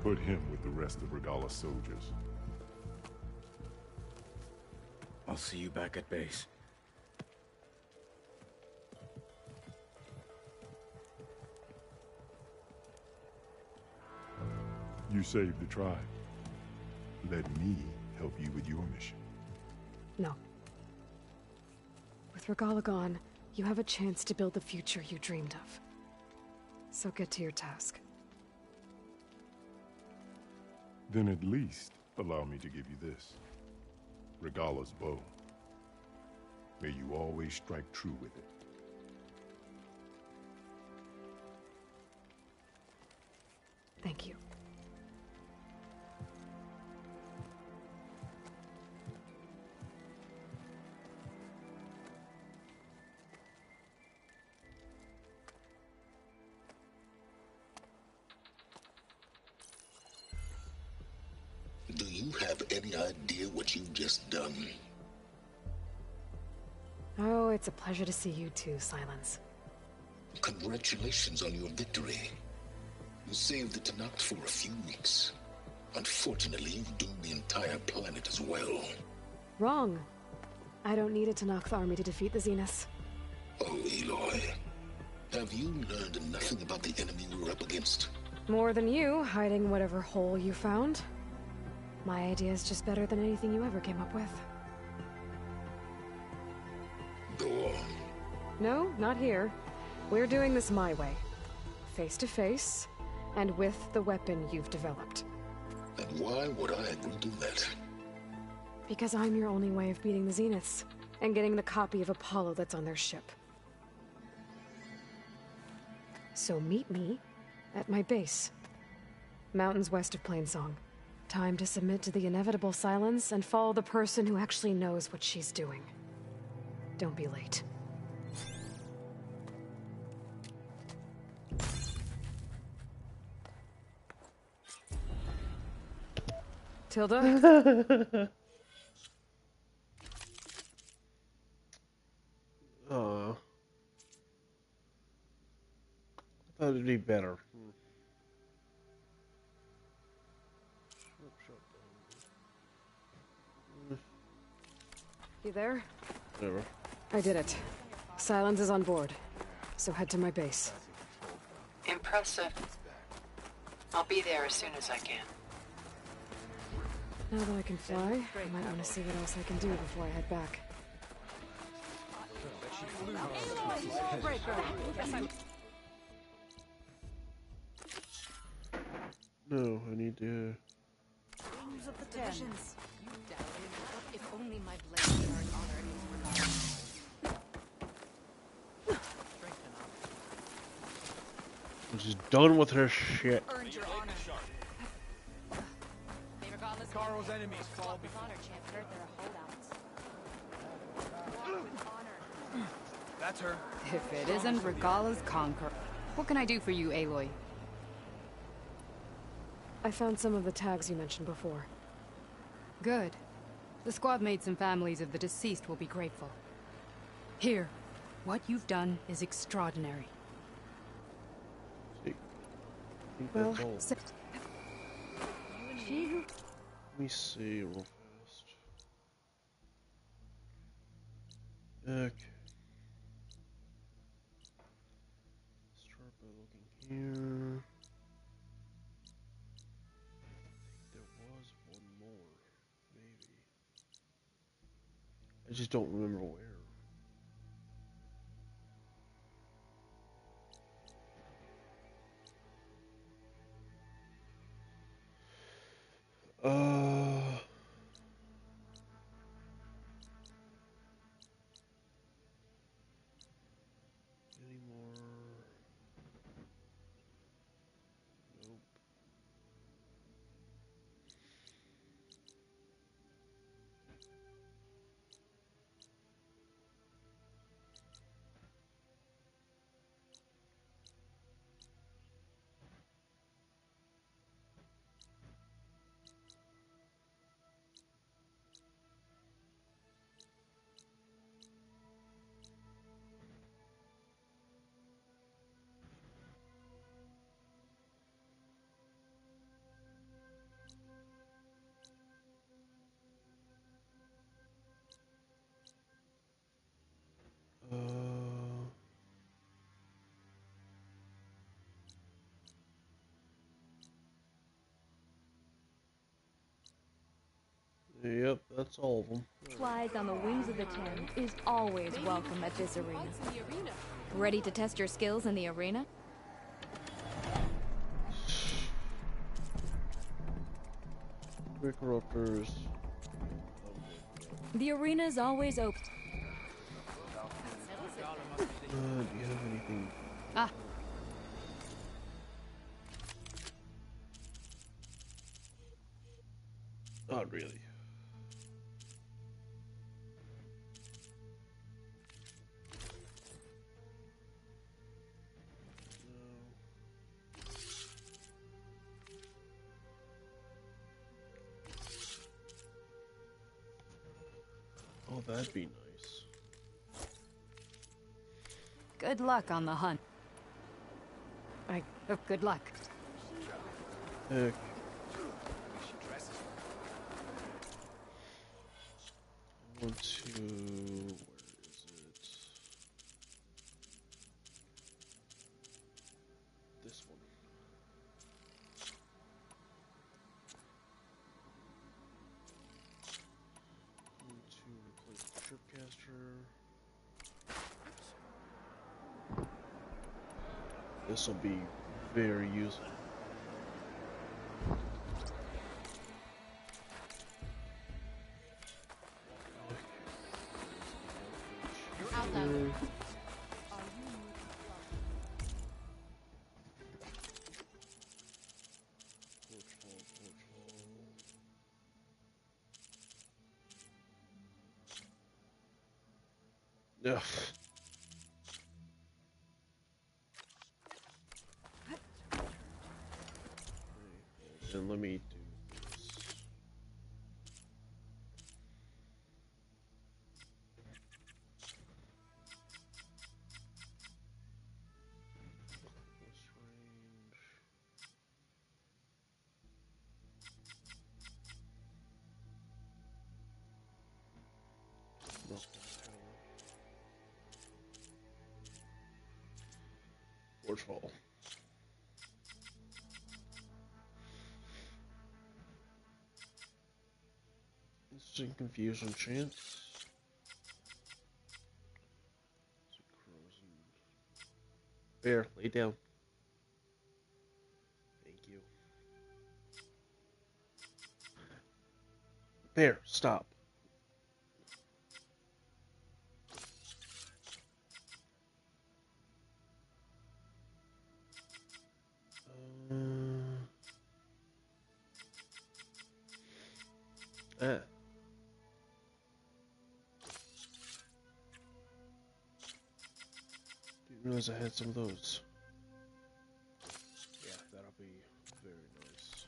Put him with the rest of Regalla's soldiers. I'll see you back at base. You saved the tribe. Let me help you with your mission. No. With Regalla gone, you have a chance to build the future you dreamed of. So get to your task. Then at least allow me to give you this. Regalla's bow. May you always strike true with it. Thank you. Do you have any idea what you've just done? Oh, it's a pleasure to see you too, Silence. Congratulations on your victory. You saved the Tenakth for a few weeks. Unfortunately, you've doomed the entire planet as well. Wrong. I don't need a Tenakth army to defeat the Zeniths. Oh, Aloy. Have you learned nothing about the enemy we're up against? More than you, hiding whatever hole you found. My idea is just better than anything you ever came up with. Go on. No, not here. We're doing this my way. Face to face, and with the weapon you've developed. And why would I agree to that? Because I'm your only way of beating the Zeniths, and getting the copy of Apollo that's on their ship. So meet me at my base. Mountains west of Plainsong. Time to submit to the inevitable silence and follow the person who actually knows what she's doing. Don't be late. Tilda? I thought it'd be better. You there? Whatever. I did it. Silence is on board. So head to my base. Impressive. I'll be there as soon as I can. Now that I can fly, I might want to see what else I can do before I head back. No, I need to. Wings of the Divisions. You doubt it. If only my blades weren't already She's done with her shit. earned your honor. Carl's enemies fall before. That's her. If it isn't Regala's conquer. What can I do for you, Aloy? I found some of the tags you mentioned before. Good. The squad mates and families of the deceased will be grateful. Here, what you've done is extraordinary. Well, Let me see real fast. Okay. Start by looking here. I think there was one more, maybe. I just don't remember where. Any more? Nope. Yep, that's all of them. Flag on the wings of the Ten is always welcome at this arena. Ready to test your skills in the arena? Quick corruptors. The arena's always open. Do you have anything? Ah. Not really. Oh, that'd be nice. Good luck on the hunt. Good luck. Heck. I want to. Where is it? This one. I want to replace the tripcaster. This will be very useful. Ugh. And let me do this. Close range. Portal. Instant confusion chance. Bear, lay down. Thank you. Bear, stop. Didn't realize I had some of those. Yeah, that'll be very nice.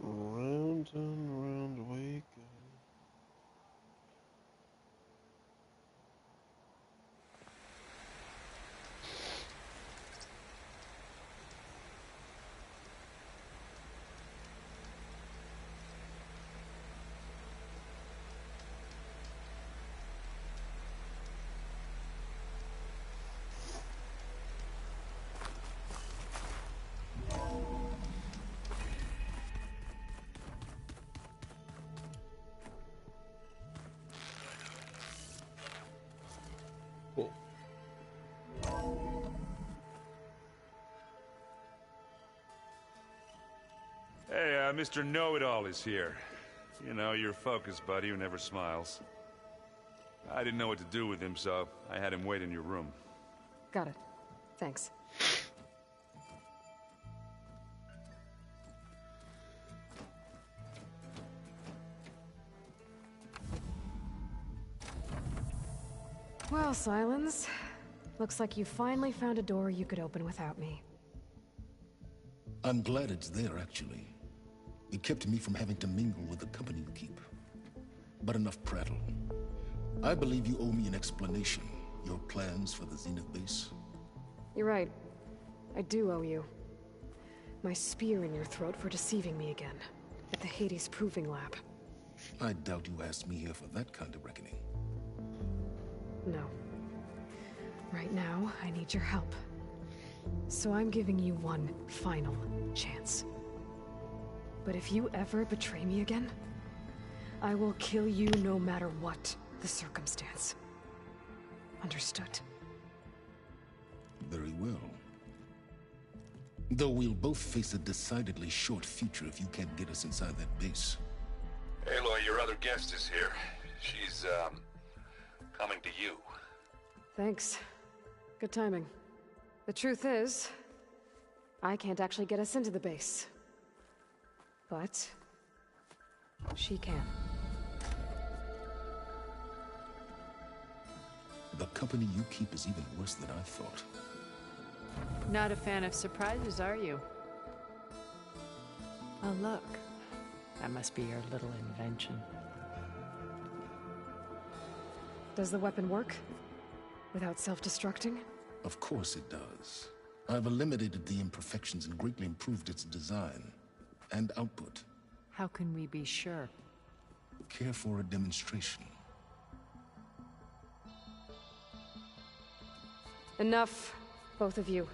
Round and round we go. Cool. Hey, Mr. Know-It-All is here. You know, your focus buddy who never smiles. I didn't know what to do with him, so I had him wait in your room. Got it. Thanks. Well, Silence. Looks like you finally found a door you could open without me. I'm glad it's there, actually. It kept me from having to mingle with the company you keep. But enough prattle. I believe you owe me an explanation. Your plans for the Zenith base? You're right. I do owe you. My spear in your throat for deceiving me again. At the Hades Proving Lab. I doubt you asked me here for that kind of reckoning. No. Right now, I need your help. So I'm giving you one final chance. But if you ever betray me again, I will kill you no matter what the circumstance. Understood? Very well. Though we'll both face a decidedly short future if you can't get us inside that base. Aloy, your other guest is here. She's, coming to you. Thanks. Good timing. The truth is, I can't actually get us into the base. But she can. The company you keep is even worse than I thought. Not a fan of surprises, are you? Oh, look. That must be your little invention. Does the weapon work? Without self-destructing? Of course it does. I've eliminated the imperfections and greatly improved its design and output. How can we be sure? Care for a demonstration? Enough, both of you.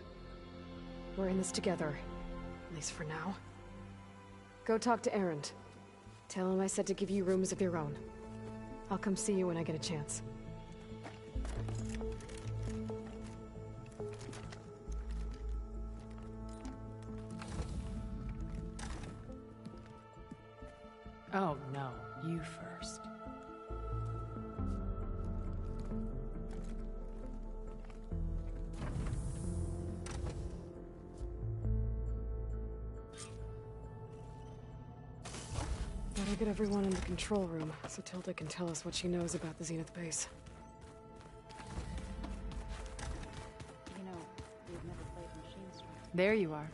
We're in this together, at least for now. Go talk to Erend. Tell him I said to give you rooms of your own. I'll come see you when I get a chance. Oh, no. You first. That Better get everyone in the control room so Tilda can tell us what she knows about the Zenith base. You know, we've never played Machine Strike. There you are.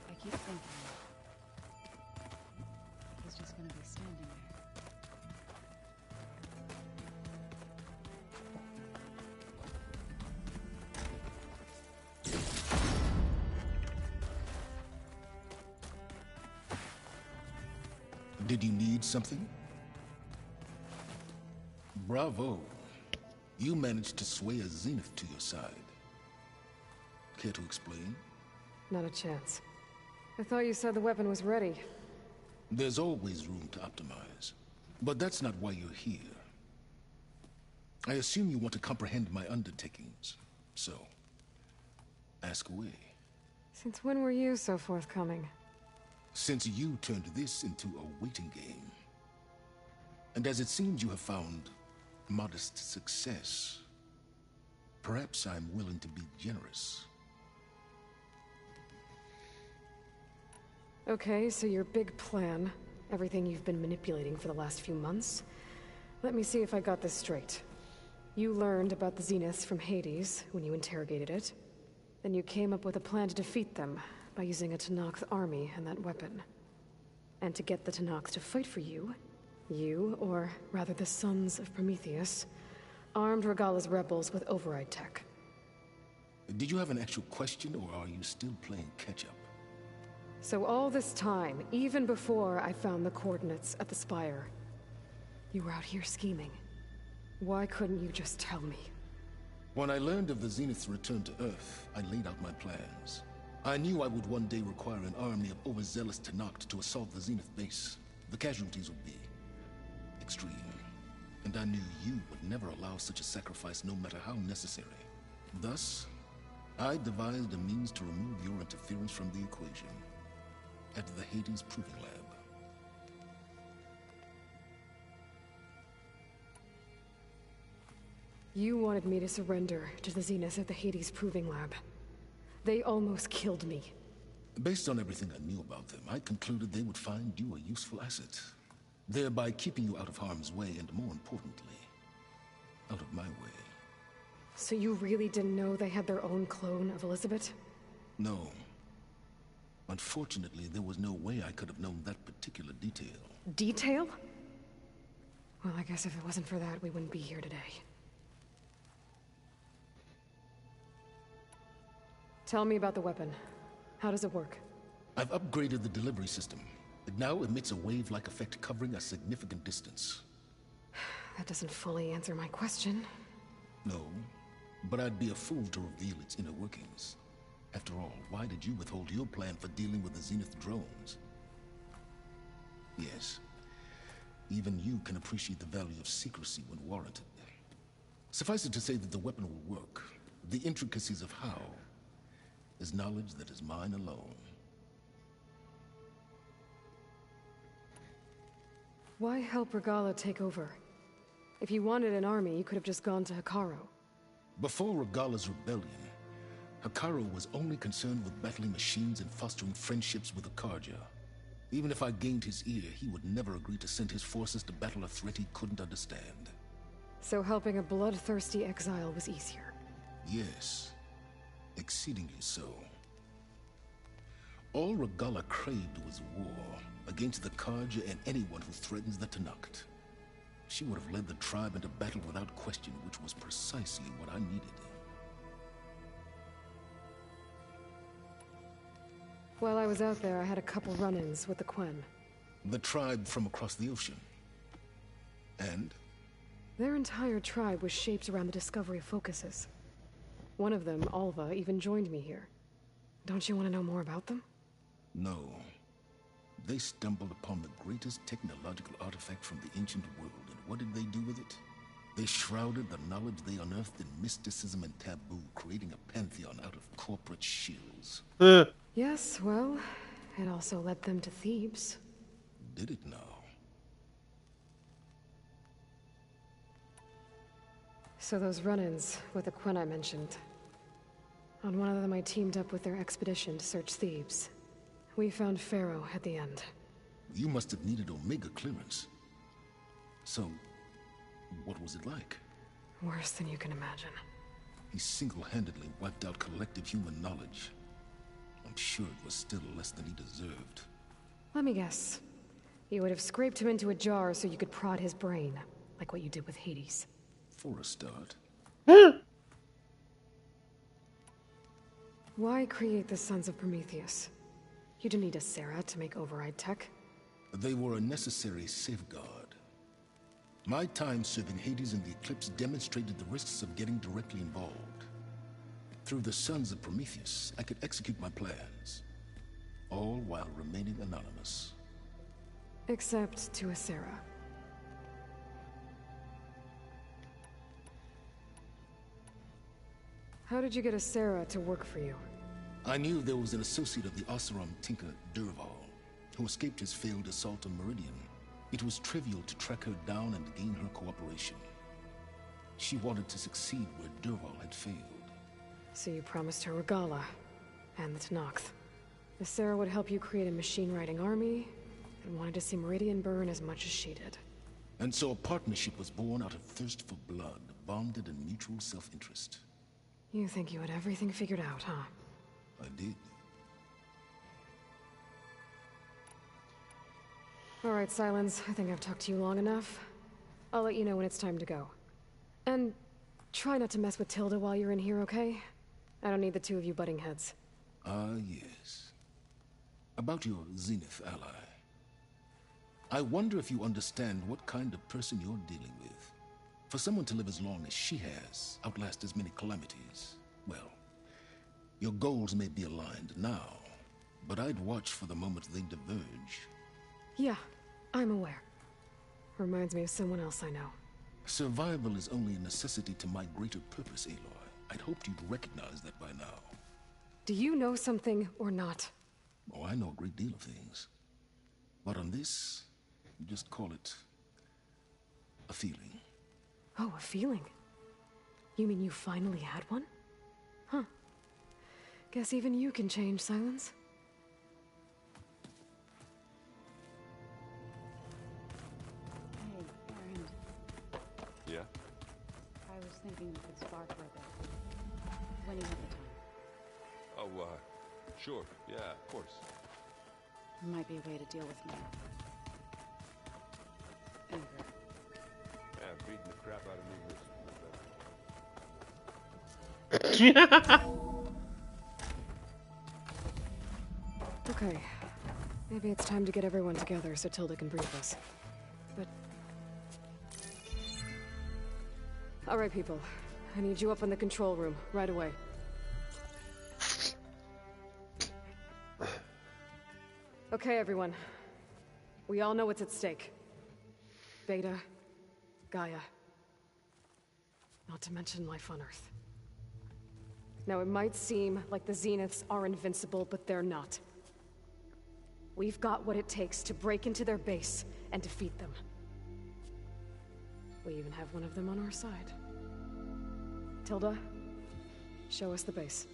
I keep thinking he's just gonna be standing there. Did you need something? Bravo. You managed to sway a Zenith to your side. Care to explain? Not a chance. I thought you said the weapon was ready. There's always room to optimize. But that's not why you're here. I assume you want to comprehend my undertakings. So, ask away. Since when were you so forthcoming? Since you turned this into a waiting game. And as it seems you have found modest success, perhaps I'm willing to be generous. Okay, so your big plan, everything you've been manipulating for the last few months. Let me see if I got this straight. You learned about the Zeniths from Hades when you interrogated it. Then you came up with a plan to defeat them by using a Tenakth army and that weapon. And to get the Tenakth to fight for you, or rather the Sons of Prometheus, armed Regalla's rebels with override tech. Did you have an actual question, or are you still playing catch-up? So all this time, even before I found the coordinates at the Spire, you were out here scheming. Why couldn't you just tell me? When I learned of the Zenith's return to Earth, I laid out my plans. I knew I would one day require an army of overzealous Tenakth to assault the Zenith base. The casualties would be extreme. And I knew you would never allow such a sacrifice, no matter how necessary. Thus, I devised a means to remove your interference from the equation. At the Hades Proving Lab. You wanted me to surrender to the Zenith at the Hades Proving Lab. They almost killed me. Based on everything I knew about them, I concluded they would find you a useful asset, thereby keeping you out of harm's way and, more importantly, out of my way. So you really didn't know they had their own clone of Elizabeth? No. Unfortunately, there was no way I could have known that particular detail. Detail? Well, I guess if it wasn't for that, we wouldn't be here today. Tell me about the weapon. How does it work? I've upgraded the delivery system. It now emits a wave-like effect covering a significant distance. That doesn't fully answer my question. No, but I'd be a fool to reveal its inner workings. After all, why did you withhold your plan for dealing with the Zenith drones? Yes, even you can appreciate the value of secrecy when warranted. Suffice it to say that the weapon will work. The intricacies of how is knowledge that is mine alone. Why help Regalla take over? If you wanted an army, you could have just gone to Hekarro. Before Regalla's rebellion, Hekarro was only concerned with battling machines and fostering friendships with the Carja. Even if I gained his ear, he would never agree to send his forces to battle a threat he couldn't understand. So helping a bloodthirsty exile was easier? Yes, exceedingly so. All Regalla craved was war against the Carja and anyone who threatens the Tenakth. She would have led the tribe into battle without question, which was precisely what I needed. While I was out there, I had a couple run-ins with the Quen. The tribe from across the ocean. And? Their entire tribe was shaped around the discovery of focuses. One of them, Alva, even joined me here. Don't you want to know more about them? No. They stumbled upon the greatest technological artifact from the ancient world, and what did they do with it? They shrouded the knowledge they unearthed in mysticism and taboo, creating a pantheon out of corporate shills. Yes, well, it also led them to Thebes. Did it now? So those run-ins with the Quen I mentioned. On one of them I teamed up with their expedition to search Thebes. We found Pharaoh at the end. You must have needed Omega clearance. So, what was it like? Worse than you can imagine. He single-handedly wiped out collective human knowledge. I'm sure it was still less than he deserved. Let me guess. You would have scraped him into a jar so you could prod his brain, like what you did with Hades. For a start. Why create the Sons of Prometheus? You didn't need a Sarah to make override tech. They were a necessary safeguard. My time serving Hades in the Eclipse demonstrated the risks of getting directly involved. Through the Sons of Prometheus, I could execute my plans, all while remaining anonymous. Except to a Sarah. How did you get a Sarah to work for you? I knew there was an associate of the Oseram tinker, Dervahl, who escaped his failed assault on Meridian. It was trivial to track her down and gain her cooperation. She wanted to succeed where Dervahl had failed. So you promised her Regala, and the Tenakth. The Sarah would help you create a machine-riding army, and wanted to see Meridian burn as much as she did. And so a partnership was born out of thirst for blood, bonded in mutual self-interest. You think you had everything figured out, huh? I did. Alright, Silence. I think I've talked to you long enough. I'll let you know when it's time to go. And try not to mess with Tilda while you're in here, okay? I don't need the two of you butting heads. Ah, yes. About your Zenith ally. I wonder if you understand what kind of person you're dealing with. For someone to live as long as she has, outlast as many calamities, well, your goals may be aligned now, but I'd watch for the moment they diverge. Yeah, I'm aware. Reminds me of someone else I know. Survival is only a necessity to my greater purpose, Aloy. I'd hoped you'd recognize that by now. Do you know something or not? Oh, I know a great deal of things. But on this, you just call it a feeling. Oh, a feeling? You mean you finally had one? Huh. Guess even you can change, Silence. Hey, Aaron. Yeah? I was thinking we could spar for a bit. When you have the time. Oh, sure. Yeah, of course. Might be a way to deal with me. Anger. Yeah, beating the crap out of me. Okay. Maybe it's time to get everyone together so Tilda can brief us. But... Alright, people. I need you up in the control room, right away. Okay, everyone. We all know what's at stake. Beta, Gaia. Not to mention life on Earth. Now, it might seem like the Zeniths are invincible, but they're not. We've got what it takes to break into their base and defeat them. We even have one of them on our side. Tilda, show us the base.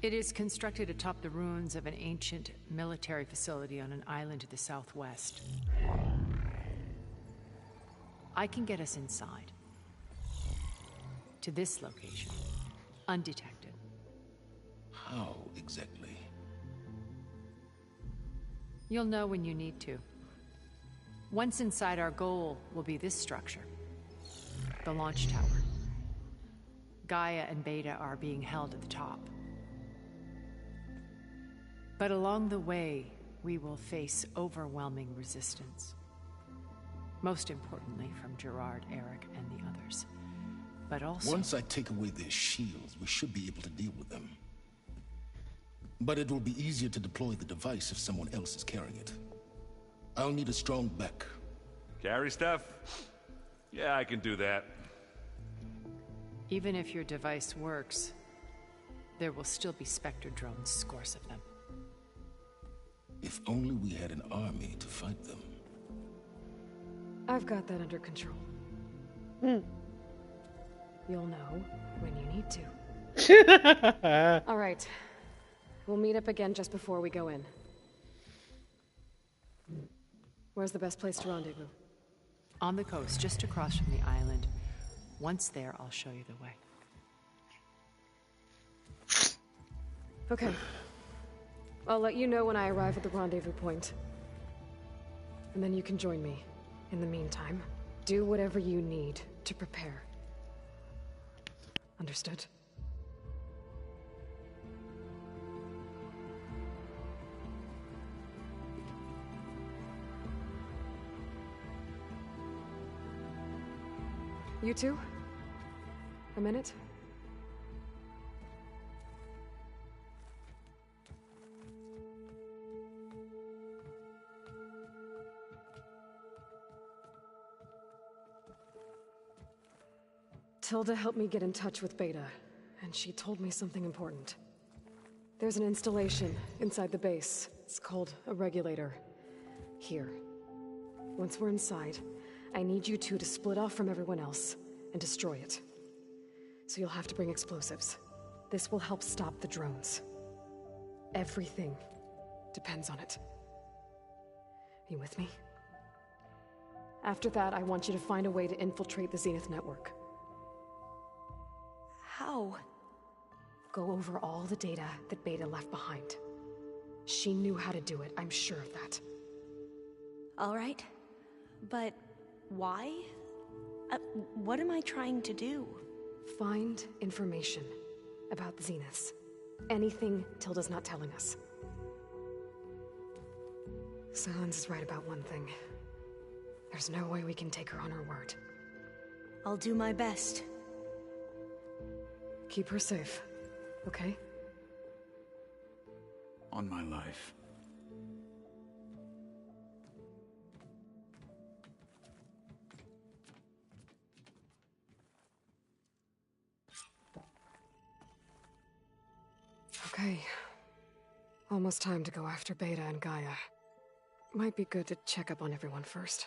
It is constructed atop the ruins of an ancient military facility on an island to the southwest. I can get us inside. To this location. Undetected. How exactly? You'll know when you need to. Once inside, our goal will be this structure. The launch tower. Gaia and Beta are being held at the top. But along the way, we will face overwhelming resistance. Most importantly, from Gerard, Eric, and the others. But also... Once I take away their shields, we should be able to deal with them. But it will be easier to deploy the device if someone else is carrying it. I'll need a strong back. Carry stuff? Yeah, I can do that. Even if your device works, there will still be Spectre drones, scores of them. If only we had an army to fight them. I've got that under control. You'll know when you need to. All right. We'll meet up again just before we go in. Where's the best place to rendezvous? On the coast, just across from the island. Once there, I'll show you the way. Okay. I'll let you know when I arrive at the rendezvous point. And then you can join me. In the meantime, do whatever you need to prepare. Understood? You two? A minute? Tilda helped me get in touch with Beta, and she told me something important. There's an installation inside the base. It's called a regulator. Here. Once we're inside, I need you two to split off from everyone else and destroy it. So you'll have to bring explosives. This will help stop the drones. Everything depends on it. Are you with me? After that, I want you to find a way to infiltrate the Zenith network. How? Go over all the data that Beta left behind. She knew how to do it, I'm sure of that. All right. But why? What am I trying to do? Find information about the Zeniths. Anything Tilda's not telling us. Sylens is right about one thing. There's no way we can take her on her word. I'll do my best. Keep her safe, okay? On my life. Okay. Almost time to go after Beta and Gaia. Might be good to check up on everyone first.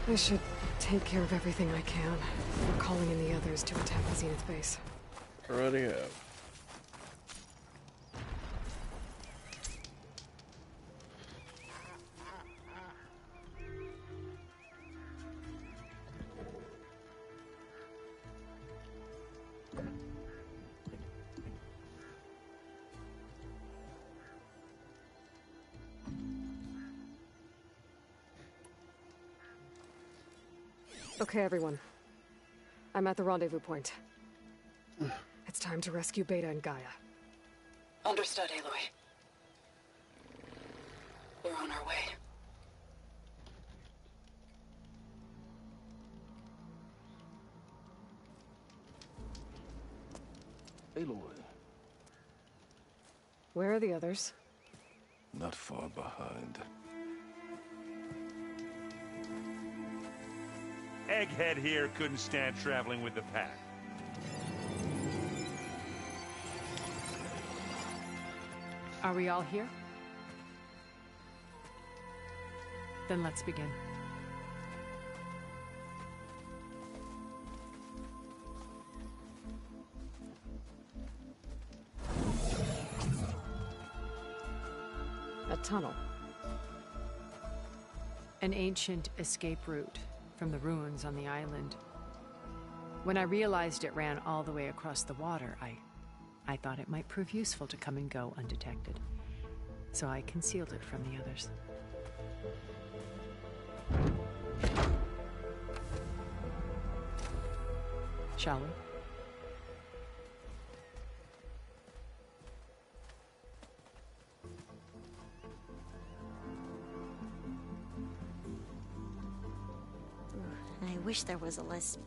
I should take care of everything I can before calling in the others to attack the Zenith base. Already have. Okay, everyone. I'm at the rendezvous point. It's time to rescue Beta and Gaia. Understood, Aloy. We're on our way. Aloy. Where are the others? Not far behind. Egghead here couldn't stand traveling with the pack. Are we all here? Then let's begin. A tunnel. An ancient escape route from the ruins on the island. When I realized it ran all the way across the water, I thought it might prove useful to come and go undetected. So I concealed it from the others. Shall we? I wish there was a less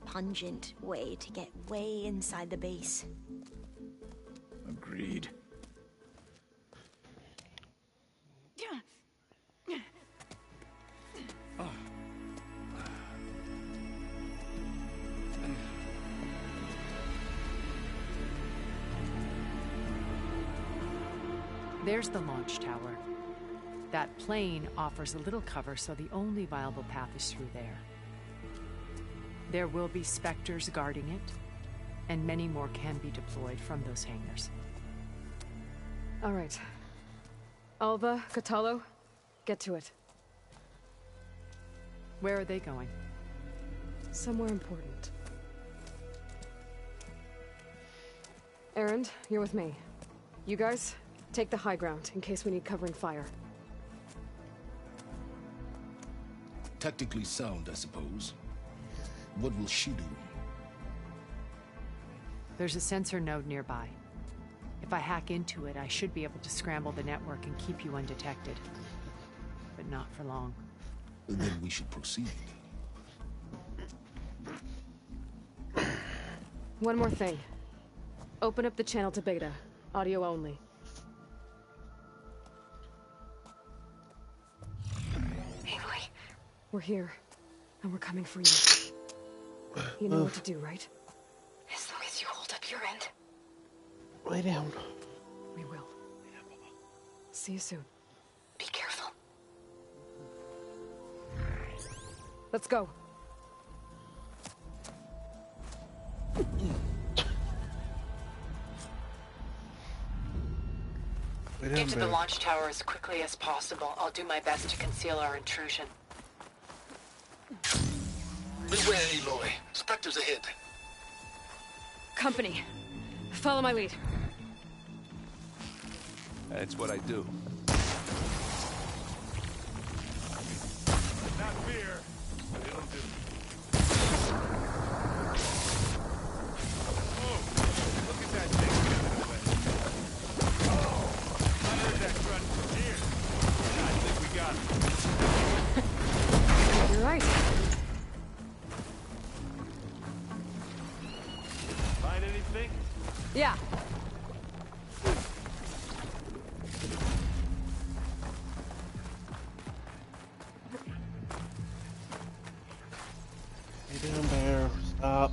pungent way to get way inside the base. Agreed. There's the launch tower. That plane offers a little cover, so the only viable path is through there. There will be Spectres guarding it, and many more can be deployed from those hangars. All right. Alva, Kotallo, get to it. Where are they going? Somewhere important. Erend, you're with me. You guys, take the high ground in case we need covering fire. Tactically sound, I suppose. What will she do? There's a sensor node nearby. If I hack into it, I should be able to scramble the network and keep you undetected. But not for long. Then we should proceed. One more thing. Open up the channel to Beta. Audio only. Aloy. We're here. And we're coming for you. You know what to do, right? As long as you hold up your end. Lay down. We will. See you soon. Be careful. Let's go. Get to the launch tower as quickly as possible. I'll do my best to conceal our intrusion. Beware, Aloy. Spectres ahead. Company. Follow my lead. That's what I do. Not fear, but it'll do. Oh, look at that thing coming away. Oh, I heard that grunt from here. I think we got it. You're right. Find anything? Yeah. Lay down, bear. Stop.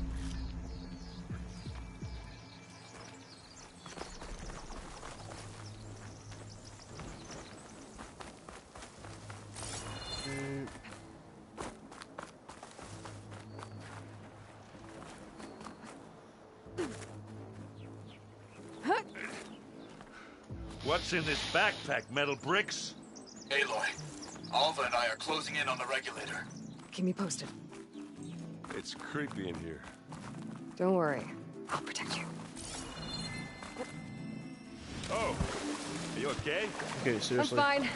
What's in this backpack, metal bricks? Aloy, Alva and I are closing in on the regulator. Keep me posted. It's creepy in here. Don't worry. I'll protect you. Oh, are you okay? Okay, seriously. I'm fine.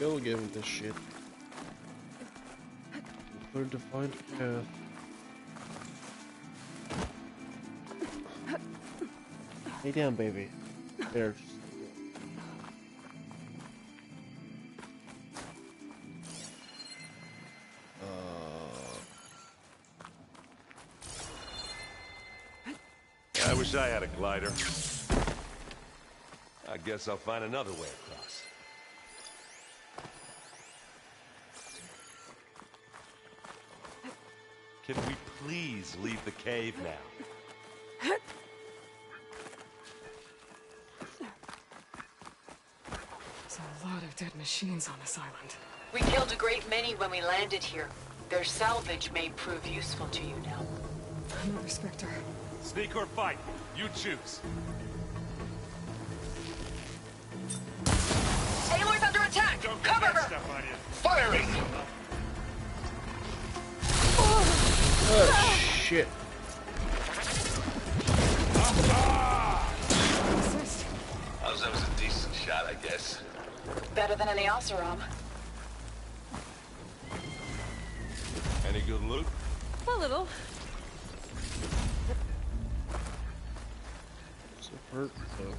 go again with this shit. Clear defined path. Lay down, baby. There. I wish I had a glider. I guess I'll find another way across. Can we please leave the cave now? There's a lot of dead machines on this island. We killed a great many when we landed here. Their salvage may prove useful to you now. Another Spectre. Sneak or fight, you choose. Aloy's under attack! Cover her! Firing! Oh, shit. That was a decent shot, I guess. Better than any Oseram. Any good loot? A little. It's a hurt, though.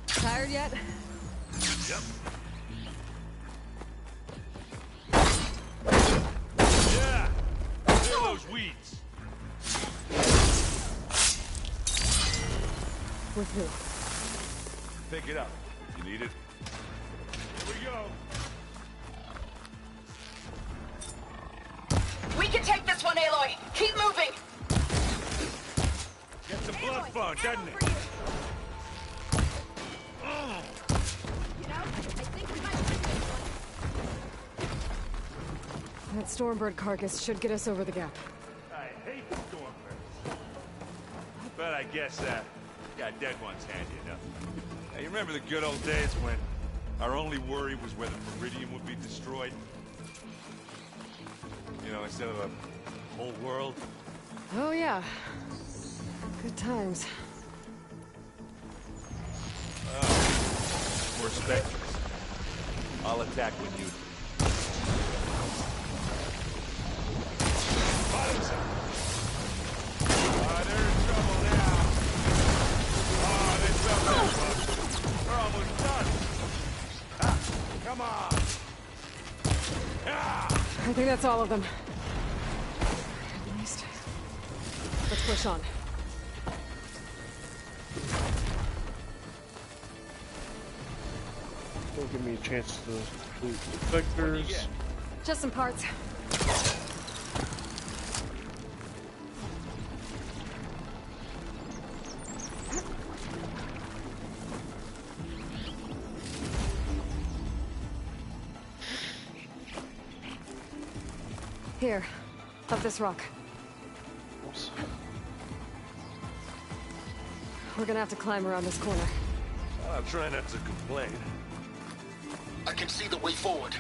Tired yet? Yep. Yeah! Clear those weeds! With who? Pick it up. You need it? Here we go! We can take this one, Aloy! Keep moving! Gets the blood flowing, doesn't it? That Stormbird carcass should get us over the gap. I hate Stormbirds. But I guess, got dead ones handy enough. Now, you remember the good old days when our only worry was whether Meridian would be destroyed? You know, instead of a whole world? Oh, yeah. Good times. We're Spectres. I'll attack when you... Bottoms up! They're in trouble now. They're trouble. We're almost done. Come on! I think that's all of them. At least. Let's push on. Don't give me a chance to loot the Spectres. Just some parts. Here, up this rock. Oops. We're gonna have to climb around this corner. I'm trying not to complain. I can see the way forward.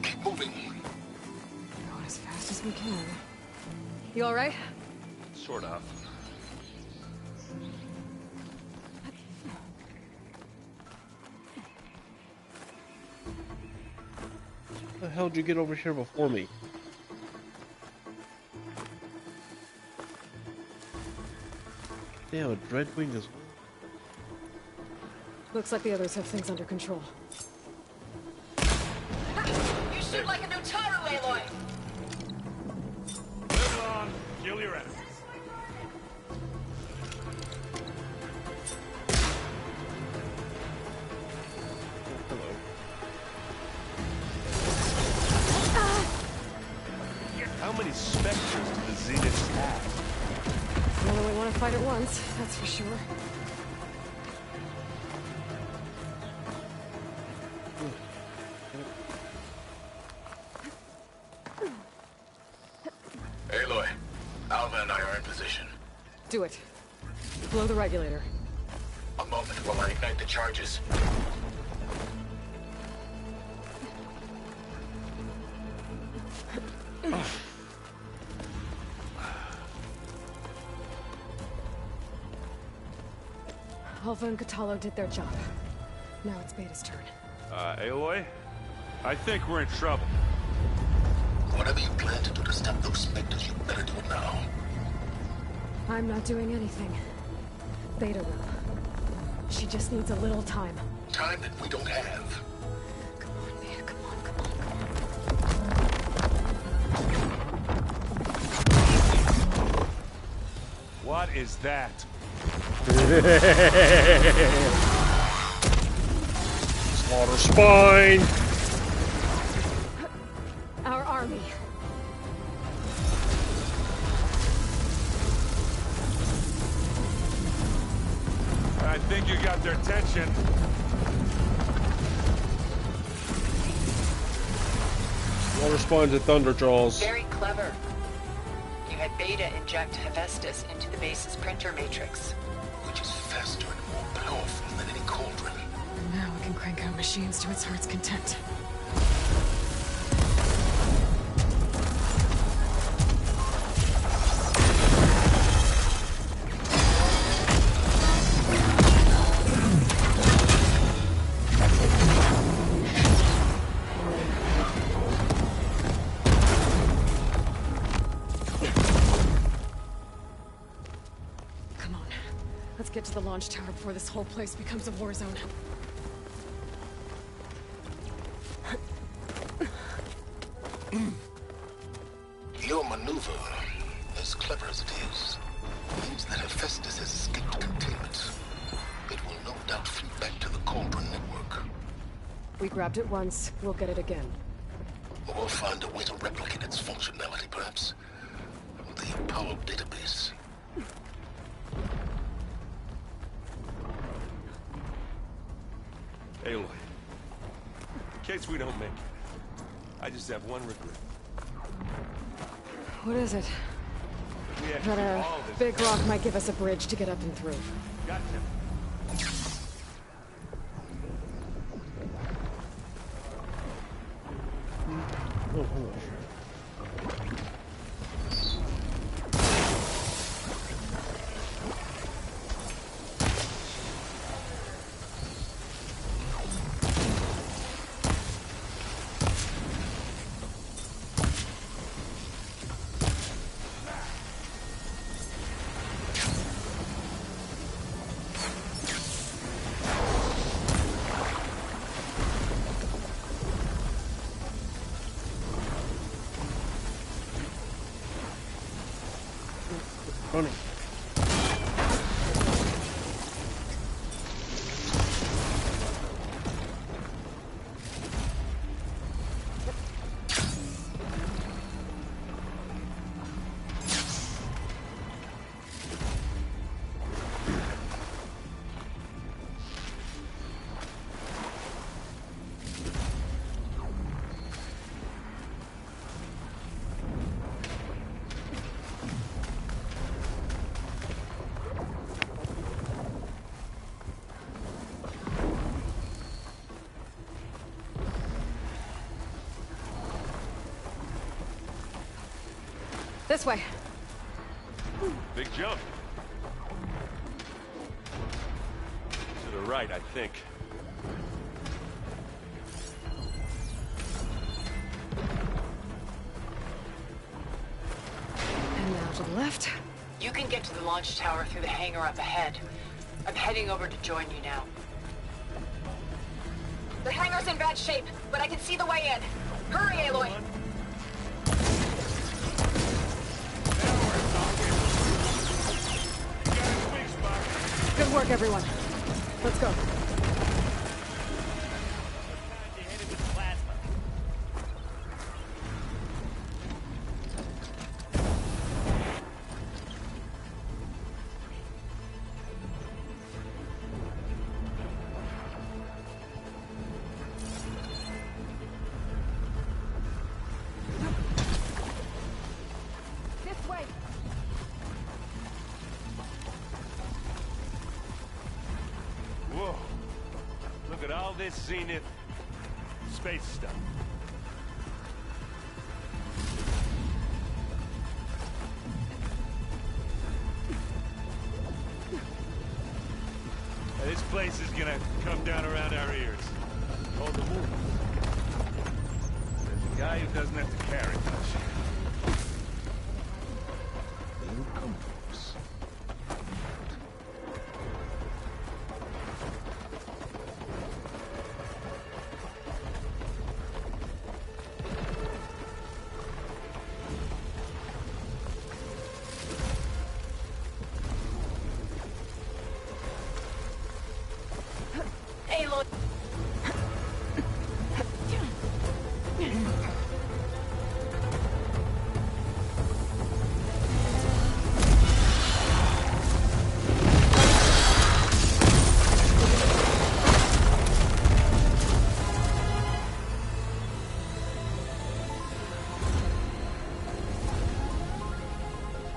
Keep moving. Going as fast as we can. You all right? Sort of. How the hell did you get over here before me? Damn, a Dreadwing as well. Looks like the others have things under control. You shoot like a Nutaru, Aloy! Live long, kill your enemies. How many Spectres do the Zeniths have? More than we want to fight at once, that's for sure. Aloy, Alva and I are in position. Do it. Blow the regulator. A moment while I ignite the charges. Alva and Kotallo did their job. Now it's Beta's turn. Aloy? I think we're in trouble. Whatever you plan to do to stop those specters, you better do it now. I'm not doing anything. Beta will. She just needs a little time. Time that we don't have. Come on, Beta, come on. What is that? Slaughter spine! Our army. I think you got their attention. Slaughter spines and Thunderjaws. Very clever. You had Beta inject Hephaestus into the base's printer matrix. Which is faster and more powerful than any cauldron. Now we can crank out machines to its heart's content. Get to the launch tower before this whole place becomes a war zone. Your maneuver, as clever as it is, means that Hephaestus has escaped containment. It will no doubt flee back to the Cauldron network. We grabbed it once, we'll get it again. Or we'll find a way to replicate its functionality, perhaps. The Apollo database. Aloy, in case we don't make it, I just have one regret. What is it? We have That to do a all this. big rock might give us a bridge to get up and through. Gotcha. Running. This way. Big jump. To the right, I think. And now to the left. You can get to the launch tower through the hangar up ahead. I'm heading over to join you now. The hangar's in bad shape, but I can see the way in. Hurry, Aloy! Good work, everyone. Let's go. This way. Whoa. Look at all this Zenith space stuff. place is gonna come down around our ears. Hold the move. There's a guy who doesn't have to carry much. They'll come for us. Aloy!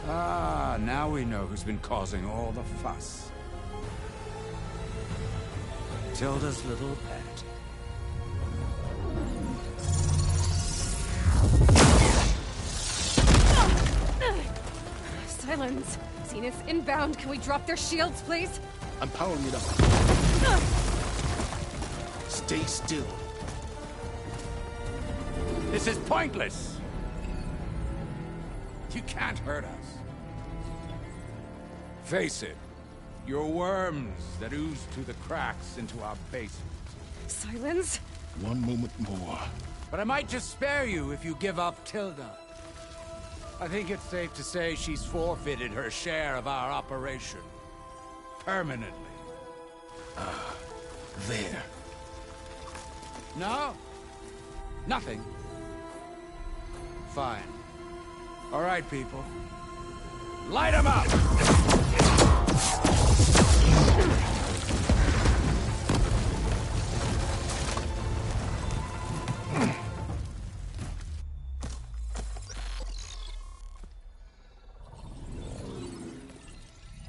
Ah, now we know who's been causing all the fuss. Tilda's little pet. Silence. Zenith inbound. Can we drop their shields, please? I'm powering it up. Stay still. This is pointless! You can't hurt us. Face it, you're worms that ooze through the cracks into our basement. Silence? One moment more. But I might just spare you if you give up Tilda. I think it's safe to say she's forfeited her share of our operation. Permanently. Ah, there. No? Nothing? Fine. All right, people. Light them up!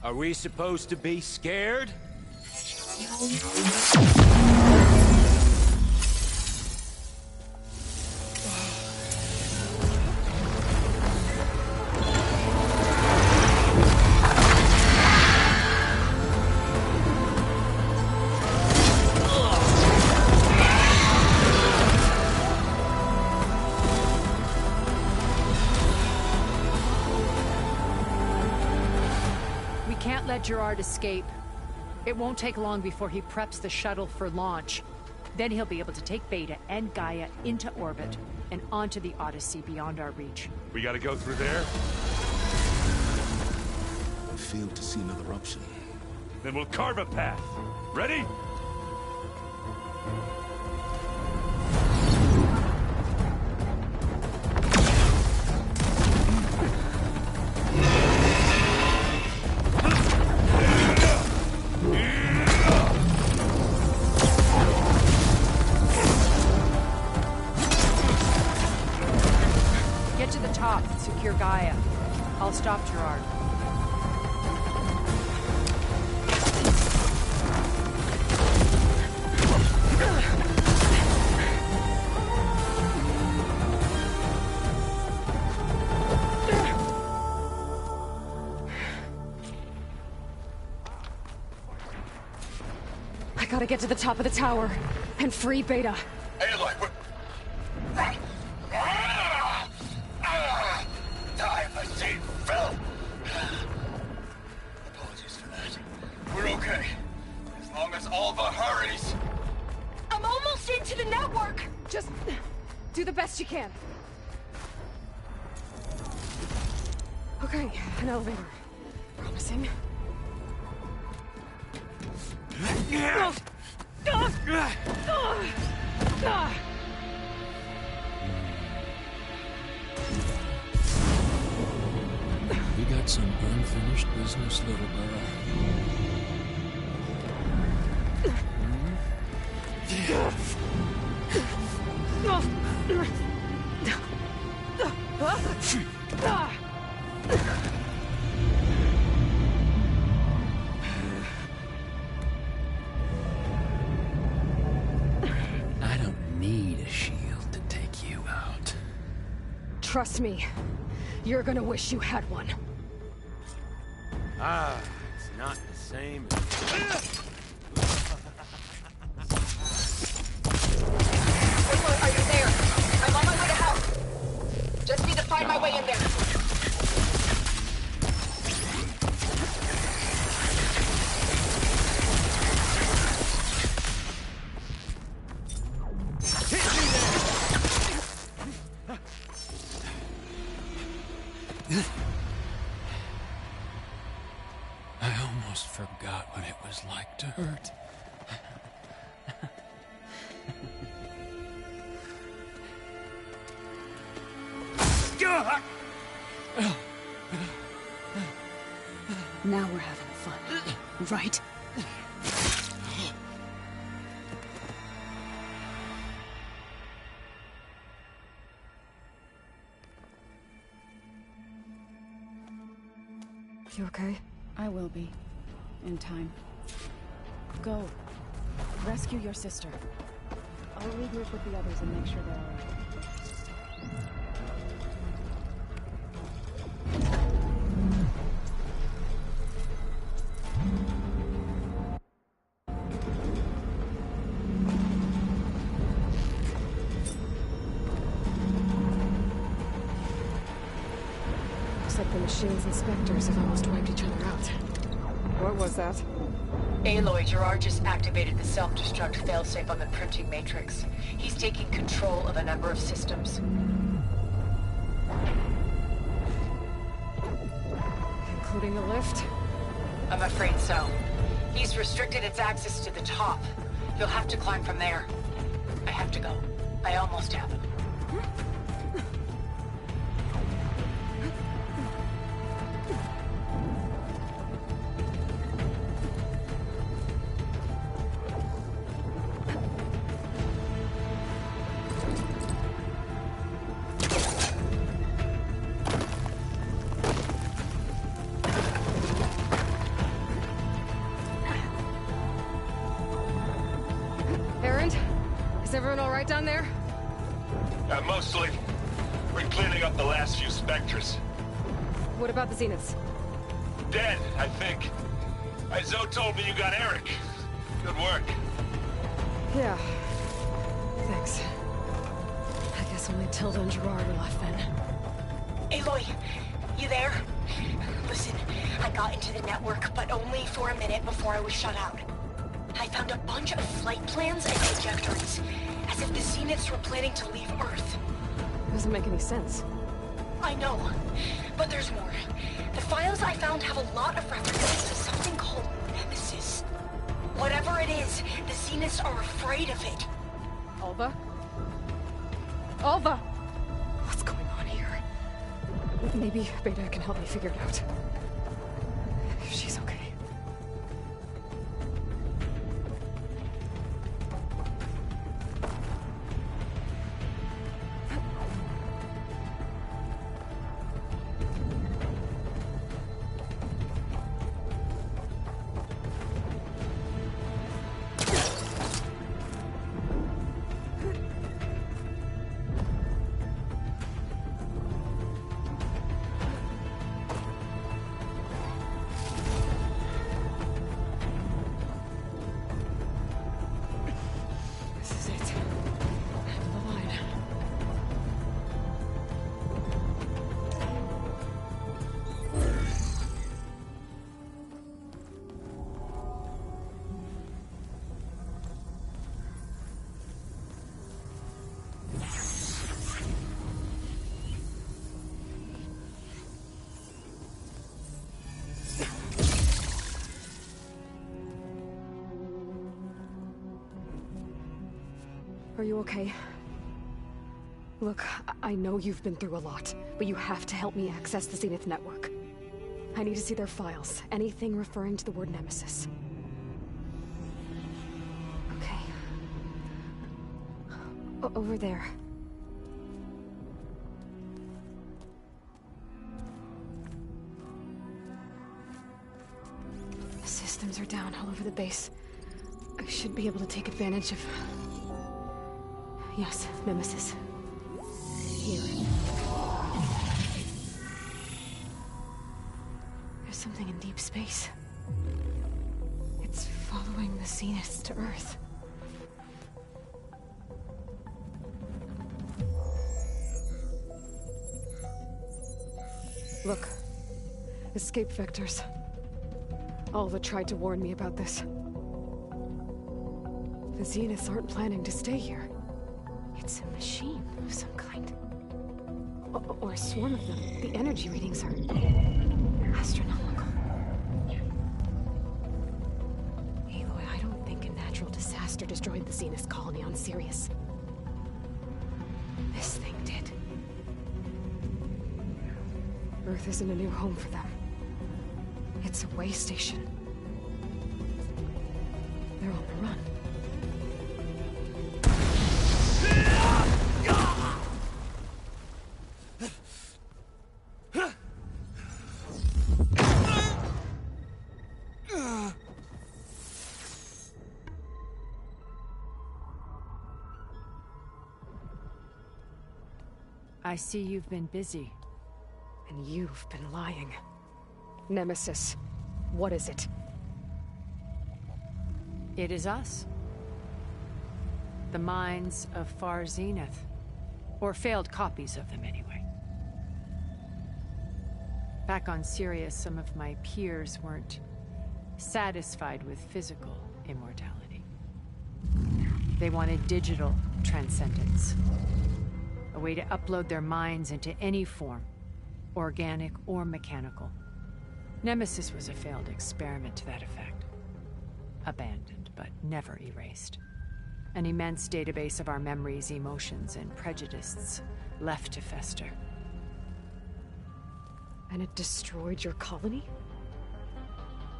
Are we supposed to be scared? Let Gerard escape. It won't take long before he preps the shuttle for launch. Then he'll be able to take Beta and Gaia into orbit and onto the Odyssey beyond our reach. We gotta go through there? I failed to see another option. Then we'll carve a path. Ready? Get to the top and secure Gaia. I'll stop Gerard. I gotta get to the top of the tower and free Beta. Aloy, what? I see. Phil! Apologies for that. We're okay. As long as Alva hurries. I'm almost into the network! Just do the best you can. Okay, an elevator. Promising. We got some unfinished business, little girl. I don't need a shield to take you out. Trust me, you're gonna wish you had one. Ah, it's not the same. I almost forgot what it was like to hurt. Now we're having fun, right? You okay? I will be. In time. Go. Rescue your sister. I'll regroup with the others and make sure they're alright. Looks like the Machine's inspectors have almost wiped each other out. What was that? Aloy, Gerard just activated the self-destruct failsafe on the printing matrix. He's taking control of a number of systems. Including the lift? I'm afraid so. He's restricted its access to the top. You'll have to climb from there. I have to go. I almost have him. Everyone all right down there? Mostly. We're cleaning up the last few Spectres. What about the Zeniths? Dead, I think. Zoe told me you got Eric. Good work. Yeah. Thanks. I guess only Tilda and Gerard are left then. Aloy, you there? Listen, I got into the network, but only for a minute before I was shut out. I found a bunch of flight plans and trajectories, as if the Zeniths were planning to leave Earth. Doesn't make any sense. I know, but there's more. The files I found have a lot of references to something called Nemesis. Whatever it is, the Zeniths are afraid of it. Alva? Alva! What's going on here? Maybe Beta can help me figure it out. If she's okay. Are you okay? Look, I know you've been through a lot, but you have to help me access the Zenith network. I need to see their files, anything referring to the word Nemesis. Okay. Over there. The systems are down all over the base. I should be able to take advantage of... Yes, Nemesis. Here. There's something in deep space. It's following the Zeniths to Earth. Look. Escape vectors. Alva tried to warn me about this. The Zeniths aren't planning to stay here. It's a machine of some kind. Or a swarm of them. The energy readings are astronomical. Aloy, I don't think a natural disaster destroyed the Zenith colony on Sirius. This thing did. Earth isn't a new home for them. It's a way station. They're on the run. I see you've been busy. And you've been lying. Nemesis, what is it? It is us. The minds of Far Zenith. Or failed copies of them, anyway. Back on Sirius, some of my peers weren't satisfied with physical immortality. They wanted digital transcendence. A way to upload their minds into any form, organic or mechanical. Nemesis was a failed experiment to that effect. Abandoned, but never erased. An immense database of our memories, emotions, and prejudices left to fester. And it destroyed your colony?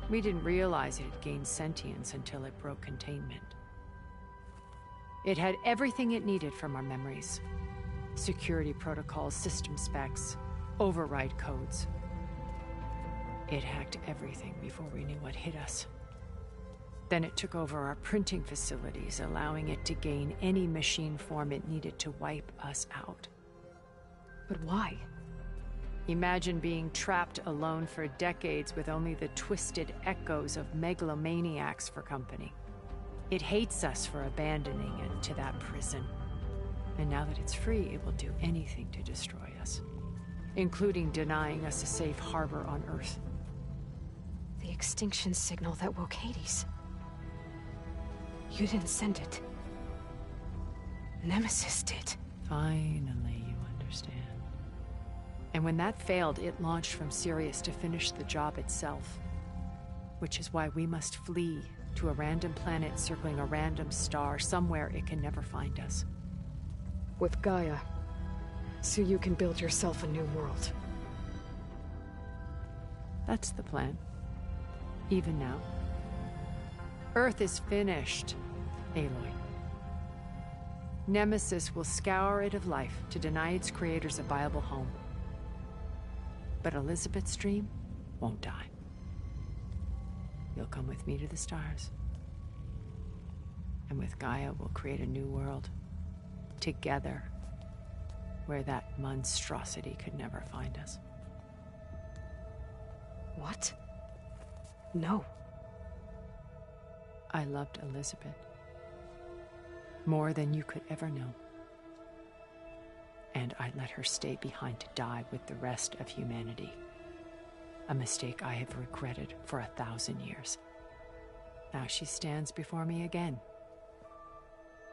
We didn't realize it had gained sentience until it broke containment. It had everything it needed from our memories. Security protocols, system specs, override codes. It hacked everything before we knew what hit us. Then it took over our printing facilities, allowing it to gain any machine form it needed to wipe us out. But why? Imagine being trapped alone for decades with only the twisted echoes of megalomaniacs for company. It hates us for abandoning it to that prison. And now that it's free, it will do anything to destroy us, including denying us a safe harbor on Earth. The extinction signal that woke Hades. You didn't send it. Nemesis did. Finally, you understand. And when that failed, it launched from Sirius to finish the job itself. Which is why we must flee to a random planet circling a random star, somewhere it can never find us. With Gaia, so you can build yourself a new world. That's the plan. Even now. Earth is finished, Aloy. Nemesis will scour it of life to deny its creators a viable home. But Elizabeth's dream won't die. You'll come with me to the stars. And with Gaia, we'll create a new world. Together. Where that monstrosity could never find us. What? No. I loved Elizabeth. More than you could ever know. And I let her stay behind to die with the rest of humanity. A mistake I have regretted for 1,000 years. Now she stands before me again.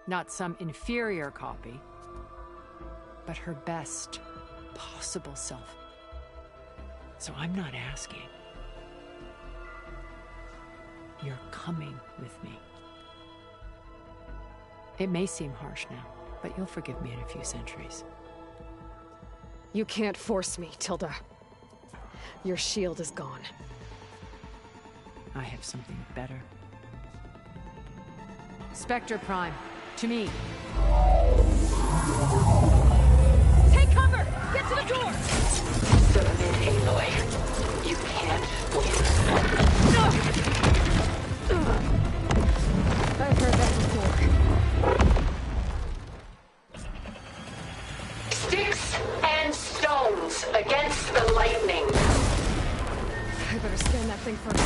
Not some inferior copy, but her best possible self. So I'm not asking. You're coming with me. It may seem harsh now, but you'll forgive me in a few centuries. You can't force me, Tilda. Your shield is gone. I have something better. Spectre Prime, to me. Take cover! Get to the door! Submit, Aloy. You can't win. I've heard that before. Sticks and stones against the lightning. I better scan that thing first.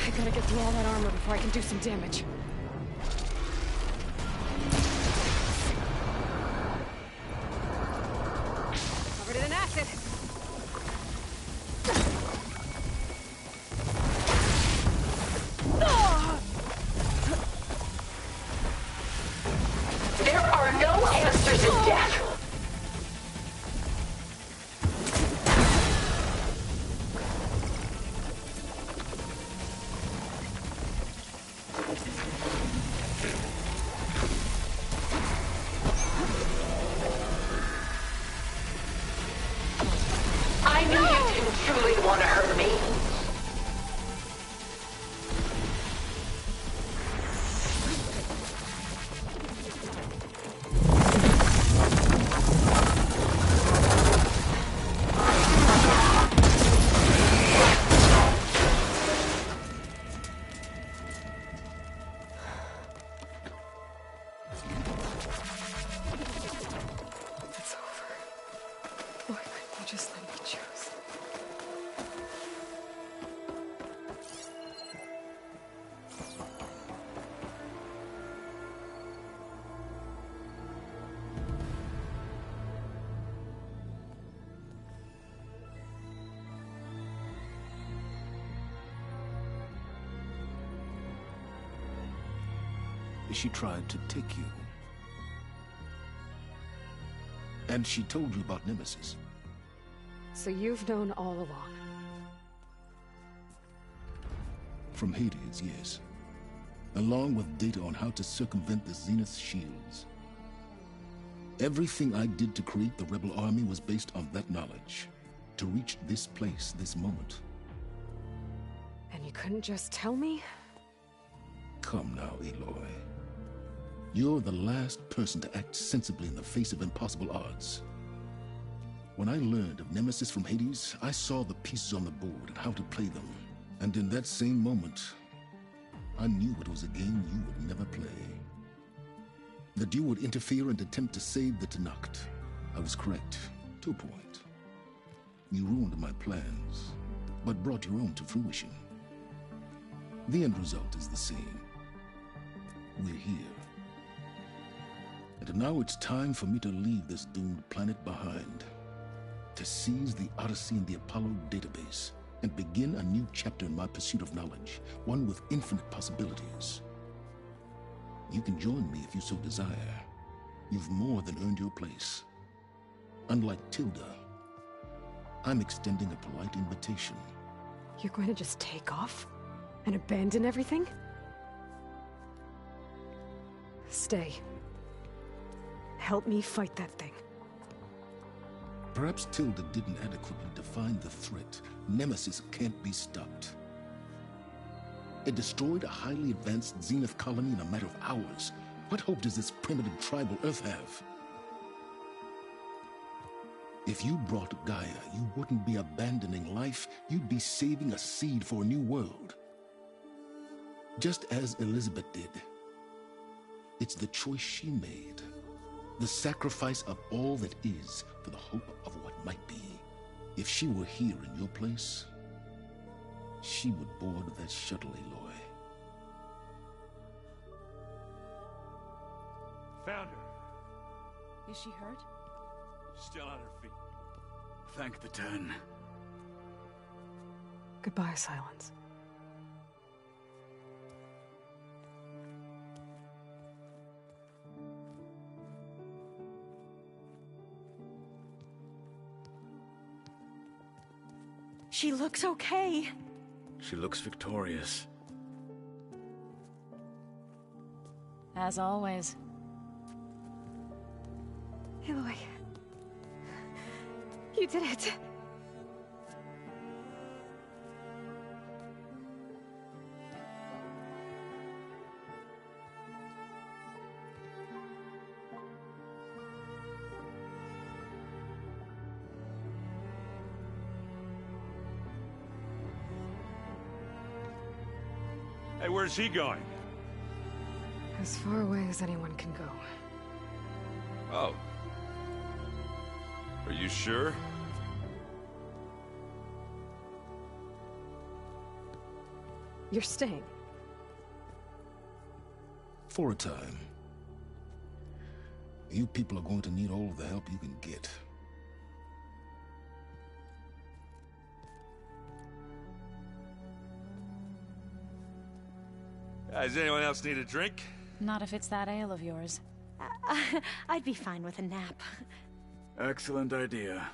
I gotta get through all that armor before I can do some damage. Covered in acid. There are no answers in death. truly want to hurt me? It's over. Why couldn't you just let me choose? She tried to take you. And she told you about Nemesis. So you've known all along. From Hades, yes. Along with data on how to circumvent the Zenith shields. Everything I did to create the rebel army was based on that knowledge. To reach this place, this moment. And you couldn't just tell me? Come now, Aloy. You're the last person to act sensibly in the face of impossible odds. When I learned of Nemesis from Hades, I saw the pieces on the board and how to play them. And in that same moment, I knew it was a game you would never play. That you would interfere and attempt to save the Tenakth. I was correct, to a point. You ruined my plans, but brought your own to fruition. The end result is the same. We're here. And now it's time for me to leave this doomed planet behind. To seize the Odyssey and the Apollo database, and begin a new chapter in my pursuit of knowledge, one with infinite possibilities. You can join me if you so desire. You've more than earned your place. Unlike Tilda, I'm extending a polite invitation. You're going to just take off? And abandon everything? Stay. Help me fight that thing. Perhaps Tilda didn't adequately define the threat. Nemesis can't be stopped. It destroyed a highly advanced Zenith colony in a matter of hours. What hope does this primitive tribal Earth have? If you brought Gaia, you wouldn't be abandoning life, you'd be saving a seed for a new world. Just as Elizabeth did. It's the choice she made. The sacrifice of all that is for the hope of what might be. If she were here in your place, she would board that shuttle, Aloy. Found her. Is she hurt? Still on her feet. Thank the Ten. Goodbye, Silence. She looks okay. She looks victorious. As always. Aloy. You did it. Hey, where's he going? As far away as anyone can go. Oh. Are you sure? You're staying. For a time. You people are going to need all of the help you can get. Does anyone else need a drink? Not if it's that ale of yours. I'd be fine with a nap. Excellent idea.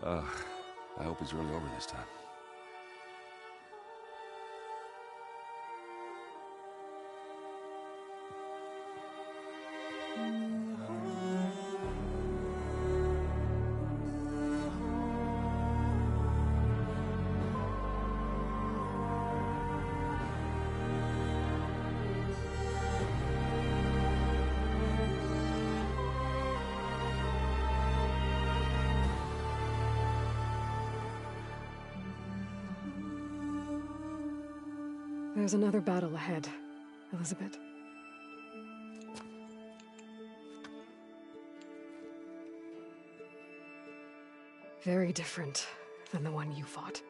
I hope it's really over this time. There's another battle ahead, Elizabeth. Very different than the one you fought.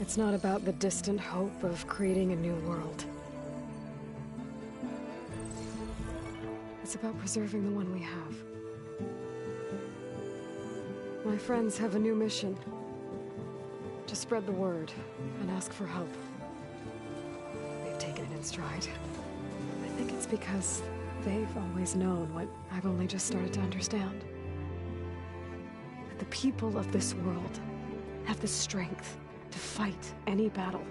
It's not about the distant hope of creating a new world. It's about preserving the one we have. My friends have a new mission. To spread the word and ask for help. They've taken it in stride. I think it's because they've always known what I've only just started to understand. That the people of this world have the strength to fight any battle.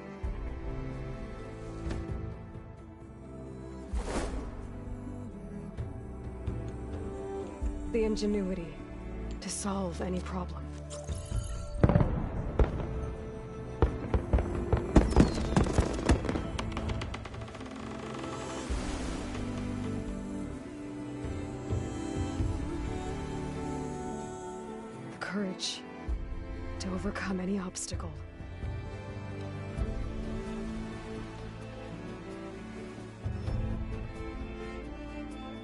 The ingenuity to solve any problem. The courage to overcome any obstacle.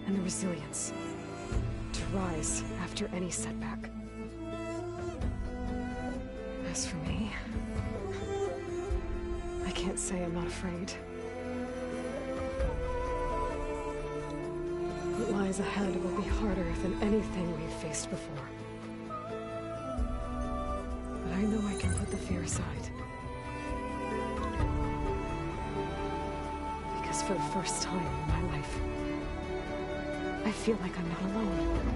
And the resilience to rise after any setback. As for me, I can't say I'm not afraid. What lies ahead will be harder than anything we've faced before. But I know I can put the fear aside. Because for the first time in my life, I feel like I'm not alone.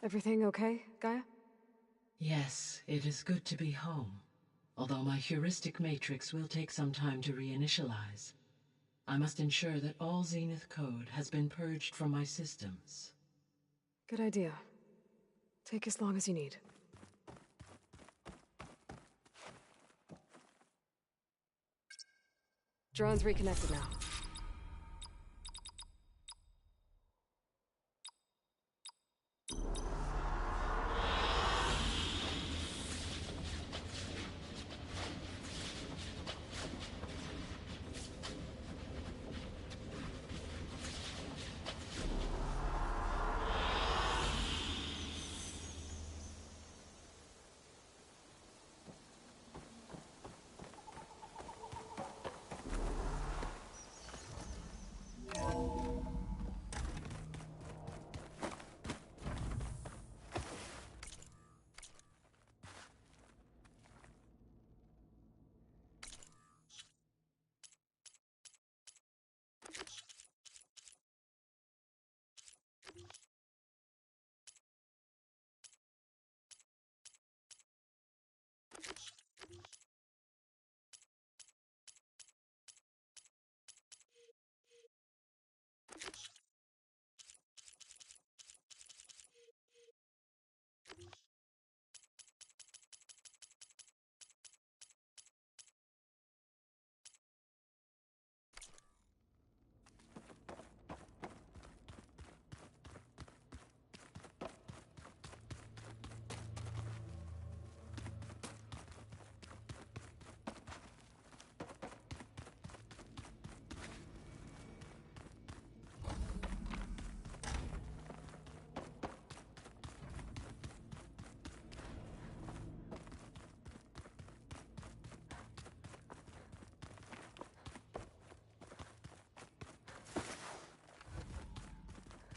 Everything okay, Gaia? Yes, it is good to be home. Although my heuristic matrix will take some time to reinitialize. I must ensure that all Zenith code has been purged from my systems. Good idea. Take as long as you need. Drone's reconnected now.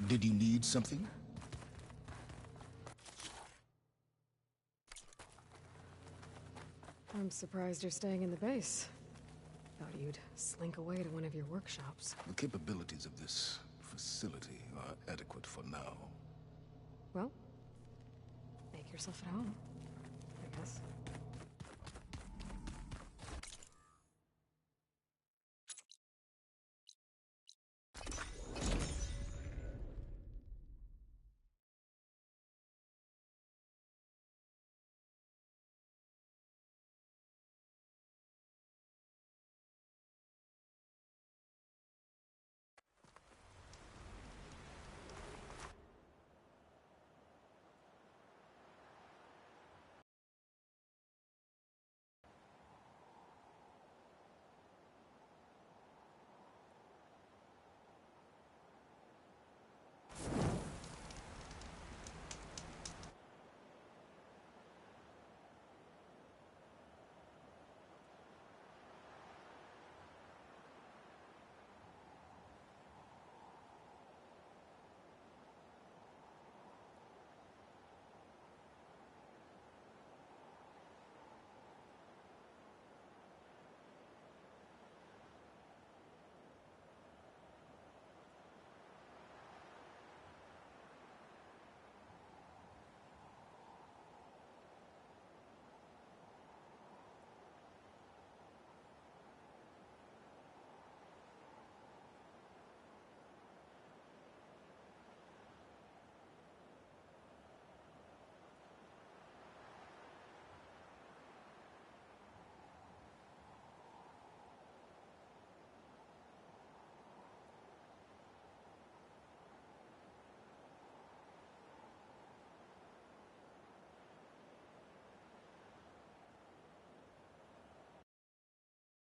Did you need something? I'm surprised you're staying in the base. Thought you'd slink away to one of your workshops. The capabilities of this facility are adequate for now. Well, make yourself at home, I guess.